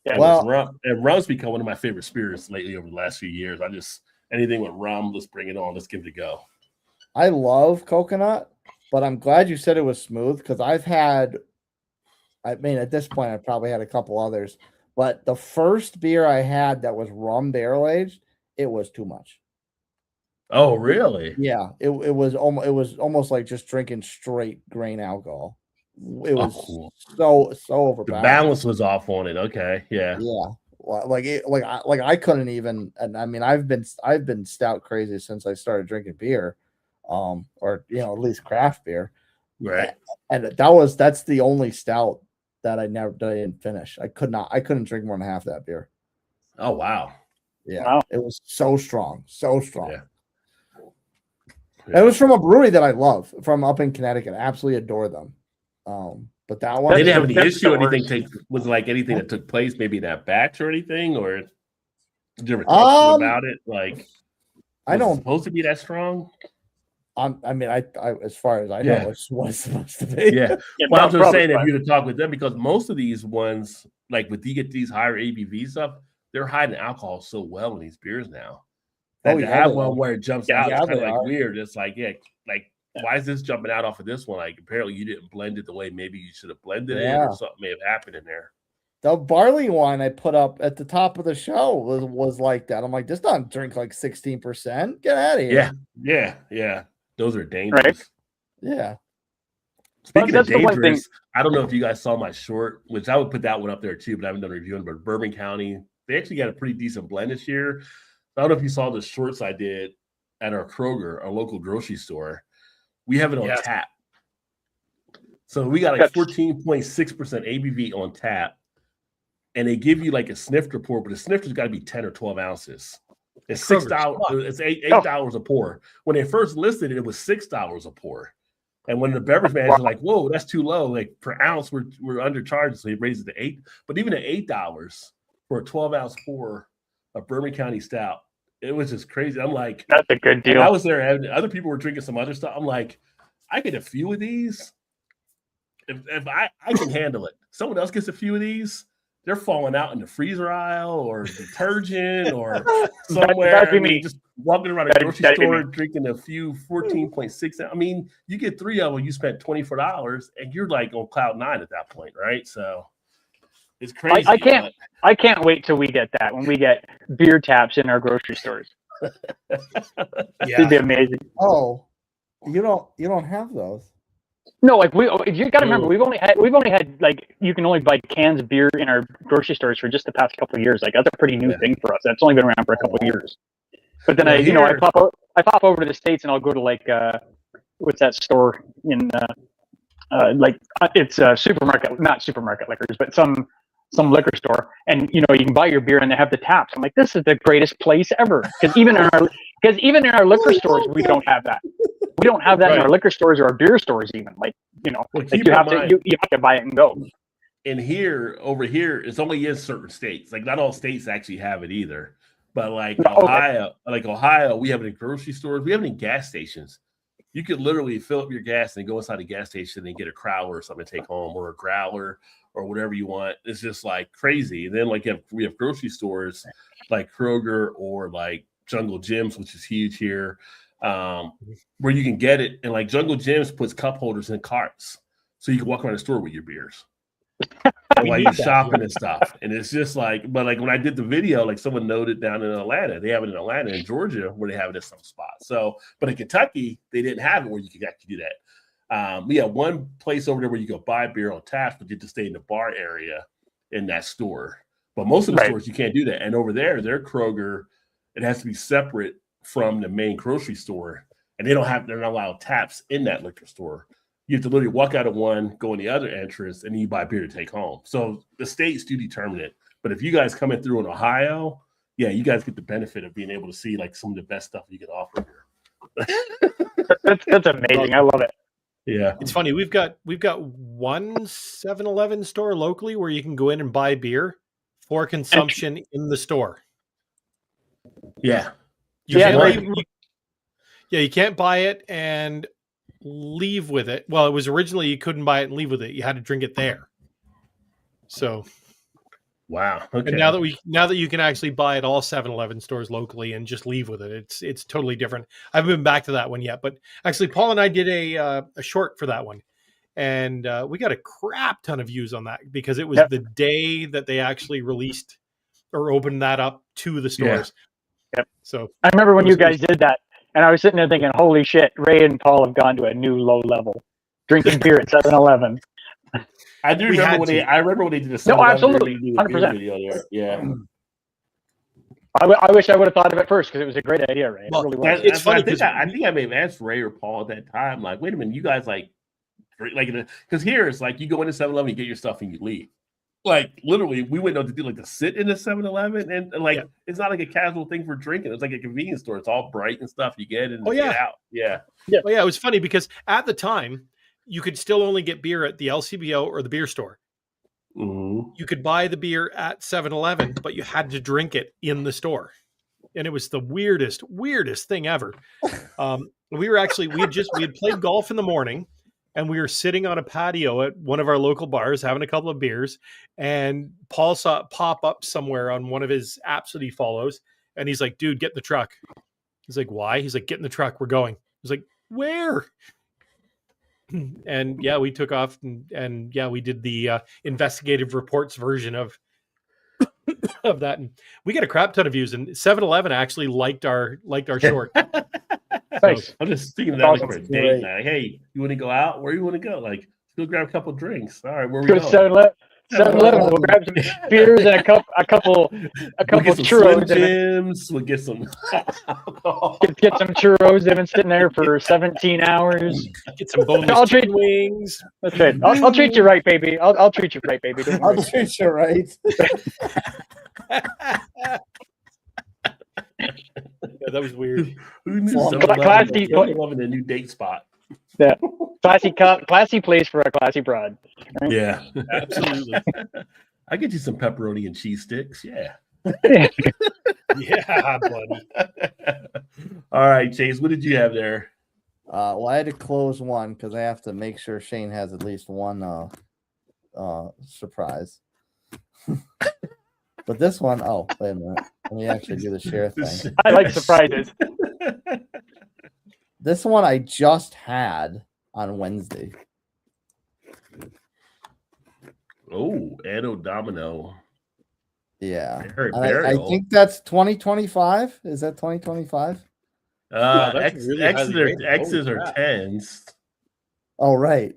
Yeah. Well- rum's become one of my favorite spirits lately over the last few years. Anything with rum, let's bring it on. Let's give it a go. I love coconut, but I'm glad you said it was smooth because at this point, I probably had a couple others, but the first beer I had that was rum barrel aged, it was too much. Oh, really? Yeah, it was almost like just drinking straight grain alcohol. It was cool. so The overpowering. balance was off on it. Okay, yeah. Yeah, I couldn't even. And I mean, I've been stout crazy since I started drinking beer, or at least craft beer. Right. And that's the only stout that I didn't finish. I couldn't drink more than half that beer. Oh, wow. Yeah, Wow. it was so strong. Yeah. It was from a brewery that I love from up in Connecticut. I absolutely adore them. But that one, They didn't have any That's issue the or anything worst. was like anything that took place maybe in that batch or anything, or did you ever talk to them about it? Like, I was it don't. supposed to be that strong? I as far as I Yeah. know, it's what's supposed to be. Yeah. Yeah, Well, I'm just probably saying if fine. you to talk with them, because most of these ones, like with you get these higher ABV stuff, they're hiding alcohol so well in these beers now. Oh, And to yeah, have they one are. where it jumps Yeah, out, yeah, it's kind they of like are. weird. It's like, why is this jumping out off of this one? Like apparently you didn't blend it the way maybe you should have blended it, Yeah. or something may have happened in there. The barley wine I put up at the top of the show was like that. I'm like, this doesn't drink like 16%. Get out of here. Yeah. Those are dangerous. Yeah. Speaking of That's the one thing- dangerous, I don't know if you guys saw my short, which I would put that one up there too, but I haven't done a review on. But Bourbon County, they actually got a pretty decent blend this year. I don't know if you saw the shorts I did at our Kroger, our local grocery store. We have it on Yes. tap. So we got like 14.6% ABV on tap. And they give you like a sniff report, but the snifter's got to be 10 or 12 ounces. It's Kroger's $6. smart. It's $8 a pour. When they first listed it, it was $6 a pour. And when the beverage manager's like, whoa, that's too low. Like per ounce, we're undercharged. So he raised it to $8. But even at $8 for a 12-ounce pour of Bourbon County Stout, it was just crazy. I'm like, That's a good and deal. I was there, and other people were drinking some other stuff. I'm like, I get a few of these. If I can handle it. Someone else gets a few of these, they're falling out in the freezer aisle or detergent or somewhere. That'd be I mean, me. just walking around a That'd grocery be store me. drinking a few 14.6. I mean, you get 3 of them, you spent $24, and you're like on cloud 9 at that point, right? So it's crazy. I can't wait till we get that when we get beer taps in our grocery stores. It'd be amazing. Oh, you don't have those. No, like you got to remember, Oh. we've only had like you can only buy cans of beer in our grocery stores for just the past couple of years. Like that's a pretty new thing for us. That's only been around for a couple of years. But then Well, I pop over to the States and I'll go to like what's that store in it's a supermarket, not supermarket liquors, but some liquor store, and you can buy your beer and they have the taps. I'm like, this is the greatest place ever, because even in our liquor stores we don't have that. We don't have that in our liquor stores or our beer stores even. Like Well, like keep you in have mind, to you have to buy it and go. and over here, it's only in certain states. Like not all states actually have it either. But like No, Ohio, we have it in grocery stores. We have it in gas stations. You could literally fill up your gas and go inside a gas station and get a crowler or something to take home, or a growler or whatever you want. It's just like crazy. And then like we have grocery stores like Kroger or like Jungle Gyms, which is huge here, where you can get it. And like Jungle Gyms puts cup holders in carts, so you can walk around the store with your beers. And while you're shopping and stuff. And it's just like, but like when I did the video, like someone noted down in Atlanta, they have it in Atlanta and Georgia where they have it at some spots. So, but in Kentucky, they didn't have it where you could actually do that. We have one place over there where you go buy beer on tap, but you have to stay in the bar area in that store. But most of the stores, you can't do that. And over there, their Kroger, it has to be separate from the main grocery store. And they're not allowed taps in that liquor store. You have to literally walk out of one, go in the other entrance, and then you buy beer to take home. So the states do determine it. But if you guys coming through in Ohio, yeah, you guys get the benefit of being able to see like some of the best stuff you can offer here. That's amazing. I love it. Yeah. It's funny. We've got one 7-Eleven store locally where you can go in and buy beer for consumption in the store. Yeah. You Yeah, can't like- leave, Yeah, you can't buy it and leave with it. Well, it was originally you couldn't buy it and leave with it. You had to drink it there. So, Wow. Okay. and now that you can actually buy at all 7-Eleven stores locally and just leave with it, it's totally different. I haven't been back to that one yet, but actually, Paul and I did a short for that one, and we got a crap ton of views on that because it was Yep. the day that they actually released or opened that up to the stores. Yep. So I remember when It you was- guys did that, and I was sitting there thinking, "Holy shit, Ray and Paul have gone to a new low level, drinking beer at 7-Eleven." I do We remember had when to. I remember when they did a No, 7-Eleven absolutely, review 100%. video there. Yeah. I wish I would have thought of it first because it was a great idea, Ray. Well, it really was. That's, It's funny I think 'cause- I think I may have asked Ray or Paul at that time, like, wait a minute, you guys like because here it's like you go into 7-Eleven, you get your stuff and you leave. Like literally, we wouldn't know to do like to sit in a 7-Eleven and like Yeah. it's not like a casual thing for drinking. It's like a convenience store. It's all bright and stuff. You get in and Oh, yeah. get out. Yeah. Well, yeah, it was funny because at the time you could still only get beer at the LCBO or the beer store. Mhm. You could buy the beer at 7-Eleven, but you had to drink it in the store. And it was the weirdest thing ever. We had played golf in the morning and we were sitting on a patio at one of our local bars having a couple of beers. And Paul saw it pop up somewhere on one of his apps that he follows. And he's like, dude, get in the truck. He's like, why? He's like, get in the truck. We're going. He's like, where? And yeah, we took off and yeah, we did the investigative reports version of that, and we got a crap ton of views. And 7-Eleven actually liked our short. Nice. I'm just thinking That's that like for a awesome. date Great. night. Hey, you want to go out? Where you want to go? Like, let's go grab a couple drinks. All right, where we Go to going? 7-Eleven. 7-Eleven. We'll grab some beers and a couple We'll get some Slim churros. And Jims. We'll get some alcohol. get some churros. They've been sitting there for 17 hours. Get some boneless I'll treat- chicken wings. That's right. I'll treat you right, baby. I'll treat you right, baby. Don't worry. I'll treat you right. Yeah, that was weird. Who knew Well, 7-Eleven classy- 7-Eleven a new date spot? Classy place for a classy broad. Yeah, Absolutely. I get you some pepperoni and cheese sticks. Yeah. Yeah, buddy. All right, Chase, what did you have there? Well, I had to close one because I have to make sure Shane has at least one surprise. But this one, oh, wait a minute. Let me actually do the share thing. I like surprises. This one I just had on Wednesday. Oh, Anno Domino. Yeah. Barry I Burial. think that's 2025. Is that 2025? Wow, that's really X's highly rated. X's Holy are crap. 10s. Oh, right.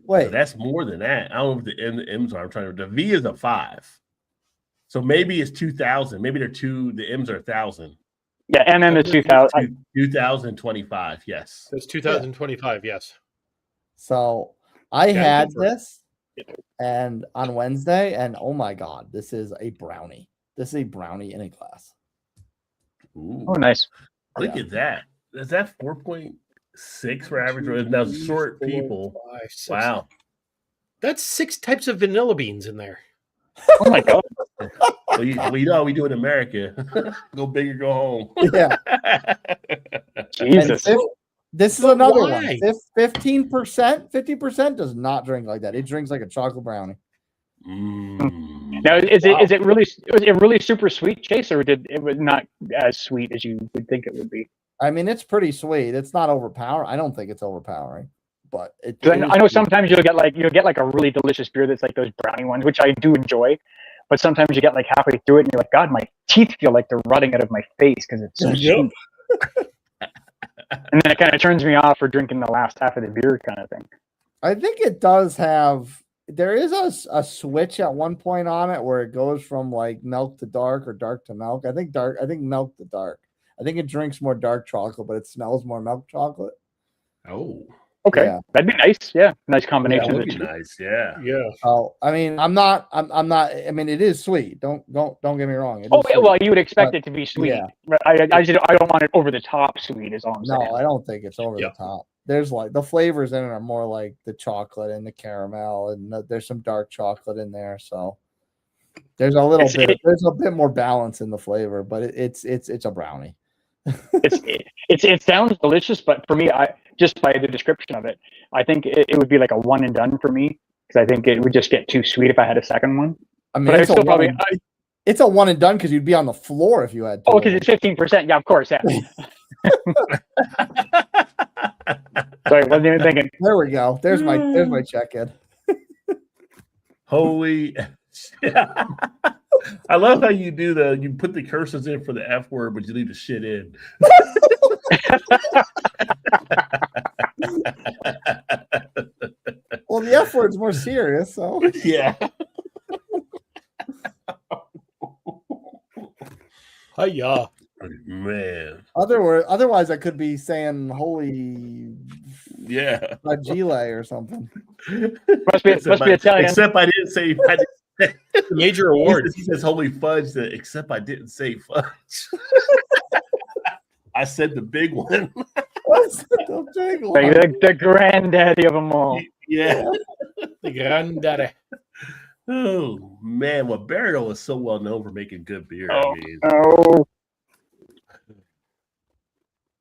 Wait. That's more than that. I don't know if the M's are. I'm trying to. The V is a 5. So maybe it's 2000. Maybe they're two. The M's are 1,000. Yeah, MM is 2000. 2025. Yes. That's 2025. Yes. So I Yeah, had go for it. this and on Wednesday, and oh my god, this is a brownie. This is a brownie in a glass. Ooh, Oh, nice. look yeah. at that. Is that 4.6 for average? Now short people. 5, 6. Wow. That's 6 types of vanilla beans in there. Oh my god. Well, you know how we do in America. Go big or go home. Yeah. And Jesus. this is But another why? one. 15%, 50% does not drink like that. It drinks like a chocolate brownie. Mm. Now, is it really super sweet, Chase, or it was not as sweet as you would think it would be? I mean, it's pretty sweet. It's not overpowering. I don't think it's overpowering, but it. 'Cause it I is know sweet. sometimes you'll get like a really delicious beer that's like those brownie ones, which I do enjoy. But sometimes you get like halfway through it and you're like, God, my teeth feel like they're rotting out of my face because it's so Yep. sweet. And then it kind of turns me off for drinking the last half of the beer kind of thing. I think it does have. There is a switch at one point on it where it goes from like milk to dark or dark to milk. I think milk to dark. I think it drinks more dark chocolate, but it smells more milk chocolate. Oh, Okay, Yeah. that'd be nice. Yeah, nice that combination of would the be two. nice. Yeah. Yeah. Oh, I mean, I'm not. I mean, it is sweet. Don't get me wrong. It Oh, is yeah, sweet. well, you would expect But- it to be sweet. yeah. But I don't want it over the top sweet. Is all I'm saying. No, I don't think it's over Yeah. the top. There's like the flavors in it are more like the chocolate and the caramel, and there's some dark chocolate in there. So there's a little It's- bit. There's a bit more balance in the flavor, but it's a brownie. It sounds delicious, but for me, I just by the description of it, I think it would be like a one and done for me because I think it would just get too sweet if I had a second one. I mean, But I it's, a still one probably and, it's a one and done because you'd be on the floor if you had to. because it's 15%. Yeah, of course. Yeah. Sorry, wasn't even thinking. There we go. There's my check-in. Holy. I love how you do you put the curses in for the F word, but you leave the shit in. Well, the F word's more serious, so Yeah. Hiya. Man. otherwise I could be saying holy Yeah. fragile or something. Must be Italian. Except I didn't say Major award. He says holy fudge, except I didn't say fudge. I said the big one. What's the big one? Like the granddaddy of them all. Yeah. The granddaddy. Oh man, well, Burial is so well known for making good beer. Oh, I mean, no.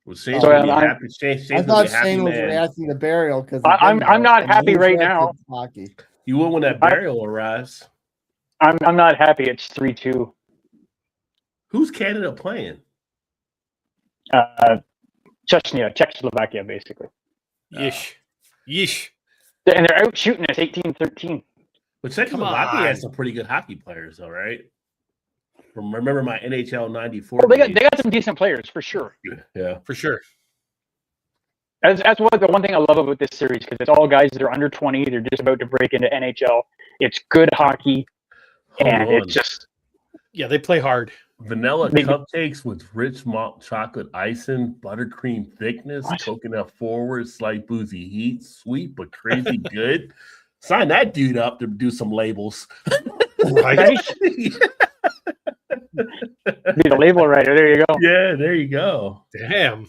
was Shane's So, gonna be I'm- happy. Shane's I gonna thought be a happy Shane was man. reacting to Burial because I'm not happy right now. Hockey. You will when that Burial arrives. I'm not happy. It's 3-2. Who's Canada playing? Chechnya, Czechoslovakia, basically. Yeesh. Yeesh. And they're out shooting us 18-13. But Czechoslovakia on. has some pretty good hockey players, though, right? Remember my NHL '94. Well, they got some decent players for sure. Yeah. For sure. That's what the one thing I love about this series because it's all guys that are under 20. They're just about to break into NHL. It's good hockey, and Hold on. it's just Yeah, they play hard. Vanilla Maybe- cupcakes with rich malt chocolate icing, buttercream thickness, What? coconut forward, slight boozy heat, sweet but crazy good. Sign that dude up to do some labels. Right? be the label writer. There you go. Yeah, there you go. Damn.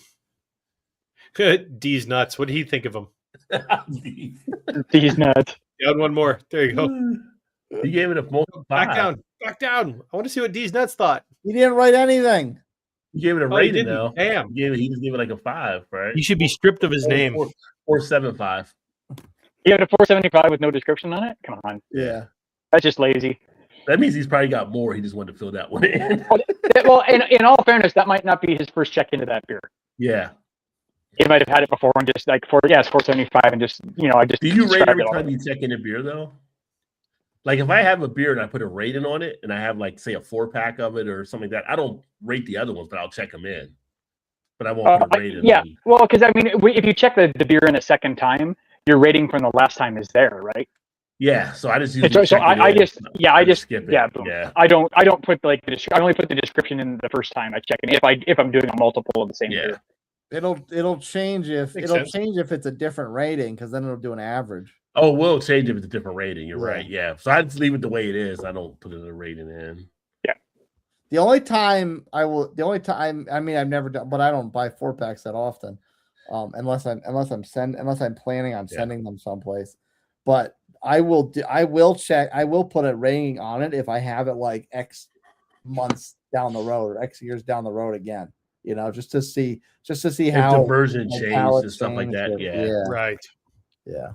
D's nuts. What do you think of them? These nuts. Down one more. There you go. He gave it a multiple Back down. Back down. I want to see what D's nuts thought. He didn't write anything. He gave it a Oh, he rating didn't. though. Damn. He just gave it like a 5, right? He should be stripped of his name. 4.75. You have a 475 with no description on it? Come on. Yeah. That's just lazy. That means he's probably got more. He just wanted to fill that one in. Well, in all fairness, that might not be his first check into that beer. Yeah. He might have had it before and just like it's 475 and just I just Do you rate described every it all. time you check in a beer though? Like if I have a beer and I put a rating on it and I have like say a 4-pack of it or something like that, I don't rate the other ones, but I'll check them in. But I won't put a rating. Yeah, on. well, because I mean, if you check the beer in a second time, your rating from the last time is there, right? Yeah. So I just So, usually check it I in. just skip it. yeah, boom. Yeah. I don't put like I only put the description in the first time I check it. If I'm doing a multiple of the same Yeah. beer. It'll change if Makes it'll sense. change if it's a different rating because then it'll do an average. Oh, we'll change if it's a different rating. You're Yeah. right. Yeah. So I just leave it the way it is. I don't put a rating in. The only time I mean I've never done, but I don't buy 4-packs that often, unless I'm planning on Yeah. sending them someplace. But I will check. I will put a rating on it if I have it like X months down the road or X years down the road again. Just to see If the how version like, changed how it and stuff like that. changed. Yeah. Right. Yeah.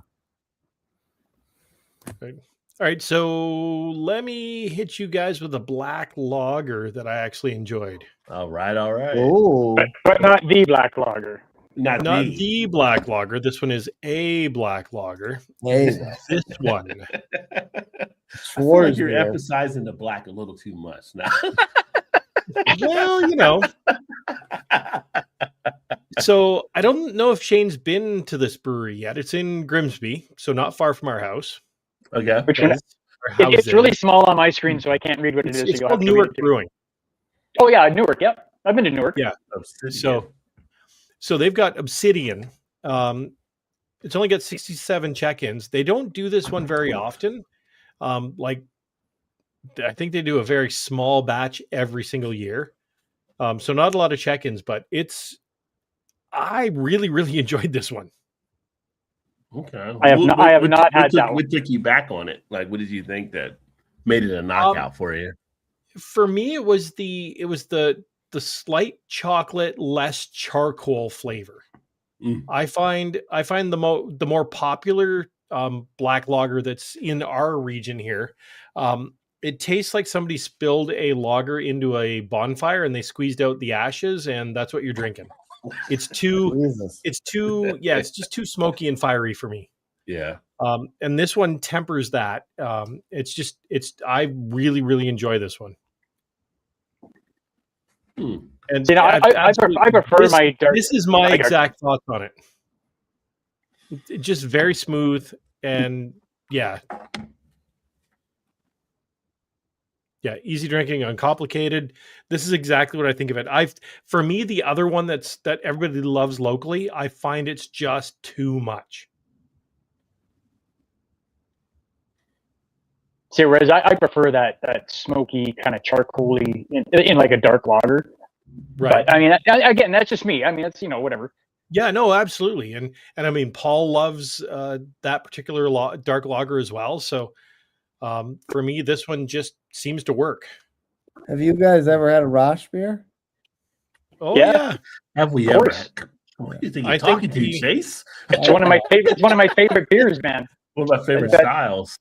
All right. So let me hit you guys with a black lager that I actually enjoyed. All right. All right. Oh, But not the black lager. Not Not the. the black lager. This one is a black lager. hey, This one. I feel like Schwarz you're beer. emphasizing the black a little too much now. Well, So I don't know if Shane's been to this brewery yet. It's in Grimsby, so not far from our house. Okay. Which one? Our It's housing. really small on my screen, so I can't read what it It's, is. it's so you'll called have to read Newark it to me. Brewing. Oh yeah, Newark. Yep, I've been to Newark. Yeah. Obsidian. So they've got Obsidian. It's only got 67 check-ins. They don't do this one very often. Like I think they do a very small batch every single year. So not a lot of check-ins, but I really, really enjoyed this one. Okay. I have not had that one. What took you back on it? Like, what did you think that made it a knockout for you? For me, it was the the slight chocolate, less charcoal flavor. Mm. I find the more popular black lager that's in our region here. It tastes like somebody spilled a lager into a bonfire and they squeezed out the ashes, and that's what you're drinking. It's Jesus. it's just too smoky and fiery for me. Yeah. And this one tempers that. I really, really enjoy this one. And You know, I prefer my dark. This is my dark- exact thoughts on it. It's just very smooth and yeah, easy drinking, uncomplicated. This is exactly what I think of it. For me, the other one that everybody loves locally, I find it's just too much. See, whereas I prefer that smoky kind of charcoaly in like a dark lager. Right. But I mean, again, that's just me. I mean, that's whatever. Yeah, no, absolutely. And I mean, Paul loves that particular dark lager as well. So for me, this one just seems to work. Have you guys ever had a Rosh beer? Oh Yeah. yeah. Have we Of ever? course. What do you think I you're think talking to, Chase? It's one of my favorite. One of my favorite beers, man. One of my favorite That- styles.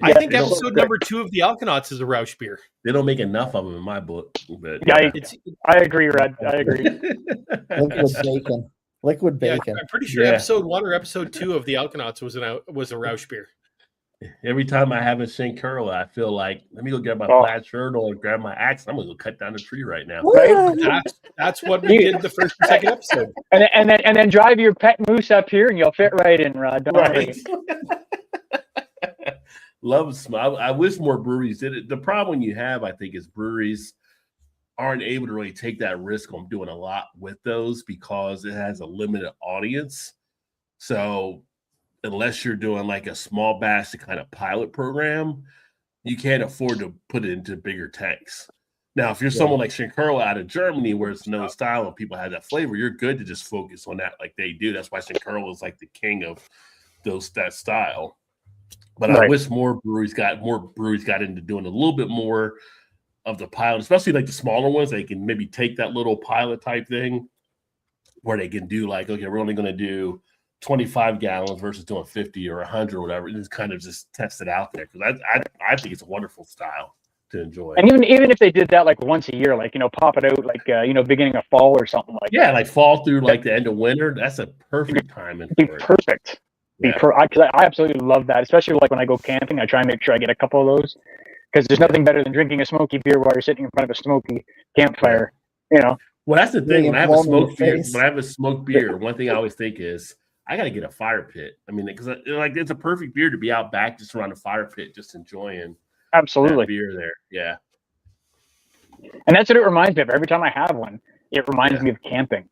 I Yeah, think it's so episode good. number 2 of the Alkanauts is a Roush beer. They don't make enough of them in my book. But Yeah, It's I agree, Red. I agree. Liquid bacon. Liquid yeah, bacon. I'm pretty sure Yeah. episode 1 or episode 2 of the Alkanauts was a Roush beer. Every time I have a Shinkuro, I feel like, let me go grab my Oh. plaid shirt or grab my axe. I'm going to go cut down the tree right now. Right? That's what we did the first and second episode. And then drive your pet moose up here, and you'll fit right in, Rod. Don't worry. Love smell. I wish more breweries did it. The problem you have, I think, is breweries aren't able to really take that risk on doing a lot with those because it has a limited audience. So unless you're doing like a small batch to kind of pilot program, you can't afford to put it into bigger tanks. Now, if you're someone like Shinkuro out of Germany, where it's known style and people have that flavor, you're good to just focus on that like they do. That's why Shinkuro is like the king of that style. But I Right. wish more breweries got into doing a little bit more of the pilot, especially like the smaller ones. They can maybe take that little pilot type thing where they can do like, okay, we're only going to do 25 gallons versus doing 50 or 100 or whatever, and just kind of just test it out there because I think it's a wonderful style to enjoy. And even if they did that like once a year, like pop it out like beginning of fall or something like Yeah, like fall through like the end of winter. That's a perfect timing that, be for it. perfect. Yeah. Because I absolutely love that, especially like when I go camping. I try and make sure I get a couple of those because there's nothing better than drinking a smoky beer while you're sitting in front of a smoky campfire. Well, that's the thing. Being When I have a blown in the smoked beer, face. one thing I always think is I got to get a fire pit. I mean, because like it's a perfect beer to be out back just around a fire pit, just enjoying Absolutely. that beer there. Yeah. And that's what it reminds me of. Every time I have one, it reminds me of camping.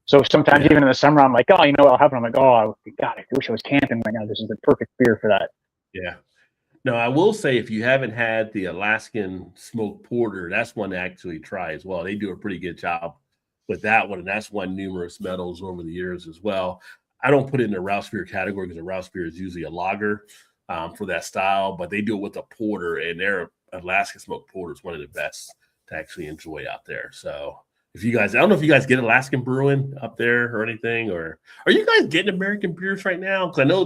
So sometimes even in the summer, I'm like, oh, you know what'll happen? I'm like, oh, God, I wish I was camping right now. This is the perfect beer for that. Yeah. No, I will say if you haven't had the Alaskan smoked porter, that's one to actually try as well. They do a pretty good job with that one, and that's won numerous medals over the years as well. I don't put it in the Roush beer category because a Roush beer is usually a lager for that style, but they do it with a porter, and their Alaskan smoked porter is one of the best to actually enjoy out there. So if you guys, I don't know if you guys get Alaskan brewing up there or anything, or are you guys getting American beers right now? Because I know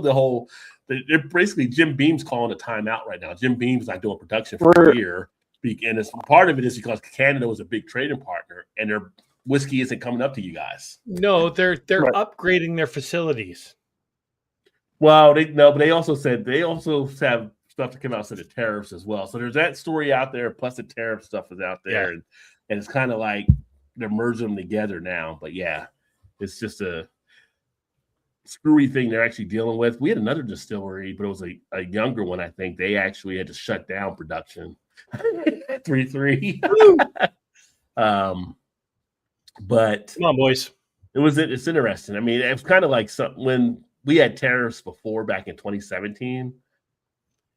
they're basically Jim Beam's calling a timeout right now. Jim Beam's not doing production for beer, and it's part of it is because Canada was a big trading partner, and their whiskey isn't coming up to you guys. No, they're Right. upgrading their facilities. Well, but they also have stuff to come out of the tariffs as well. So there's that story out there, plus the tariff stuff is out there, and it's kind of like they're merging them together now. But yeah, it's just a screwy thing they're actually dealing with. We had another distillery, but it was a younger one. I think they actually had to shut down production. 3-3. But Come on, boys. it's interesting. I mean, it was kind of like when we had tariffs before back in 2017.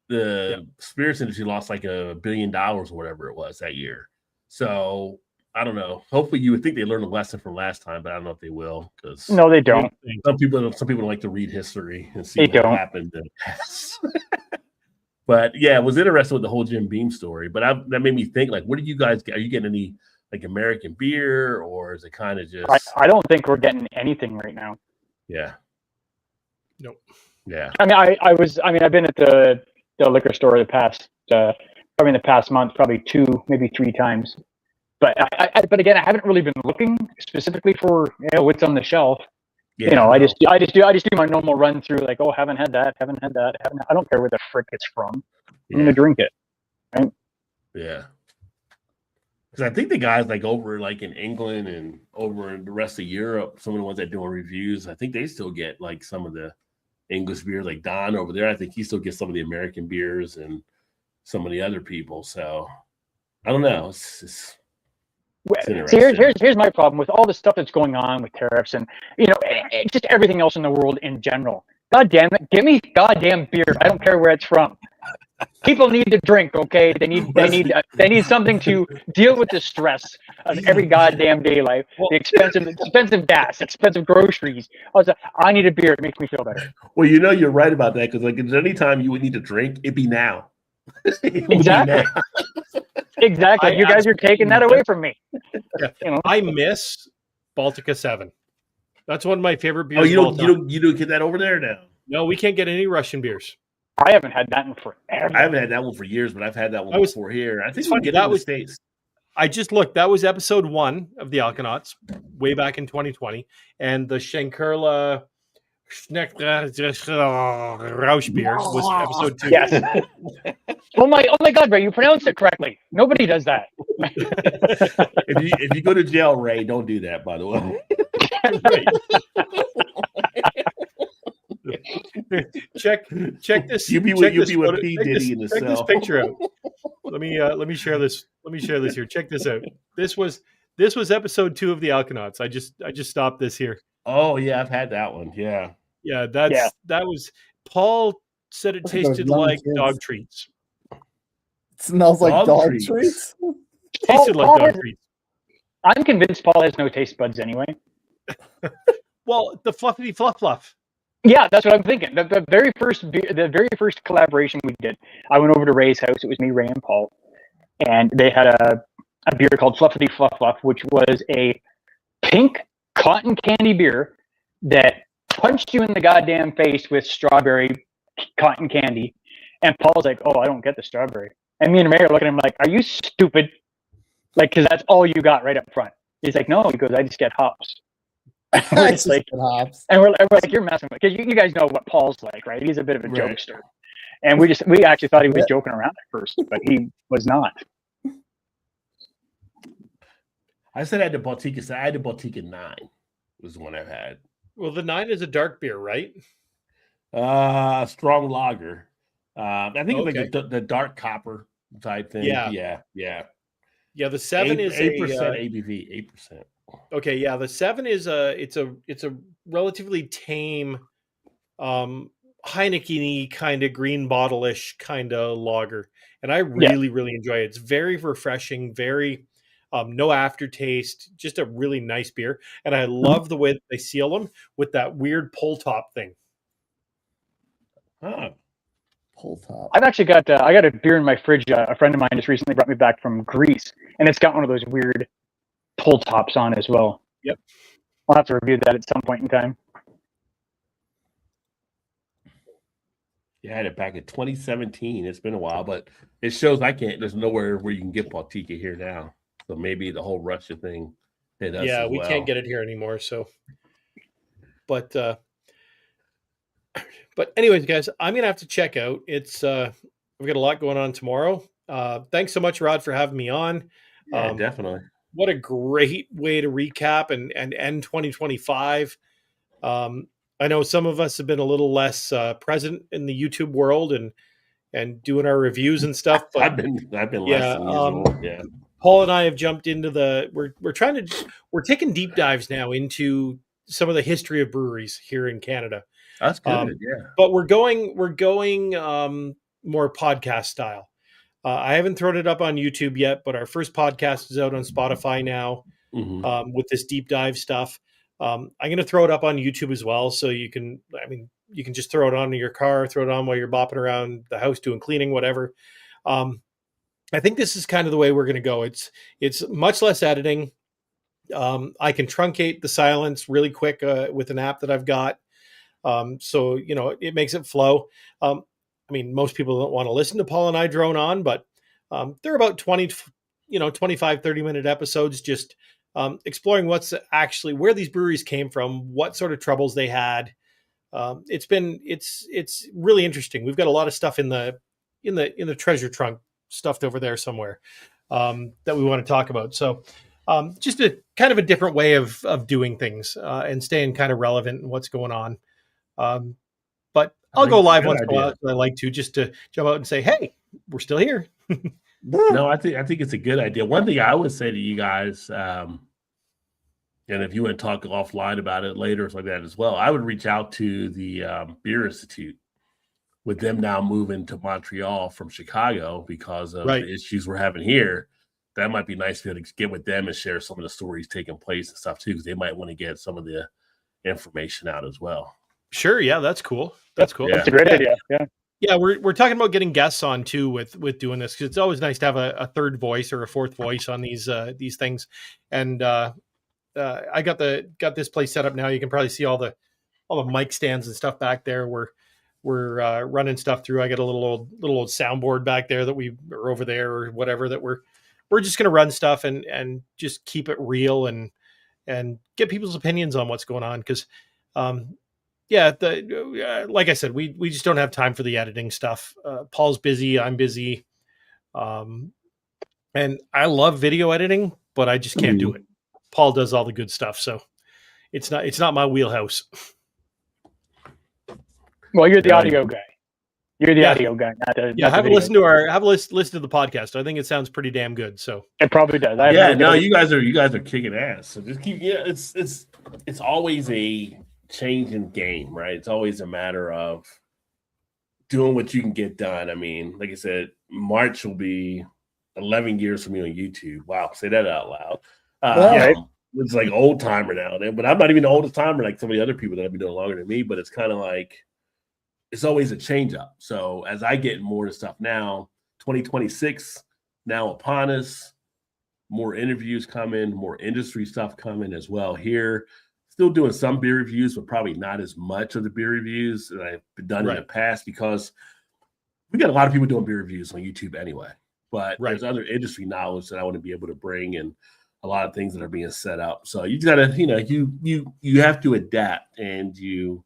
The spirits industry lost like $1 billion or whatever it was that year. So I don't know. Hopefully, you would think they learned a lesson from last time, but I don't know if they will because No, they don't. some people don't like to read history and see They what don't. happened in the past. But yeah, it was interesting with the whole Jim Beam story. But that made me think, like, what do you guys get? Are you getting any like American beer, or is it kind of just I don't think we're getting anything right now. yeah, Nope. yeah, I mean, I've been at the liquor store the past probably in the past month, probably 2, maybe 3 times. But but again, I haven't really been looking specifically for what's on the shelf. yeah? No. I just do my normal run through, like, oh, haven't had that. I don't care where the frick it's from. I'm gonna drink it. Right? Yeah. Because I think the guys like over like in England and over in the rest of Europe, some of the ones that doing reviews, I think they still get like some of the English beers, like Don over there. I think he still gets some of the American beers and some of the other people. So I don't know. It's See, interesting. here's my problem with all the stuff that's going on with tariffs and just everything else in the world in general. God damn it, give me goddamn beer. I don't care where it's from. People need to drink, okay? They need something to deal with the stress of every goddamn day life. The expensive gas, expensive groceries. I need a beer. It makes me feel better. Well, you're right about that because like any time you would need to drink, it'd be now. Exactly. Exactly. You guys are taking that away from me. Yeah. I miss Baltica 7. That's one of my favorite beers. Oh, you don't get that over there now? No, we can't get any Russian beers. I haven't had that in forever. I haven't had that one for years, but I've had that one before here. I think we get it in the States. I just looked. That was episode 1 of the Alkanauts, way back in 2020, and the Schenkerla Rausch beer was episode 2. Yes. Oh my God, Ray, you pronounced it correctly. Nobody does that. If you go to jail, Ray, don't do that, by the way. check this. You'll be with P. Diddy in the cell. Check this picture out. Let me share this. Let me share this here. Check this out. This was episode 2 of the Alkanauts. I just stopped this here. Oh yeah, I've had that one. Yeah. Yeah, that was Paul said it tasted like dog treats. It smells like dog treats. Tasted like dog treats. I'm convinced Paul has no taste buds anyway. Well, the fluffy fluff. Yeah, that's what I'm thinking. The very first collaboration we did, I went over to Ray's house. It was me, Ray, and Paul, and they had a beer called Fluffity Fluff Fluff, which was a pink cotton candy beer that punched you in the goddamn face with strawberry cotton candy. And Paul's like, "Oh, I don't get the strawberry." And me and Ray are looking at him like, "Are you stupid?" Like, because that's all you got right up front. He's like, "No," he goes, "I just get hops." We're just like, and we're like, "You're messing with," because you guys know what Paul's like, right? He's a bit of a jokester, and we actually thought he was joking around at first, but he was not. I said I had the Baltica. So I had the Baltica 9. Was the one I've had. Well, the 9 is a dark beer, right? Strong lager. I think it's like the dark copper type thing. Yeah. The 7 is 8% ABV. 8%. Okay, yeah, the 7 is it's a relatively tame, Heineken-y kind of green bottle-ish kind of lager, and I really enjoy it. It's very refreshing, very no aftertaste, just a really nice beer, and I love the way that they seal them with that weird pull top thing. Huh. Pull top. I've actually got I got a beer in my fridge. A friend of mine just recently brought me back from Greece, and it's got one of those weird pull tops on as well. Yep. I'll have to review that at some point in time. Yeah, I had it back in 2017. It's been a while, but it shows there's nowhere where you can get Baltica here now. So maybe the whole Russia thing hit us. Yeah, as we well. can't get it here anymore. So, but anyways, guys, I'm gonna have to check out. It's we've got a lot going on tomorrow. Thanks so much, Rod, for having me on. Yeah, definitely. What a great way to recap and end 2025. I know some of us have been a little less present in the YouTube world and doing our reviews and stuff. But I've been less than usual. Yeah. Paul and I have jumped into we're taking deep dives now into some of the history of breweries here in Canada. That's good. Yeah. But we're going more podcast style. I haven't thrown it up on YouTube yet, but our first podcast is out on Spotify now with this deep dive stuff. I'm going to throw it up on YouTube as well. So you can just throw it on in your car, throw it on while you're bopping around the house doing cleaning, whatever. I think this is kind of the way we're going to go. It's much less editing. I can truncate the silence really quick with an app that I've got. So, it makes it flow. I mean, most people don't want to listen to Paul and I drone on, but they're about 20, 25, 30-minute episodes, just exploring what's actually where these breweries came from, what sort of troubles they had. It's really interesting. We've got a lot of stuff in the treasure trunk stuffed over there somewhere that we want to talk about. So just a kind of a different way of doing things and staying kind of relevant in what's going on. But I'll go live once in a while. I like to just to jump out and say, hey, we're still here. No, I think it's a good idea. One thing I would say to you guys, and if you want to talk offline about it later or something like that as well, I would reach out to the Beer Institute with them now moving to Montreal from Chicago because of the issues we're having here. That might be nice to be able to get with them and share some of the stories taking place and stuff too, because they might want to get some of the information out as well. Sure. Yeah, that's cool. That's cool. Yeah. That's a great idea. Yeah. Yeah, we're talking about getting guests on too with doing this, because it's always nice to have a third voice or a fourth voice on these things. And I got this place set up now. You can probably see all the mic stands and stuff back there. We're running stuff through. I got a little old soundboard back there that or over there or whatever, that we're just gonna run stuff and just keep it real and get people's opinions on what's going on, because like I said, we just don't have time for the editing stuff. Paul's busy, I'm busy, and I love video editing, but I just can't do it. Paul does all the good stuff, so it's not my wheelhouse. Well, you're the audio guy. You're the audio guy. Have a listen to the podcast. I think it sounds pretty damn good. So it probably does. You guys are kicking ass. So just keep. Yeah, it's always a changing game, right? It's always a matter of doing what you can get done. I mean, like I said, March will be 11 years for me on YouTube. Wow, say that out loud. It's like old timer now, but I'm not even the oldest timer like some of the other people that have been doing longer than me. But it's kind of like it's always a change up. So as I get more to stuff now, 2026 now upon us, more interviews coming, more industry stuff coming as well here. Still doing some beer reviews, but probably not as much of the beer reviews that I've done in the past, because we got a lot of people doing beer reviews on YouTube anyway. But there's other industry knowledge that I want to be able to bring, and a lot of things that are being set up. So you gotta, you have to adapt, and you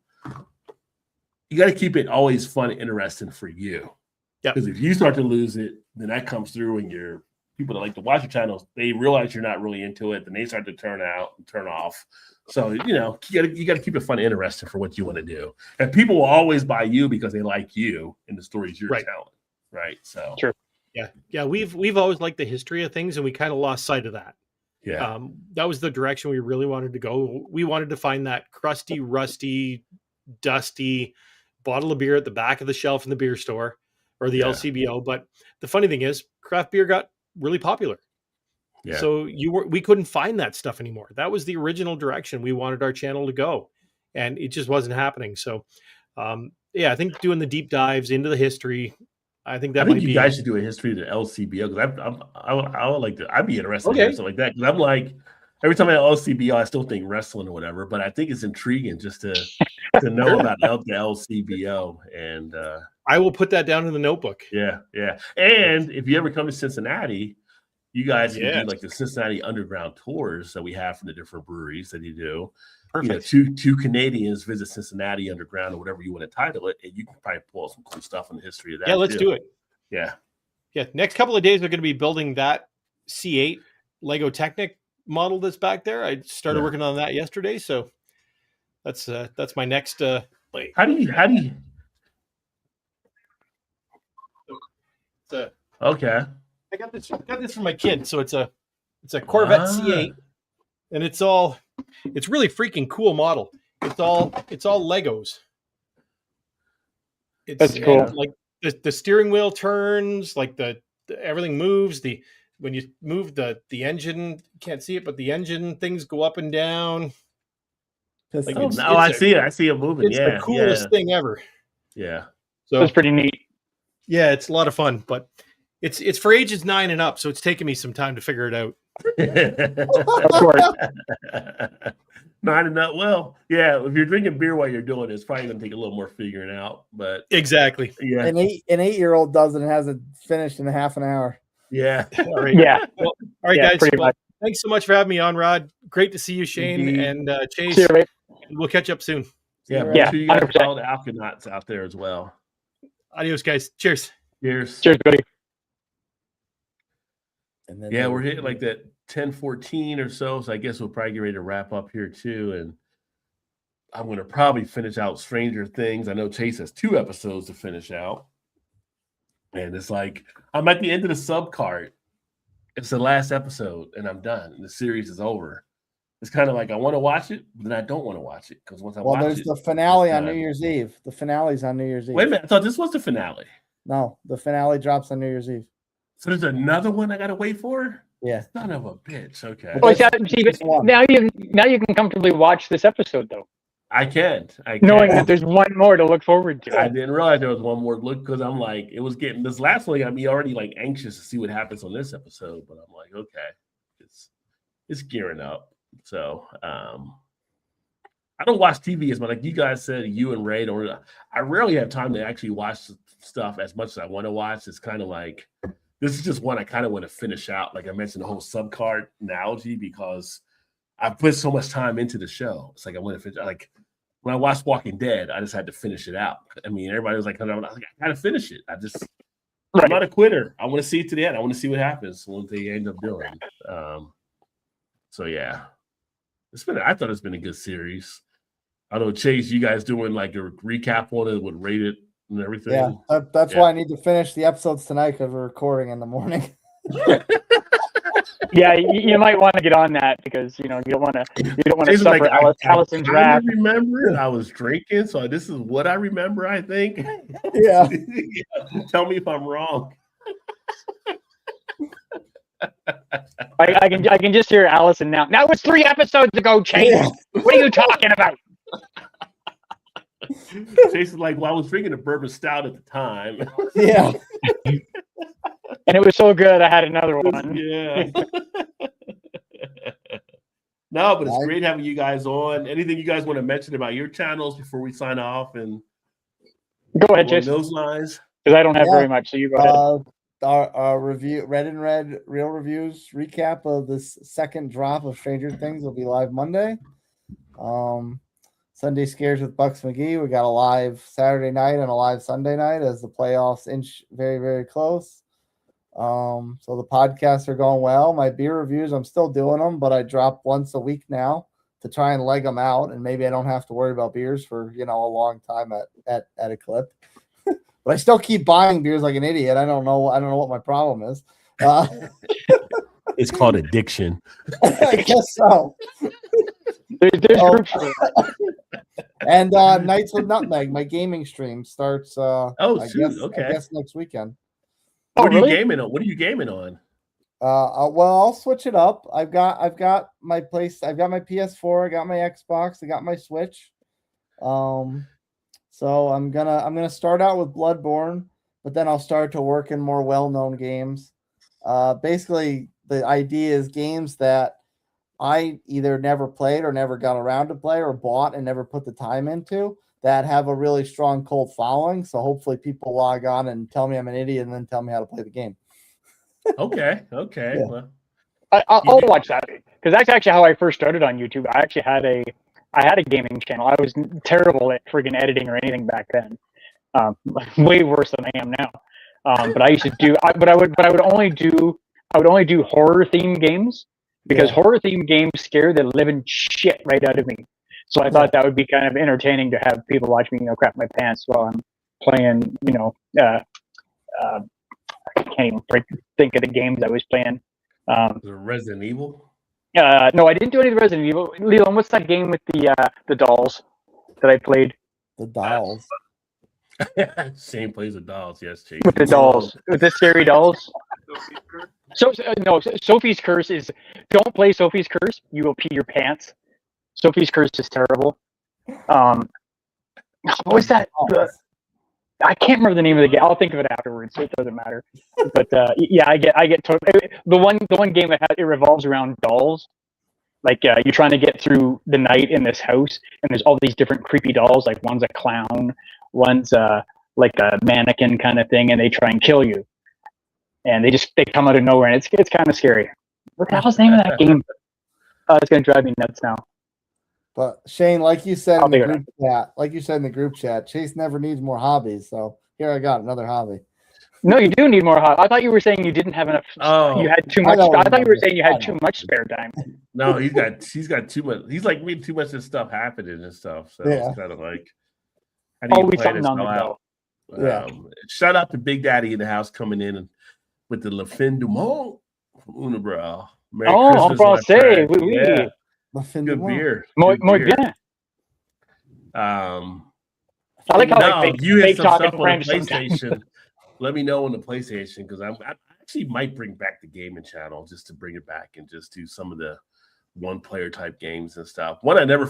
got to keep it always fun and interesting for you. Yeah. Because if you start to lose it, then that comes through, and your people that like to watch your channels, they realize you're not really into it, then they start to turn out and turn off. So, you got to keep it fun and interesting for what you want to do. And people will always buy you because they like you and the stories you're telling. Right. So sure. Yeah. Yeah. We've always liked the history of things, and we kind of lost sight of that. Yeah. That was the direction we really wanted to go. We wanted to find that crusty, rusty, dusty bottle of beer at the back of the shelf in the beer store or the LCBO. But the funny thing is, craft beer got really popular. Yeah. So we couldn't find that stuff anymore. That was the original direction we wanted our channel to go, and it just wasn't happening. So, I think doing the deep dives into the history, I think you guys should do a history of the LCBO, because I would like to. I'd be interested in something like that, because I'm like, every time I have LCBO, I still think wrestling or whatever, but I think it's intriguing just to know about the LCBO, and I will put that down in the notebook. Yeah. And if you ever come to Cincinnati, you guys can do like the Cincinnati Underground tours that we have from the different breweries that you do. Perfect. Two Canadians visit Cincinnati Underground, or whatever you want to title it, and you can probably pull some cool stuff in the history of that. Yeah, let's do it. Yeah. Next couple of days, we're going to be building that C8 Lego Technic model that's back there. I started working on that yesterday, so that's my next. How do you? Okay. I got this from my kid. So it's a Corvette C8, and it's really freaking cool model. It's all Legos. That's cool. Like the steering wheel turns, like the everything moves. When you move the engine, you can't see it, but the engine things go up and down. Like I see it. I see it moving. It's the coolest thing ever. Yeah. So that's pretty neat. Yeah, it's a lot of fun, but It's for ages 9 and up, so it's taken me some time to figure it out. Of course. 9 and up. Well, yeah. If you're drinking beer while you're doing it, it's probably gonna take a little more figuring out. But Exactly. yeah, An 8-year-old does it and has it finished in a half an hour. yeah. All right. Yeah. All right, Yeah, guys. pretty Well, much. thanks so much for having me on, Rod. Great to see you, Shane Indeed. and Chase. See you, mate. We'll catch up soon. Yeah, Yeah, make sure you guys 100%. follow the Alkanauts out there as well. Adios, guys. Cheers. Cheers. Cheers, buddy. And then Yeah, they- we're hitting like that 10:14 or so. So I guess we'll probably get ready to wrap up here too. And I'm gonna probably finish out Stranger Things. I know Chase has 2 episodes to finish out. And it's like I'm at the end of the sub card. It's the last episode, and I'm done. And the series is over. It's kind of like I want to watch it, but then I don't want to watch it because once I Well, watch there's it, the finale it's on New done. Year's Eve. The finale's on New Year's Eve. Wait a minute, I thought this was the finale. No, the finale drops on New Year's Eve. So there's another one I gotta wait for? Yeah. Son of a bitch. Okay. Well, Just- see, just one. now you can comfortably watch this episode though, I can't. knowing that there's one more to look forward I to. didn't realize there was one more look because I'm like, it was getting this last one got me already like anxious to see what happens on this episode. But I'm like, okay, it's gearing up. So I don't watch TV as much. Like you guys said, you and Ray don't. I rarely have time to actually watch stuff as much as I want to watch. It's kind of like this is just one I kind of want to finish out. Like I mentioned, the whole subcard analogy because I've put so much time into the show. It's like I want to finish. Like when I watched Walking Dead, I just had to finish it out. I mean, everybody was like, I gotta finish it. I'm Right. not a quitter. I want to see it to the end. I want to see what happens, what they end up doing. So yeah, I thought it's been a good series. I know Chase, you guys doing like a recap on it, would rate it and everything. Yeah, that's Yeah. why I need to finish the episodes tonight because we're recording in the morning. Yeah, you might want to get on that because you don't want to Chase was suffer I Allison's kinda wrath. remember it. I was drinking, so this is what I remember. I think. Yeah. Tell me if I'm wrong. I can just hear Allison now. That was 3 episodes ago, Chase. Yeah. What are you talking about? Chase is like, well, I was drinking a bourbon stout at the time. Yeah. And it was so good, I had another one. Yeah. No, but it's Right. great having you guys on. Anything you guys want to mention about your channels before we sign off and Go ahead, along Chase, those lines? because I don't have Yeah. very much. So you go ahead. Our review, Red and Red Real Reviews recap of this second drop of Stranger Things will be live Monday. Sunday Scares with Bucks McGee. We got a live Saturday night and a live Sunday night as the playoffs inch very, very close. So the podcasts are going well. My beer reviews, I'm still doing them, but I drop once a week now to try and leg them out, and maybe I don't have to worry about beers for a long time at a clip. But I still keep buying beers like an idiot. I don't know what my problem is. It's called addiction. I guess so. There's Oh. groups for it. And Nights with Nutmeg, my gaming stream starts. I okay. guess next weekend. Oh, What are really? you gaming on? What are you gaming on? Well, I'll switch it up. I've got my place. I've got my PS4. I got my Xbox. I got my Switch. So I'm gonna start out with Bloodborne, but then I'll start to work in more well-known games. Basically, the idea is games that I either never played or never got around to play or bought and never put the time into that have a really strong cult following. So hopefully people log on and tell me I'm an idiot and then tell me how to play the game. Okay. Yeah. Well, I'll watch that because that's actually how I first started on YouTube. I actually had a gaming channel. I was terrible at friggin' editing or anything back then. Way worse than I am now. But I used to do. I would only do horror themed games because Yeah. horror themed games scare the living shit right out of me. So I thought that would be kind of entertaining to have people watch me, crap my pants while I'm playing. I can't even think of the games I was playing. the Resident Evil. No, I didn't do any of the Resident Evil. Leland, what's that game with the dolls that I played? The dolls. Same plays with dolls. Yes, Chase. With the dolls, with the scary dolls. So no, Sophie's Curse is. Don't play Sophie's Curse. You will pee your pants. Sophie's Curse is terrible. What was that? I can't remember the name of the game. I'll think of it afterwards, so it doesn't matter. But yeah, I get the one game that it revolves around dolls. Like you're trying to get through the night in this house, and there's all these different creepy dolls. Like one's a clown, one's like a mannequin kind of thing, and they try and kill you. And they come out of nowhere, and it's kind of scary. What the hell's the name of that game? Oh, it's gonna drive me nuts now. But Shane, like you said I'll in the figure group chat, Chase never needs more hobbies. So here I got another hobby. No, you do need more hobbies. I thought you were saying you didn't have enough. Oh. You had too much. I thought you were saying you had too much spare time. No, he's got too much. He's like reading too much of this stuff happening and stuff. So Yeah. it's kind of like, how do you Always play something this on the all go. out? Yeah. Shout out to Big Daddy in the house coming in with the Le Fin du Monde from Unibrow. Merry Oh, Christmas, en my français. friend. Oui, oui. Yeah, The fin good du monde. beer. Muy, Good muy beer. bien. I like how No, like you had fake some talk stuff in on the French sometimes. PlayStation. Let me know on the PlayStation because I actually might bring back the gaming channel just to bring it back and just do some of the one-player type games and stuff. One I never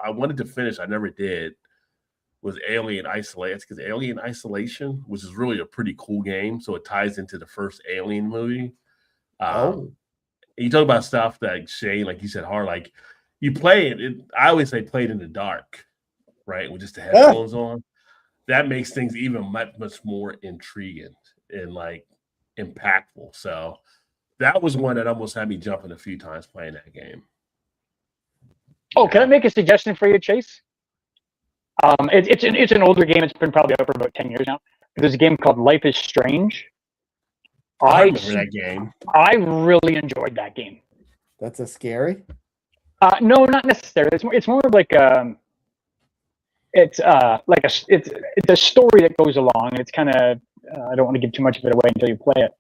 I wanted to finish, I never did, was Alien Isolation. Because Alien Isolation, which is really a pretty cool game, so it ties into the first Alien movie. You talk about stuff that Shane, like you said, hard. Like you play it. I always say play it in the dark, right? With just the headphones on. That makes things even much more intriguing and like impactful. So that was one that almost had me jumping a few times playing that game. Oh, can I make a suggestion for you, Chase? It's an older game. It's been probably out for about 10 years now. There's a game called Life is Strange. I remember that game. I really enjoyed that game. That's a scary. No, not necessarily. It's more of like it's a story that goes along. And it's kind of I don't want to give too much of it away until you play it.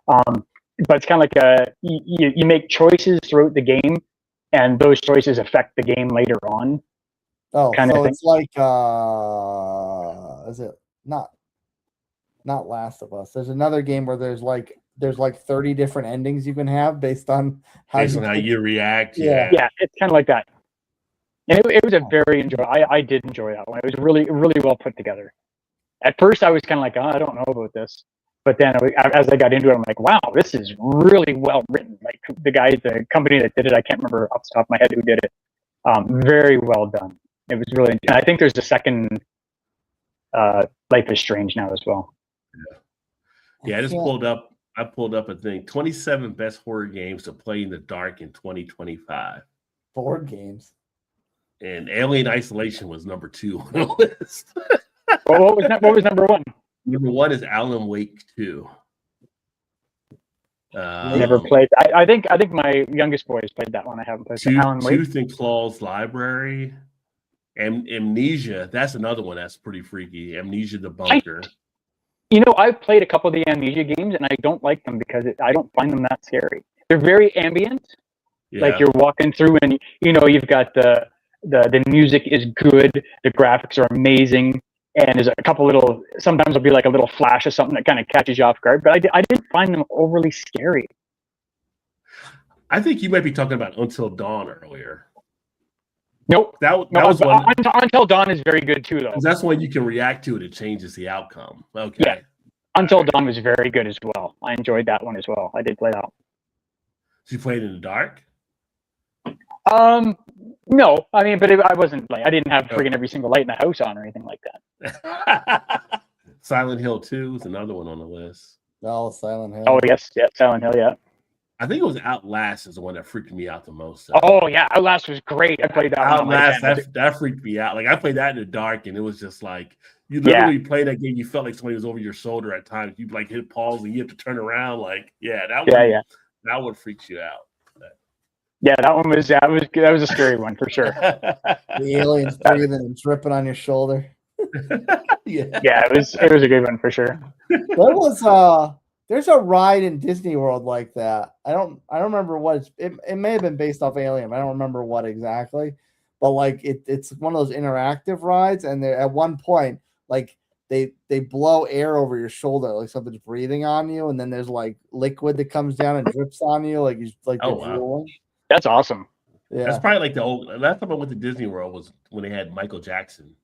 But it's kind of like you make choices throughout the game, and those choices affect the game later on. Oh, kind so of thing. it's like is it not Last of Us? There's another game where there's like 30 different endings you can have based on how you react. Yeah. Yeah, it's kind of like that. And it was a very I did enjoy that one. It was really, really well put together. At first, I was kind of like, I don't know about this. But then as I got into it, I'm like, wow, this is really well written. Like the company that did it, I can't remember off the top of my head who did it. Very well done. It was really, and I think there's a second Life is Strange now as well. Yeah, I just pulled up. I pulled up a thing: 27 best horror games to play in the dark in 2025. Board games. And Alien Isolation was number 2 on the list. Well, what was number 1? Number 1 is Alan Wake 2. Never played. I think my youngest boy has played that one. I haven't played Alan Wake. Tooth and Claw's Library. Amnesia. That's another one that's pretty freaky. Amnesia the Bunker. I've played a couple of the Amnesia games, and I don't like them because I don't find them that scary. They're very ambient. Yeah. Like you're walking through, and you've got the music is good, the graphics are amazing, and there's a couple little. Sometimes there'll be like a little flash of something that kind of catches you off guard. But I didn't find them overly scary. I think you might be talking about Until Dawn earlier. Nope. That was one. Until Dawn is very good too, though. That's when you can react to it. It changes the outcome. Okay. Yeah. Until Dawn was very good as well. I enjoyed that one as well. I did play that. So you played in the dark? No. I mean, but I wasn't like I didn't have friggin' every single light in the house on or anything like that. Silent Hill 2 is another one on the list. Oh, Silent Hill. Oh yes, yeah, Silent Hill, yeah. I think it was Outlast is the one that freaked me out the most. Oh yeah, Outlast was great. I played that Outlast, one. that freaked me out. Like I played that in the dark, and it was just like you literally play that game. You felt like somebody was over your shoulder at times. You like hit pause, and you have to turn around. Like that one freaks you out. Yeah, that one was that was a scary one for sure. The aliens breathing and dripping on your shoulder. Yeah, it was a good one for sure. There's a ride in Disney World like that. I don't remember what it may have been based off Alien. I don't remember what exactly, but like it's one of those interactive rides, and at one point like they blow air over your shoulder, like something's breathing on you, and then there's like liquid that comes down and drips on you, like wow. That's awesome. Yeah, that's probably like the last time I went to Disney World was when they had Michael Jackson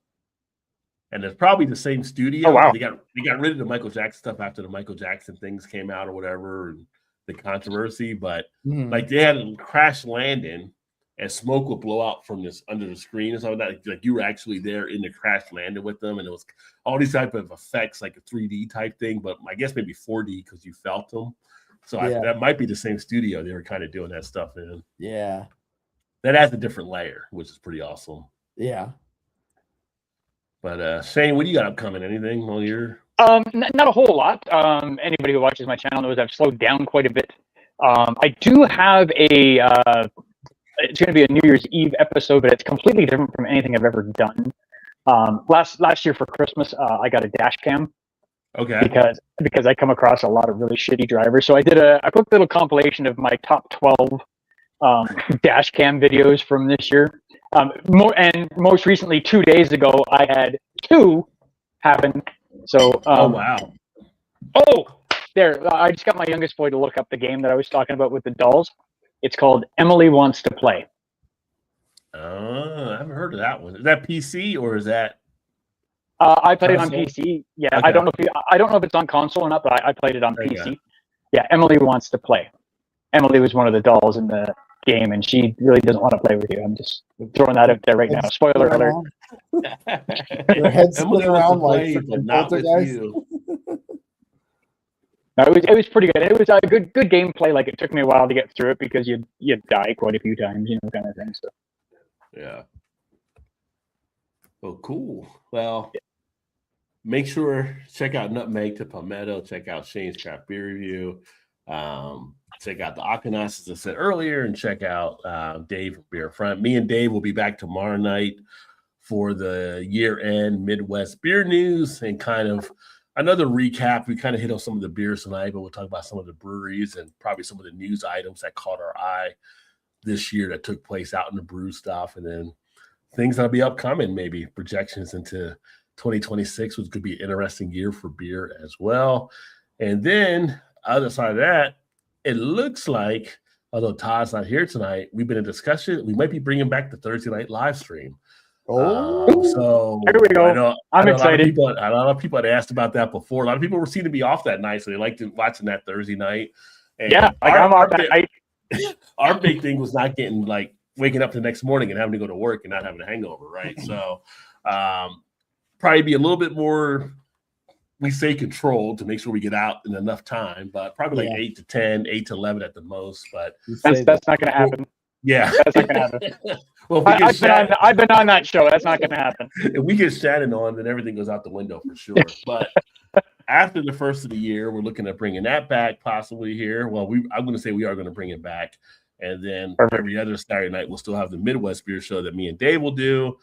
and it's probably the same studio. Oh, wow. They got rid of the Michael Jackson stuff after the Michael Jackson things came out or whatever, and the controversy. But Mhm. like they had a crash landing, and smoke would blow out from this under the screen and something like that. Like you were actually there in the crash landing with them, and it was all these type of effects, like a 3D type thing, but I guess maybe 4D because you felt them. So Yeah. that might be the same studio they were kind of doing that stuff in. Yeah. That adds a different layer, which is pretty awesome. Yeah. But Shane, what do you got upcoming? Anything all year? Not a whole lot. Anybody who watches my channel knows I've slowed down quite a bit. I do have a. It's going to be a New Year's Eve episode, but it's completely different from anything I've ever done. Last year for Christmas, I got a dash cam Okay. because I come across a lot of really shitty drivers. So I did a quick little compilation of my top 12 dash cam videos from this year. Most recently, 2 days ago, I had 2 happen. So, Oh wow. There, I just got my youngest boy to look up the game that I was talking about with the dolls. It's called Emily Wants to Play. I haven't heard of that one. Is that PC or is that? I played it on Console? PC. Yeah, Okay. I don't know if it's on console or not, but I played it on Okay. PC. Yeah, Emily Wants to Play. Emily was one of the dolls in the game, and she really doesn't want to play with you. I'm just throwing that out there right now. Spoiler alert. Your head spin Emily wants around to like play, freaking but not with poltergeist. you. No, it was pretty good. It was a good gameplay. Like it took me a while to get through it because you die quite a few times, kind of thing. So Yeah. Oh, cool. Well, make sure check out Nutmeg to Palmetto. Check out Shane's Craft Beer Review. Check out the Akanas, as I said earlier, and check out Dave from Beer Front. Me and Dave will be back tomorrow night for the year-end Midwest beer news and kind of another recap. We kind of hit on some of the beers tonight, but we'll talk about some of the breweries and probably some of the news items that caught our eye this year that took place out in the brew stuff, and then things that'll be upcoming, maybe projections into 2026, which could be an interesting year for beer as well. And then other side of that, it looks like, although Todd's not here tonight, we've been in discussion. We might be bringing back the Thursday night live stream. So There we go. I know, I'm a excited. lot of people had asked about that before. A lot of people were seen to be off that night, so they liked watching that Thursday night. And yeah, like I'm off that night. our big thing was not getting like waking up the next morning and having to go to work and not having a hangover, right? So probably be a little bit more, we say, controlled to make sure we get out in enough time, but probably like 8 to 10, 8 to 11 at the most. But That's not going to happen. yeah, That's not going to happen. Well, if we get I've been on that show. That's not going to happen. if we get Shannon on, then everything goes out the window for sure. But after the first of the year, we're looking at bringing that back possibly here. Well, I'm going to say we are going to bring it back. And then every other Saturday night, we'll still have the Midwest Beer Show that me and Dave will do.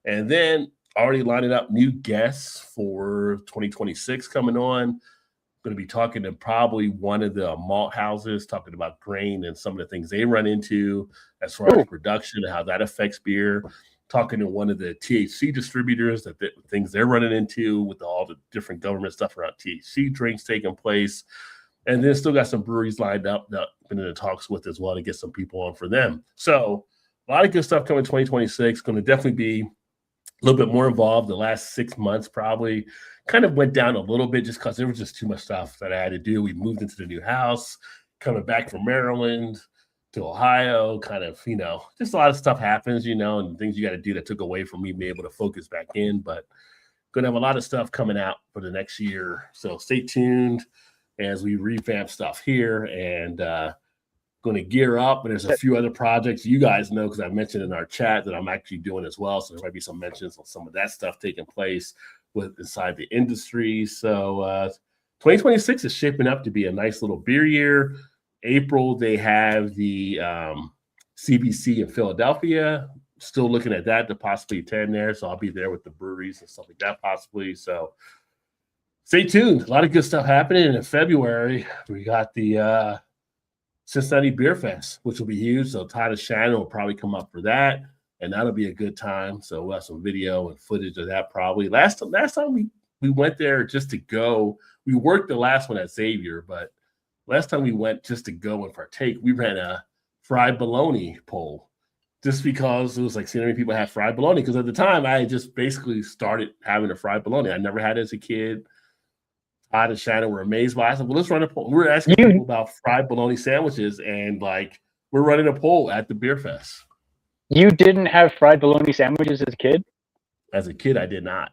And then already lining up new guests for 2026 coming on. Going to be talking to probably one of the malt houses, talking about grain and some of the things they run into as far as production and how that affects beer. Talking to one of the THC distributors, things they're running into with all the different government stuff around THC drinks taking place. And then still got some breweries lined up that I've been in the talks with as well to get some people on for them. So a lot of good stuff coming 2026. Going to definitely be a little bit more involved. The last 6 months probably kind of went down a little bit just because there was just too much stuff that I had to do. We moved into the new house, coming back from Maryland to Ohio, kind of, just a lot of stuff happens, and things you got to do that took away from me being able to focus back in. But going to have a lot of stuff coming out for the next year. So stay tuned as we revamp stuff here and going to gear up. And there's a few other projects you guys know because I mentioned in our chat that I'm actually doing as well. So there might be some mentions on some of that stuff taking place inside the industry. So 2026 is shaping up to be a nice little beer year. April, they have the CBC in Philadelphia. Still looking at that to possibly attend there. So I'll be there with the breweries and stuff like that possibly. So stay tuned. A lot of good stuff happening. And in February, we got the Cincinnati Beer Fest, which will be huge. So Todd and Shannon will probably come up for that. And that'll be a good time. So we'll have some video and footage of that probably. Last time we went there just to go. We worked the last one at Xavier, but last time we went just to go and partake, we ran a fried bologna poll. just because it was like seeing how many people have fried bologna. Because at the time, I had just basically started having a fried bologna. I never had it as a kid. Todd and Shannon were amazed by it. I said, well, let's run a poll. We were asking people about fried bologna sandwiches, and like we're running a poll at the beer fest. You didn't have fried bologna sandwiches as a kid? As a kid, I did not.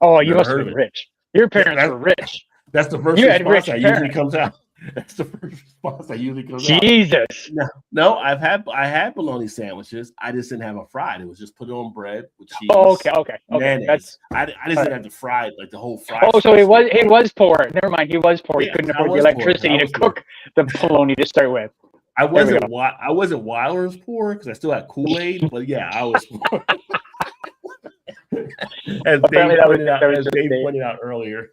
Oh, you Never must heard have of been it. rich. Your parents were rich. That's the first You had response rich that usually parents. comes out. That's the first response that usually comes out. Jesus. No, I had bologna sandwiches. I just didn't have a fried. It was just put it on bread with cheese. Oh, okay. Mayonnaise. That's I just didn't have the fried, like the whole fried. oh, so he was poor. Never mind, he was poor. He Yeah, couldn't I afford the was poor. electricity I to was poor. cook the bologna to start with. I There we wasn't Weiler's poor because I still had Kool-Aid, but yeah, I was poor. As Apparently Dave pointed out earlier.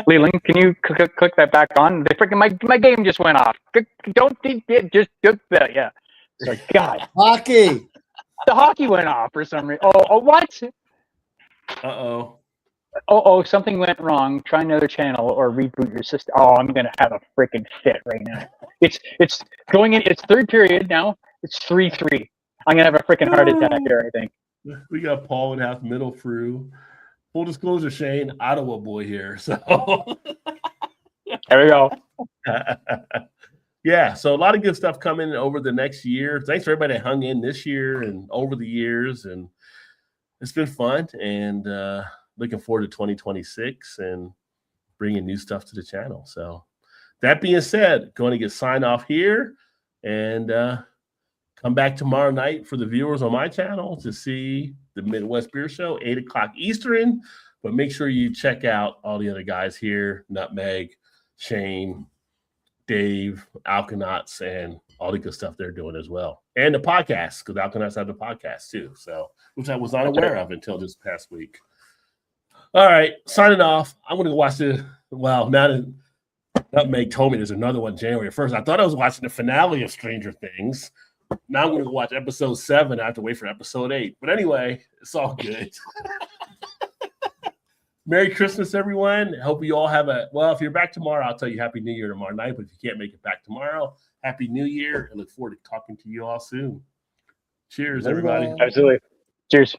Leland, can you click that back on? The freaking my game just went off. Don't just yeah. Sorry, God, Hockey. the hockey went off for some reason. Oh, what? Uh-oh. Oh, something went wrong. Try another channel or reboot your system. Oh, I'm gonna have a freaking fit right now. It's going in. It's third period now. It's 3-3. I'm gonna have a freaking heart attack here, I think. We got Paul and half middle through. Full disclosure, Shane, Ottawa boy here. So There we go. yeah, so a lot of good stuff coming over the next year. Thanks for everybody that hung in this year and over the years, and it's been fun. And looking forward to 2026 and bringing new stuff to the channel. So that being said, going to get signed off here and come back tomorrow night for the viewers on my channel to see the Midwest Beer Show, 8 o'clock Eastern. But make sure you check out all the other guys here, Nutmeg, Shane, Dave, Alkanauts, and all the good stuff they're doing as well. And the podcast, because Alkanauts have the podcast too. So, which I was unaware of until this past week. All right, signing off. I'm going to watch now that Nutmeg told me there's another one January 1st. I thought I was watching the finale of Stranger Things. Now I'm going to watch episode 7. I have to wait for episode 8. But anyway, it's all good. Merry Christmas, everyone. Hope you all have if you're back tomorrow, I'll tell you Happy New Year tomorrow night. But if you can't make it back tomorrow, Happy New Year. I look forward to talking to you all soon. Cheers, everybody. Absolutely. Cheers.